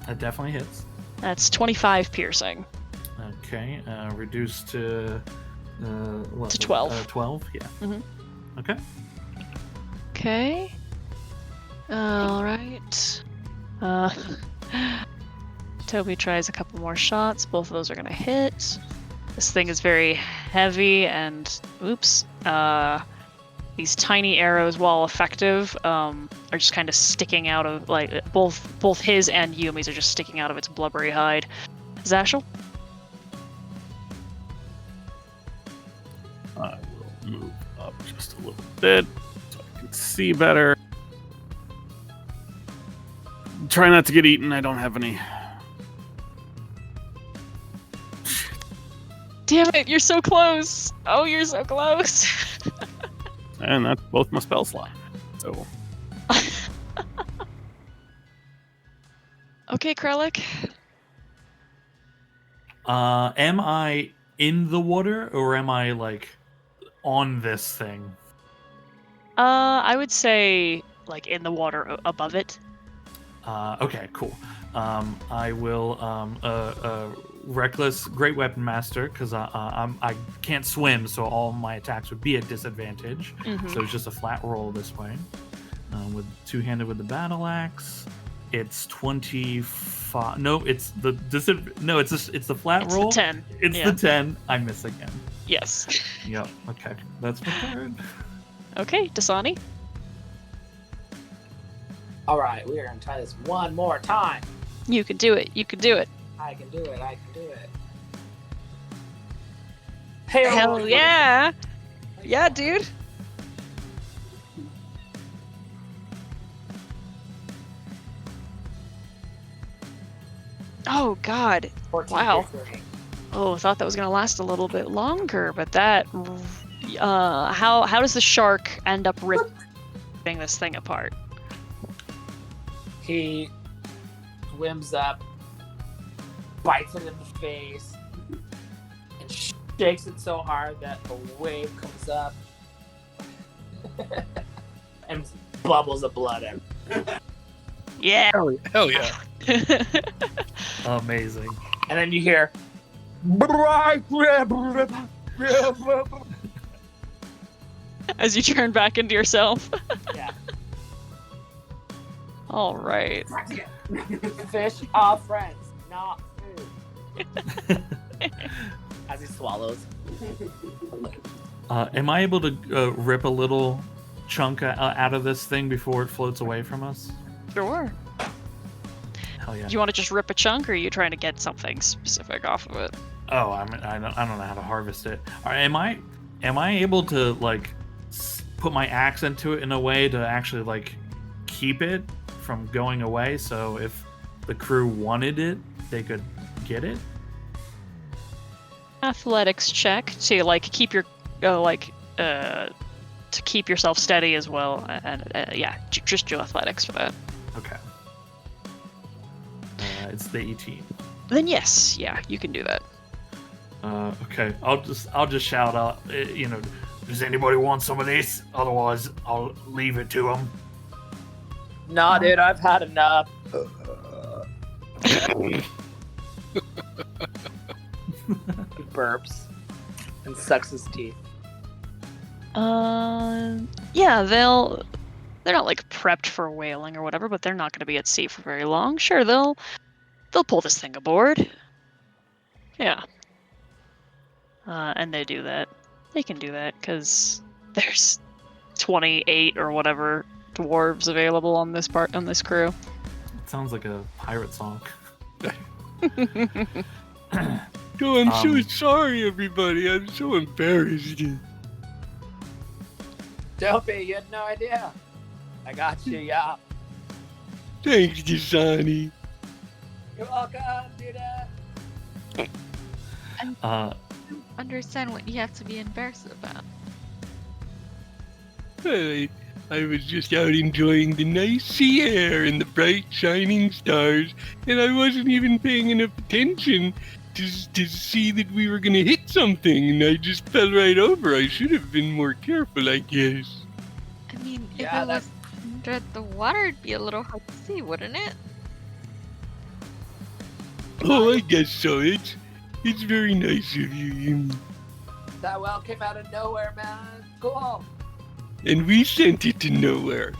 That definitely hits. That's 25 piercing. Okay, reduced to what? To 12. 12, yeah. Mhm. Okay. Okay. Alright. Toby tries a couple more shots. Both of those are gonna hit. This thing is very heavy and oops. These tiny arrows, while effective, are just kind of sticking out of both his and Yumi's are just sticking out of its blubbery hide. Zashel? I will move up just a little bit so I can see better. Try not to get eaten. I don't have any. Damn it, you're so close! Oh, you're so close! And that's both my spell slot. So Okay, Krellick. Am I in the water or am I on this thing? I would say in the water above it. Okay, cool. I will reckless great weapon master because I can't swim, so all my attacks would be at disadvantage. So it's just a flat roll this way. With two-handed with the battle axe, it's 25. No, it's the it's the flat roll. The 10. It's the 10. I miss again. Yes. Yep. Okay, that's my turn. Okay, Dasani. All right, we are gonna try this one more time. You can do it. You can do it. I can do it. I can do it. Hey, Hell yeah. Yeah, dude. Oh God. 14, Wow. 15. Oh, I thought that was gonna last a little bit longer, but that. How does the shark end up ripping this thing apart? He swims up, bites it in the face, and shakes it so hard that a wave comes up and bubbles of blood out. Yeah. Hell yeah. Amazing. And then you hear. As you turn back into yourself. Yeah. All right. Fish are friends, not food. As he swallows. Am I able to rip a little chunk out of this thing before it floats away from us? Sure. Hell yeah. Do you want to just rip a chunk, or are you trying to get something specific off of it? Oh, I don't know how to harvest it. All right, am I able to like put my axe into it in a way to actually like keep it from going away? So if the crew wanted it, they could get it. Athletics check to like keep your to keep yourself steady as well, and yeah, just do athletics for that. Okay. It's the 18. Then yes, yeah, you can do that. Okay, I'll just shout out. Does anybody want some of this? Otherwise, I'll leave it to them. Nah, dude, I've had enough. He burps and sucks his teeth. Yeah, they're not like prepped for whaling or whatever, but they're not going to be at sea for very long. Sure, they'll pull this thing aboard. Yeah. And they do that. They can do that because there's 28 or whatever dwarves available on this crew. It sounds like a pirate song. Oh, I'm so sorry, everybody. I'm so embarrassed. Don't be, you had no idea. I got you, yeah. Thanks, Dasani. You're welcome, dude. Understand what you have to be embarrassed about. I was just out enjoying the nice sea air and the bright shining stars, and I wasn't even paying enough attention to see that we were gonna hit something, and I just fell right over. I should have been more careful, I guess. I mean, if Yeah, it was under the water, it'd be a little hard to see, wouldn't it? Oh, I guess so. It's very nice of you. That well came out of nowhere, man. Cool. And we sent it to nowhere.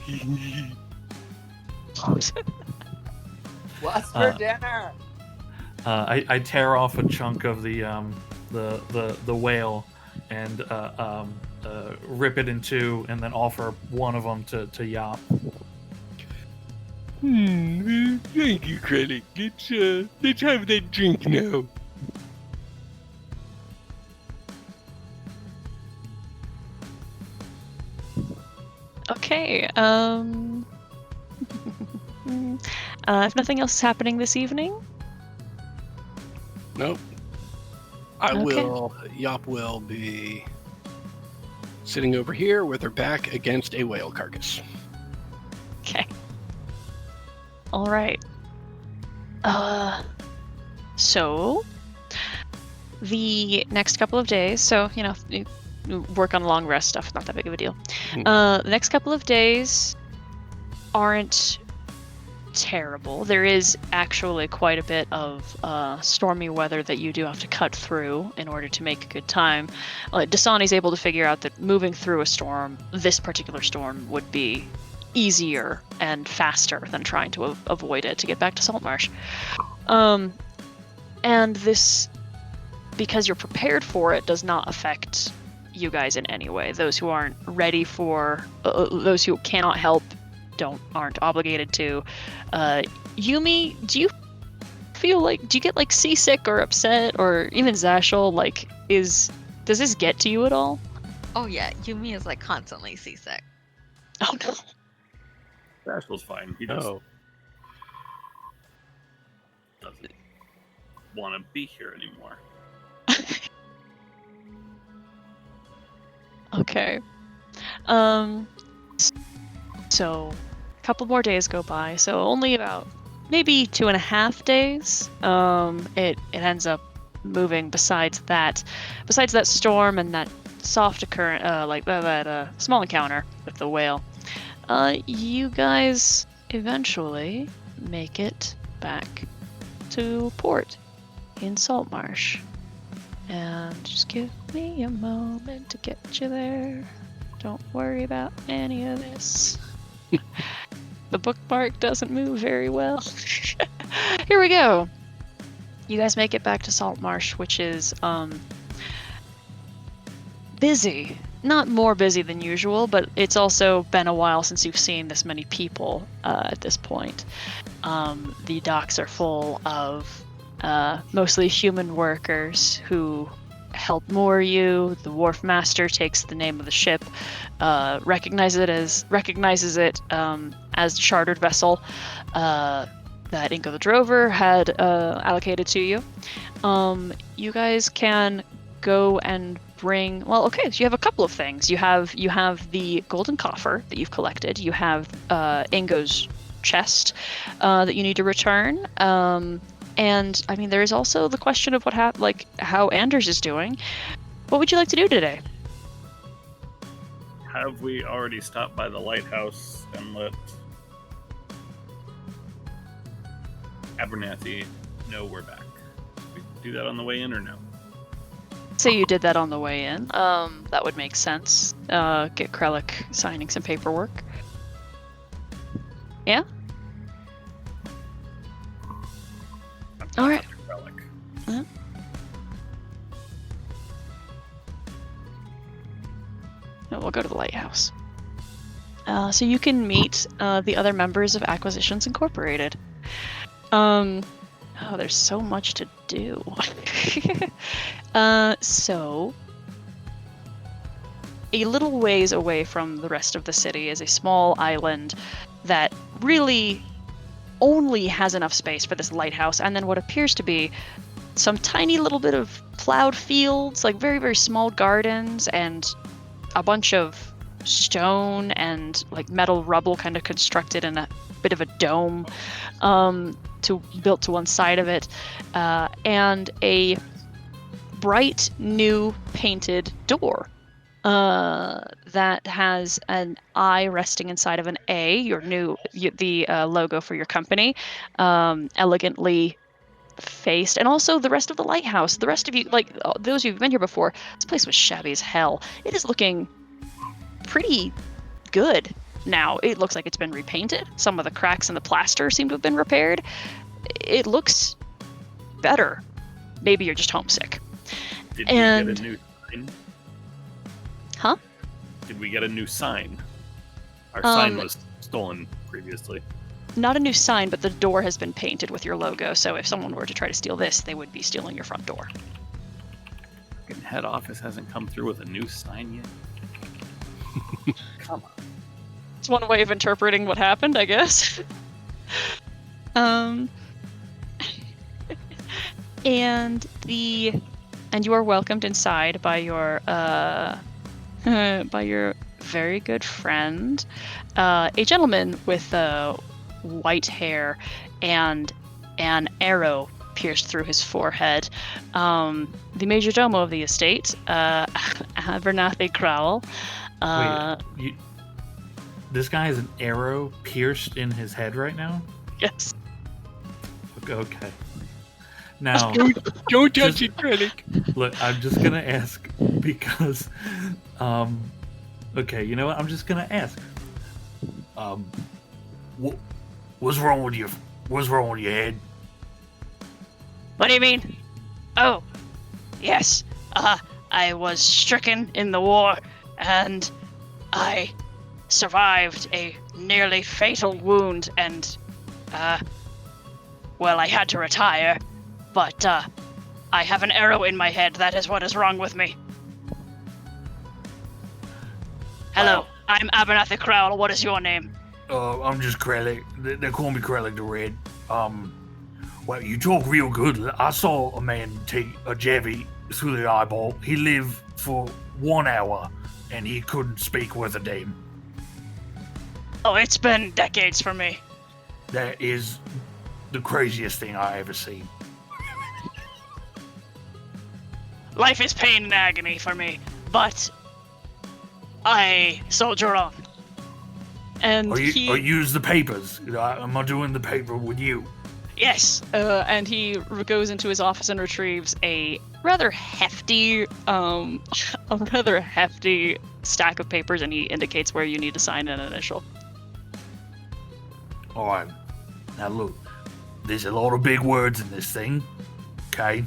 What's for dinner? I tear off a chunk of the whale and rip it in two, and then offer one of them to Yop. Thank you, Credit. Let's have that drink now. Okay. If nothing else is happening this evening. Nope. Okay. Yop will be sitting over here with her back against a whale carcass. Okay. All right. So the next couple of days, so you work on long rest stuff, not that big of a deal. The next couple of days aren't terrible. There is actually quite a bit of stormy weather that you do have to cut through in order to make a good time. Dasani's able to figure out that moving through a storm, this particular storm, would be easier and faster than trying to avoid it to get back to Saltmarsh. And this, because you're prepared for it, does not affect you guys in any way. Those who aren't ready for, those who cannot help, aren't obligated to. Yumi, do you get like seasick or upset, or even Zashel? Like, does this get to you at all? Oh yeah, Yumi is like constantly seasick. Oh no. Dashel's fine. He just Oh. doesn't want to be here anymore. Okay. So a couple more days go by. So only about maybe 2.5 days. It ends up moving. Besides that storm and that soft occurrence, like that small encounter with the whale, you guys eventually make it back to port in Saltmarsh. And just give me a moment to get you there. Don't worry about any of this. The bookmark doesn't move very well. Here we go. You guys make it back to Saltmarsh, which is busy. Not more busy than usual, but it's also been a while since you've seen this many people at this point. The docks are full of mostly human workers who help moor you. The wharf master takes the name of the ship, recognizes it as a chartered vessel that Ingo the Drover had allocated to you. You guys can go and bring. Well, okay. So you have a couple of things. You have the golden coffer that you've collected. You have Ingo's chest that you need to return. And I mean, there is also the question of how Anders is doing. What would you like to do today? Have we already stopped by the lighthouse and let Abernathy know we're back? We do that on the way in or no? Say you did that on the way in. That would make sense. Get Krellick signing some paperwork. Yeah? All right. Uh-huh. No, we'll go to the lighthouse. So you can meet the other members of Acquisitions Incorporated. There's so much to do. So a little ways away from the rest of the city is a small island that really only has enough space for this lighthouse and then what appears to be some tiny little bit of plowed fields, like very, very small gardens, and a bunch of stone and like metal rubble kind of constructed in a bit of a dome built to one side of it, and a bright new painted door that has an I resting inside of an A, the logo for your company, elegantly faced, and also the rest of the lighthouse. The rest of you, like those of you who've been here before, this place was shabby as hell. It is looking pretty good now. It looks like it's been repainted. Some of the cracks in the plaster seem to have been repaired. It looks better. Maybe you're just homesick. Did we get a new sign? Huh? Did we get a new sign? Our sign was stolen previously. Not a new sign, but the door has been painted with your logo, so if someone were to try to steal this, they would be stealing your front door. Fucking head office hasn't come through with a new sign yet. Come on. It's one way of interpreting what happened, I guess. And you are welcomed inside by your very good friend, a gentleman with white hair and an arrow pierced through his forehead. The major domo of the estate, Abernathy Crowell. Wait, this guy has an arrow pierced in his head right now? Yes. Okay. Now, Don't touch it, Relic. look, I'm just gonna ask because, okay, you know what? I'm just gonna ask. What's wrong with your head? What do you mean? Oh, yes. I was stricken in the war, and I survived a nearly fatal wound, and, well, I had to retire, but, I have an arrow in my head. That is what is wrong with me. Hello, I'm Abernathy Crowell. What is your name? I'm just Krellick. They call me Krellick the Red. Well, you talk real good. I saw a man take a jabbie through the eyeball. He lived for 1 hour, and he couldn't speak worth a damn. Oh, it's been decades for me. That is the craziest thing I ever seen. Life is pain and agony for me, but I soldier on. And Or use the papers. Am I doing the paper with you? Yes, and he goes into his office and retrieves a rather hefty stack of papers, and he indicates where you need to sign an initial. All right. Now look, there's a lot of big words in this thing. Okay,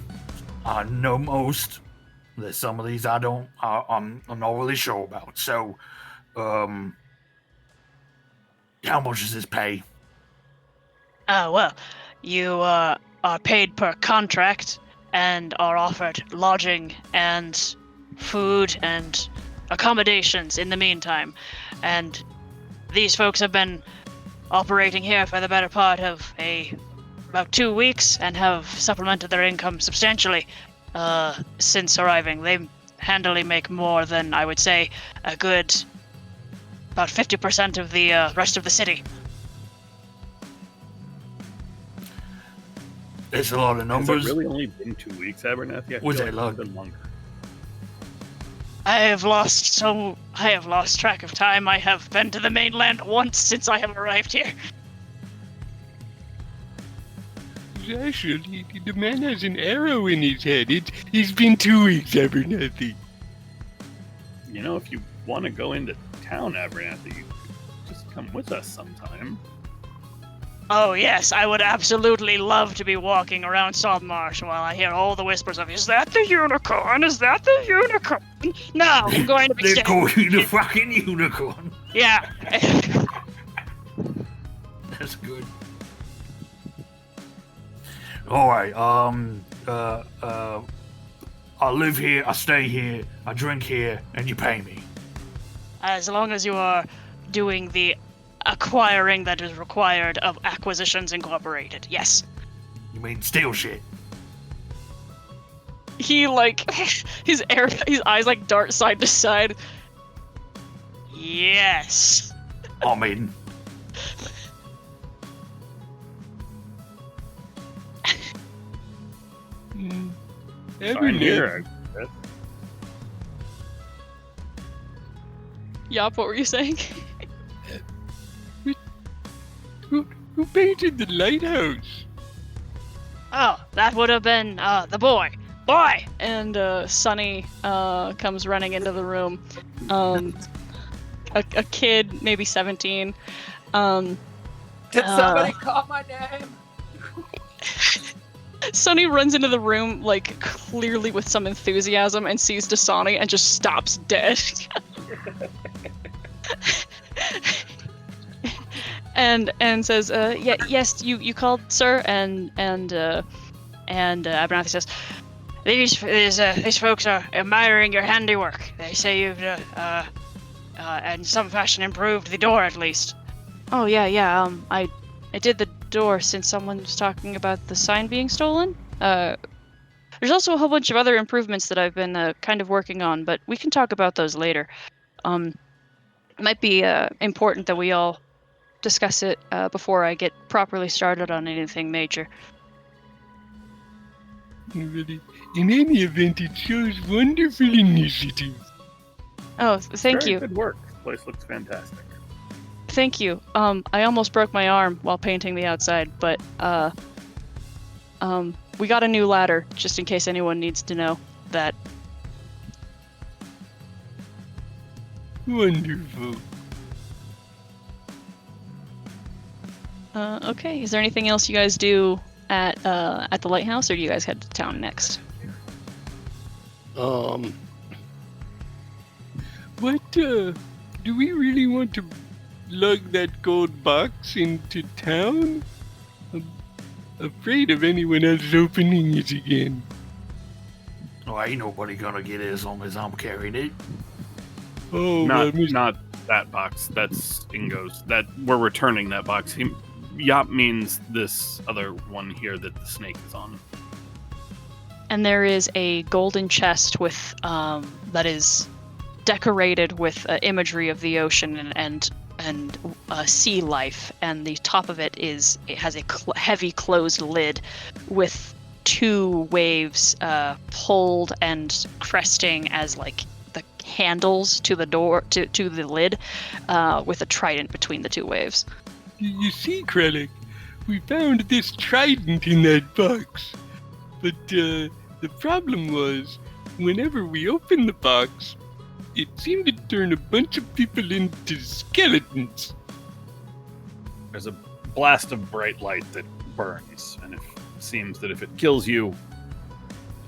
I know most. There's some of these I'm not really sure about. So, how much does this pay? Well, you are paid per contract and are offered lodging and food and accommodations in the meantime. And these folks have been operating here for the better part of about 2 weeks and have supplemented their income substantially since arriving. They handily make more than, I would say, a good about 50% of the rest of the city. It's a lot of numbers. Has it really only been 2 weeks, Abernathy? Was it long? Been longer. I have lost track of time. I have been to the mainland once since I have arrived here. Actually, the man has an arrow in his head. It's been 2 weeks, Abernathy. You know, if you want to go into town, Abernathy, you could just come with us sometime. Oh yes, I would absolutely love to be walking around Saltmarsh while I hear all the whispers of, "Is that the unicorn? Is that the unicorn?" No, I'm going to be They're calling you the fucking unicorn. Yeah. That's good. All right. I live here. I stay here. I drink here, and you pay me. As long as you are doing the acquiring that is required of Acquisitions Incorporated, yes. You mean steal shit? He his eyes dart side to side. Yes. I mean, Fine here. Yup, what were you saying? Who painted the lighthouse? Oh, that would have been the boy. Boy! And Sonny comes running into the room. A kid, maybe 17. Did somebody call my name? Sonny runs into the room, clearly with some enthusiasm, and sees Dasani and just stops dead. and says, yes, you called, sir, and Abernathy says, these folks are admiring your handiwork. They say you've in some fashion improved the door, at least. Oh yeah. I did the door since someone was talking about the sign being stolen. There's also a whole bunch of other improvements that I've been kind of working on, but we can talk about those later. It might be important that we all discuss it before I get properly started on anything major. Really, in any event, it shows wonderful initiative. Oh, thank you. Good work. This place looks fantastic. Thank you. I almost broke my arm while painting the outside, but we got a new ladder just in case anyone needs to know that. Wonderful. Okay. Is there anything else you guys do at the lighthouse, or do you guys head to town next? What, do we really want to lug that gold box into town? I'm afraid of anyone else opening it again. Oh, ain't nobody gonna get it as long as I'm carrying it. Oh, Not well, not that box. That's Ingo's. That we're returning that box. Yop means this other one here that the snake is on. And there is a golden chest with that is decorated with imagery of the ocean and sea life, and the top of it has a heavy closed lid with 2 waves pulled and cresting as like the handles to the door to the lid, with a trident between the 2 waves. You see, Krellick, we found this trident in that box. But the problem was, whenever we opened the box, it seemed to turn a bunch of people into skeletons. There's a blast of bright light that burns, and it seems that if it kills you,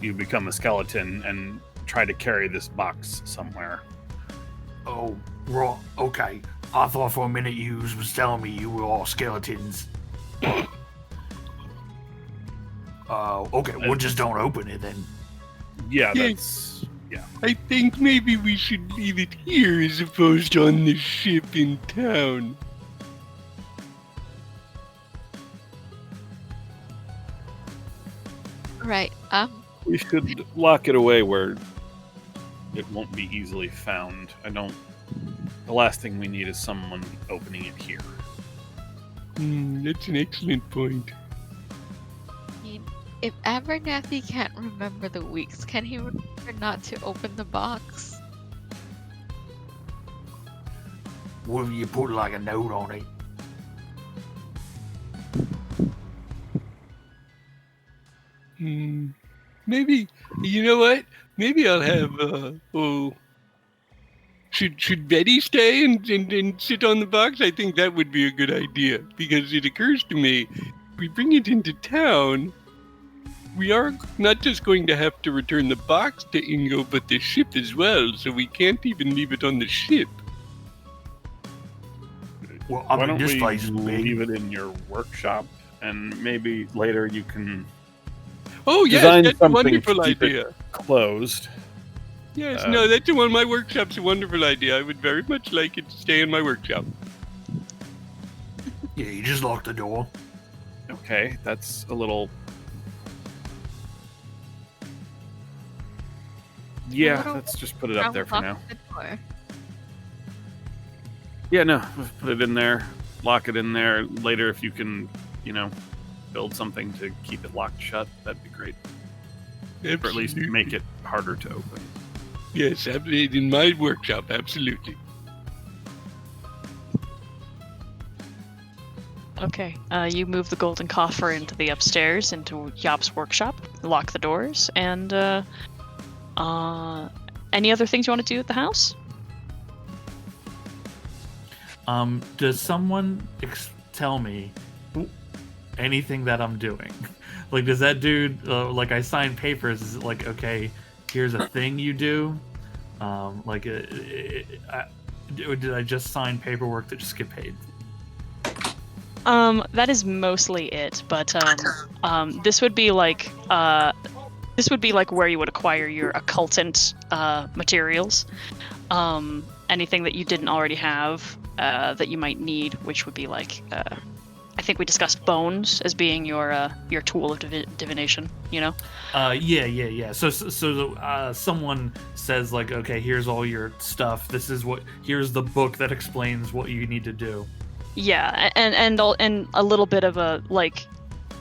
you become a skeleton and try to carry this box somewhere. Oh, right. Okay. I thought for a minute you was telling me you were all skeletons. Okay. Well, just don't open it then. Yeah, Yeah. that's... Yeah. I think maybe we should leave it here as opposed to on the ship in town. Right. We should lock it away where it won't be easily found. The last thing we need is someone opening it here. That's an excellent point. If Abernathy can't remember the weeks, can he remember not to open the box? Will you put like a note on it? Maybe, you know what? Maybe I'll have, Should Betty stay and sit on the box? I think that would be a good idea, because it occurs to me, if we bring it into town, we are not just going to have to return the box to Ingo, but the ship as well, so we can't even leave it on the ship. Well, Why don't we leave it in your workshop, and maybe later you can Oh, yes, design that's a something wonderful to keep it idea. closed. Yes, no, that's one. My workshop's a wonderful idea. I would very much like it to stay in my workshop. Yeah, you just lock the door. Okay, that's a little... Yeah, let's just put it up there for now. Yeah, no, let's put it in there, lock it in there. Later, if you can, build something to keep it locked shut, that'd be great. Absolutely. Or at least make it harder to open. Yes, in my workshop, absolutely. Okay, you move the golden coffer into the upstairs, into Yop's workshop, lock the doors, and any other things you want to do at the house? Does someone tell me anything that I'm doing? Like, does that dude, like, I sign papers, is it like, okay, here's a thing you do? Did I just sign paperwork to just get paid? That is mostly it, but this would be like where you would acquire your occultant materials. Anything that you didn't already have that you might need, which would be like I think we discussed bones as being your tool of divination. Yeah. So someone says like, okay, here's all your stuff. Here's the book that explains what you need to do. Yeah, and a little bit of a like,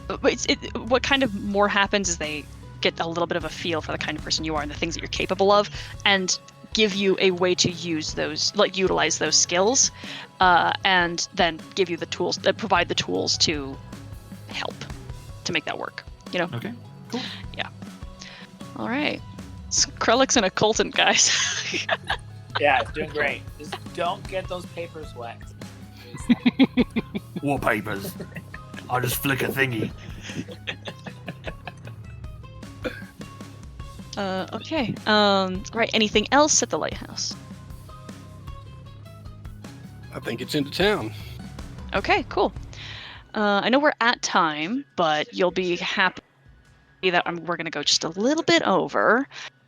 what kind of more happens is they get a little bit of a feel for the kind of person you are and the things that you're capable of, and give you a way to use those, like utilize those skills, and then give you the tools, provide the tools to help to make that work. You know? Okay, cool. Yeah. All right. Krellick's an occultant, guys. Yeah, it's doing great. Just don't get those papers wet. What papers? I'll just flick a thingy. Okay. Right. Anything else at the lighthouse? I think it's into town. Okay. Cool. I know we're at time, but you'll be happy that we're gonna go just a little bit over.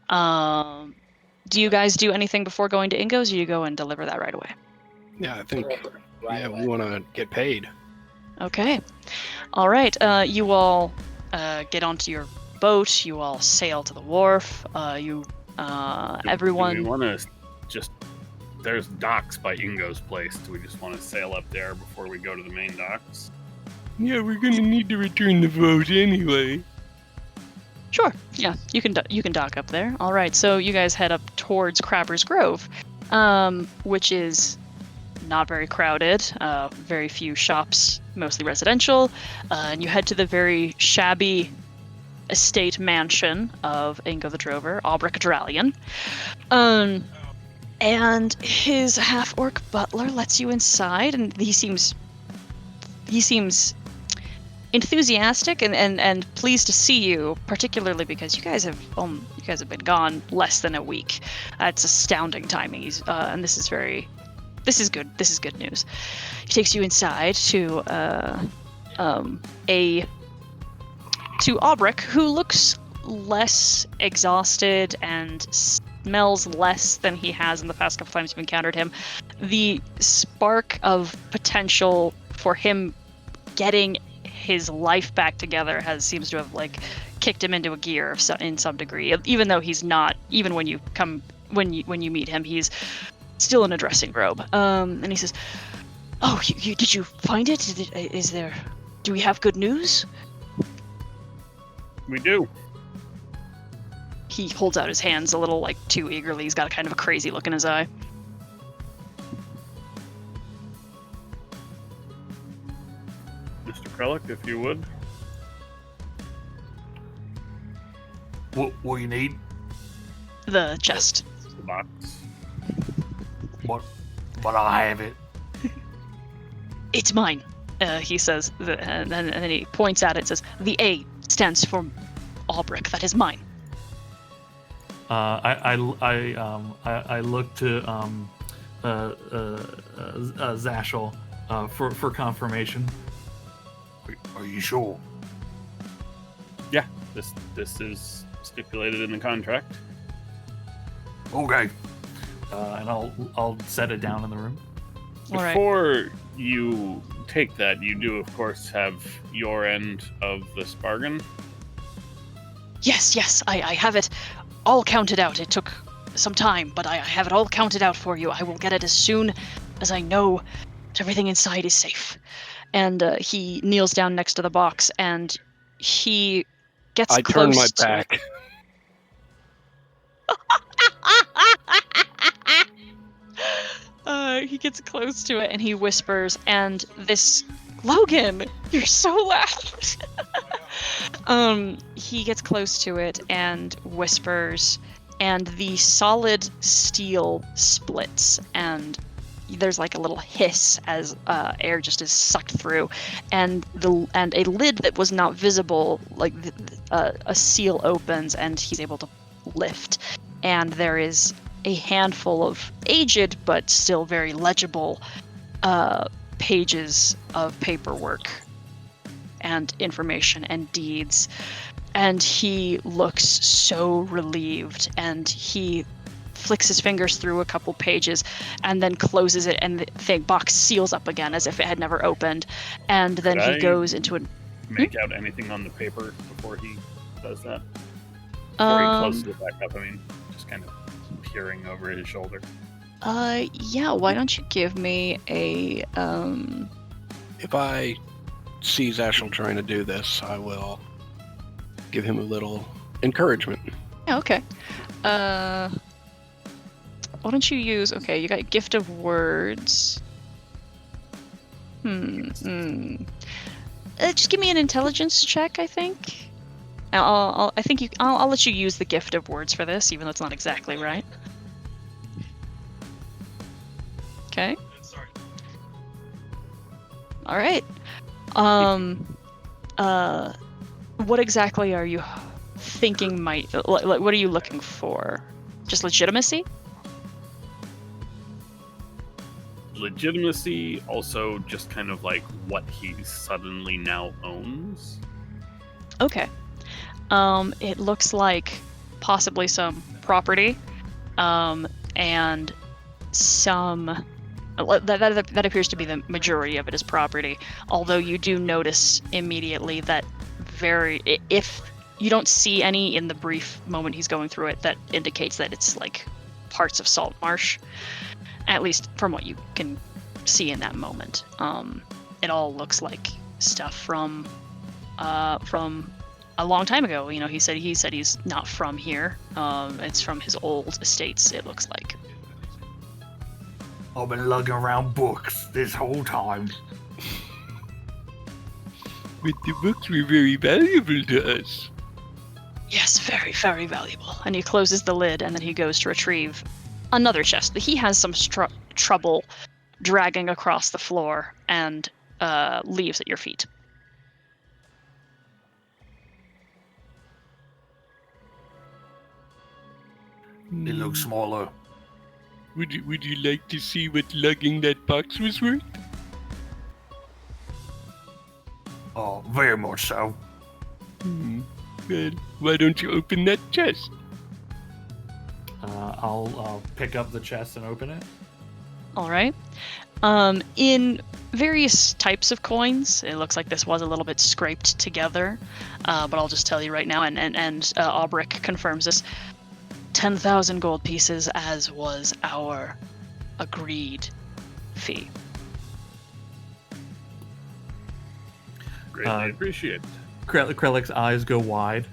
Do you guys do anything before going to Ingo's, or you go and deliver that right away? Yeah, I think. Right We away. want to get paid. Okay. All right. You all get onto your boat. You all sail to the wharf. Everyone. Do we want to just? There's docks by Ingo's place. Do we just want to sail up there before we go to the main docks? Yeah, we're gonna need to return the vote anyway. Sure. Yeah, you can dock up there. All right. So you guys head up towards Crabber's Grove, which is not very crowded. Very few shops, mostly residential, and you head to the very shabby estate mansion of Ingo the Drover, Aubrek Dralion. And his half-orc butler lets you inside, and he seems enthusiastic and pleased to see you, particularly because you guys have been gone less than a week. It's astounding timing. And this is good. This is good news. He takes you inside to Aubrek, who looks less exhausted and smells less than he has in the past couple times you've encountered him. The spark of potential for him getting his life back together seems to have kicked him into a gear in some degree. Even though he's not, even when you meet him, he's still in a dressing robe. And he says, "Oh, you did you find it? Do we have good news?" We do. He holds out his hands a little too eagerly. He's got a kind of a crazy look in his eye. Mr. Krellick, if you would. What you need? The chest. The box. What? But I have it. It's mine, he says, and then he points at it and says, "The A stands for Aubrek. That is mine." I look to Zashel for confirmation. Are you sure? Yeah, this is stipulated in the contract. Okay. And I'll set it down in the room. All right. Before you take that, you do, of course, have your end of this bargain. Yes, I have it all counted out. It took some time, but I have it all counted out for you. I will get it as soon as I know that everything inside is safe. And he kneels down next to the box, and he gets I close turn my to back. it. He gets close to it and he whispers, and this Logan, you're so loud. He gets close to it and whispers, and the solid steel splits, and there's a little hiss as air just is sucked through, and a lid that was not visible, a seal opens, and he's able to lift, and there is a handful of aged but still very legible pages of paperwork and information and deeds, and he looks so relieved, and he flicks his fingers through a couple pages and then closes it, and the box seals up again as if it had never opened, and then Could he I goes into an Make out anything on the paper before he does that? Before he closes it back up, just kind of peering over his shoulder. Yeah, why don't you give me a If I see Zashel trying to do this, I will give him a little encouragement. yeah, okay. why don't you use? Okay, you got gift of words. Just give me an intelligence check, I think. I'll let you use the gift of words for this, even though it's not exactly right. Okay. All right. What exactly are you thinking might like? What are you looking for? Just legitimacy? Legitimacy, also just kind of like what he suddenly now owns. Okay. It looks like possibly some property, and some that appears to be the majority of it is property. Although you do notice immediately that if you don't see any in the brief moment he's going through it, that indicates that it's like parts of salt marsh, at least from what you can see in that moment. It all looks like stuff from a long time ago. You know, he said he's not from here. It's from his old estates, it looks like. I've been lugging around books this whole time. But the books were very valuable to us. Yes, very, very valuable. And he closes the lid, and then he goes to retrieve another chest that he has some trouble dragging across the floor, and leaves at your feet. It looks smaller. Would you like to see what lugging that box was worth? Oh, very much so. Well, why don't you open that chest? I'll pick up the chest and open it. All right. In various types of coins, it looks like this was a little bit scraped together, but I'll just tell you right now, and Aubric confirms this. 10,000 gold pieces, as was our agreed fee. Greatly appreciate. Krellik's eyes go wide.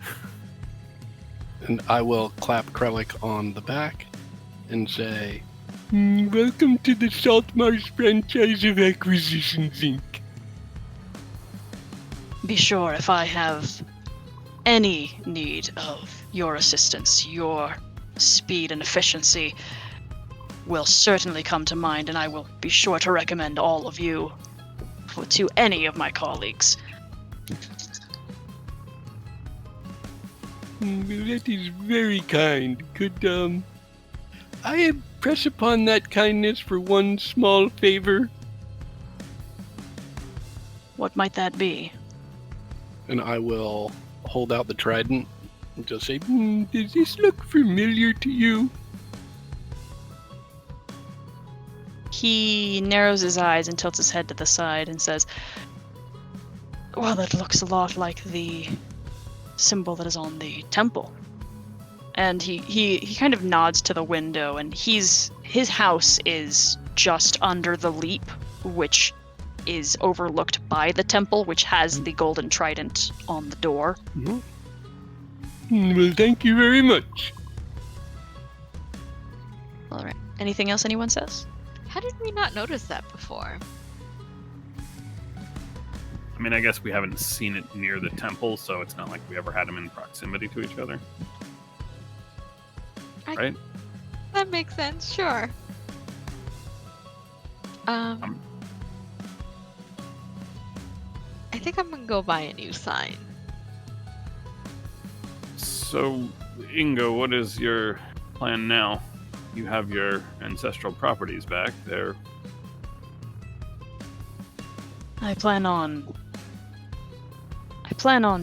And I will clap Krellik on the back and say, Welcome to the Saltmarsh franchise of Acquisitions, Inc. Be sure, if I have any need of your assistance, your speed and efficiency will certainly come to mind, and I will be sure to recommend all of you to any of my colleagues. That is very kind. Could I press upon that kindness for one small favor? What might that be? and I will hold out the trident and just say, Does this look familiar to you? He narrows his eyes and tilts his head to the side and says, well, that looks a lot like the symbol that is on the temple. And he kind of nods to the window, and his house is just under the leap, which is overlooked by the temple, which has the golden trident on the door. Mm-hmm. Well, thank you very much. All right. Anything else anyone says? How did we not notice that before? I mean, I guess we haven't seen it near the temple, so it's not like we ever had them in proximity to each other. Right? That makes sense, sure. I think I'm gonna go buy a new sign. So, Ingo, what is your plan now? You have your ancestral properties back there. I plan on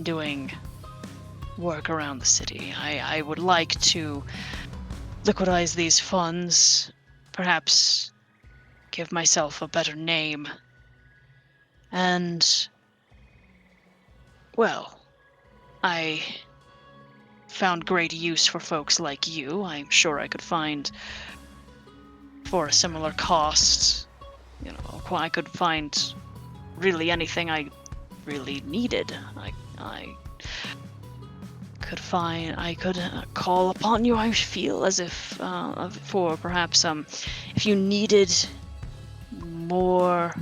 doing work around the city. I would like to liquidize these funds, perhaps give myself a better name, and, well, I found great use for folks like you. I'm sure I could find, for a similar cost, I could find really anything I really needed. I could call upon you. I feel as if for perhaps if you needed more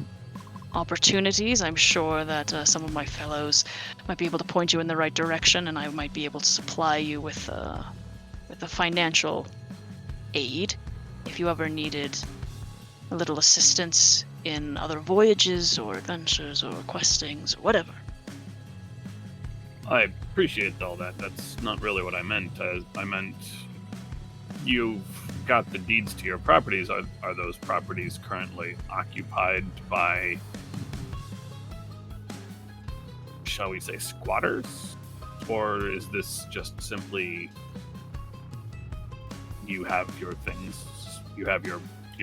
opportunities, I'm sure that some of my fellows might be able to point you in the right direction, and I might be able to supply you with a financial aid if you ever needed a little assistance in other voyages or adventures or questings or whatever. I appreciate all that. That's not really what I meant. I meant you've got the deeds to your properties. Are those properties currently occupied by, shall we say, squatters? Or is this just simply you have your things, you have your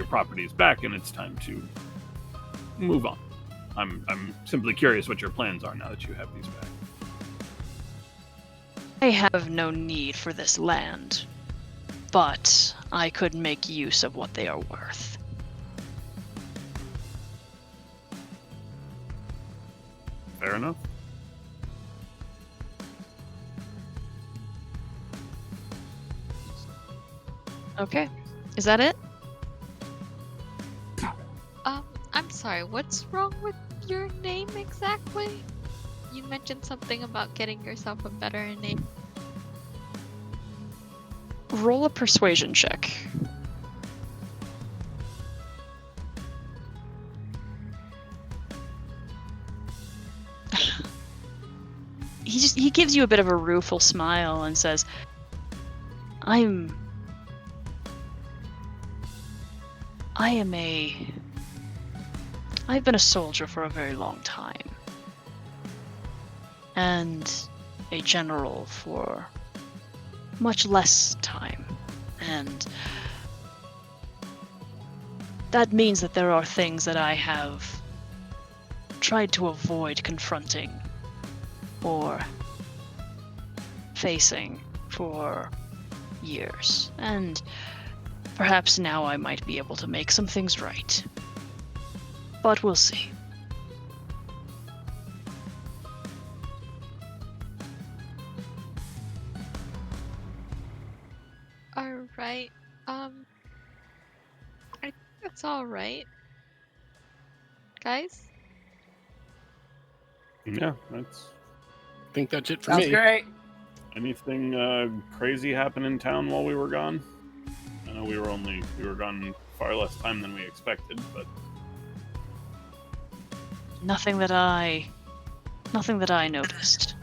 properties back, and it's time to move on? I'm simply curious what your plans are now that you have these back. I have no need for this land, but I could make use of what they are worth. Fair enough. Okay, is that it? I'm sorry, what's wrong with your name exactly? You mentioned something about getting yourself a better name. Roll a persuasion check. He gives you a bit of a rueful smile and says, I've been a soldier for a very long time, and a general for much less time, and that means that there are things that I have tried to avoid confronting or facing for years, and perhaps now I might be able to make some things right. But we'll see. Alright, I think that's alright. Guys? Yeah, that's... I think that's it for Sounds me. great. Anything crazy happen in town while we were gone? I know we were gone far less time than we expected, but Nothing that I noticed.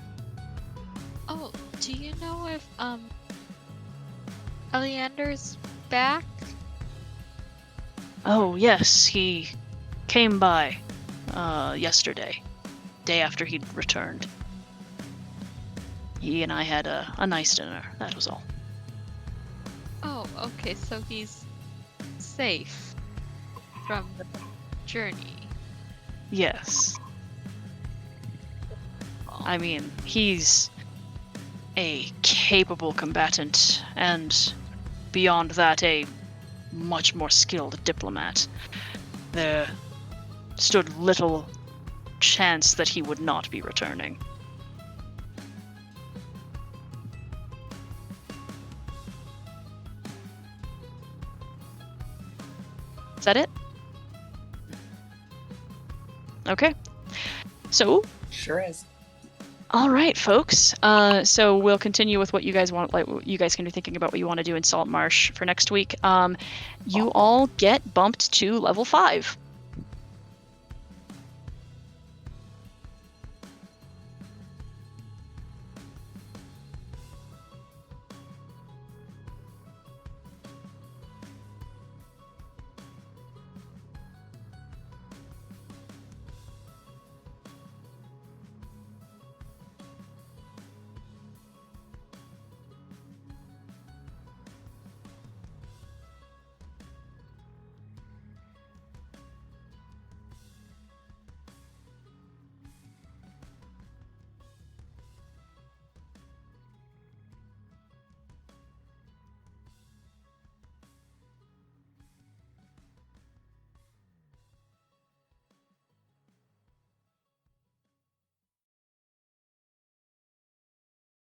Oh, do you know if, Eleander's back? Oh, yes, he came by yesterday, day after he'd returned. He and I had a nice dinner, that was all. Oh, okay, so he's safe from the journey. Yes. I mean, he's a capable combatant, and beyond that, a much more skilled diplomat. There stood little chance that he would not be returning. Is that it? Okay. So, Sure is. all right, folks. So we'll continue with what you guys want. Like, you guys can be thinking about what you want to do in Salt Marsh for next week. You all get bumped to level 5.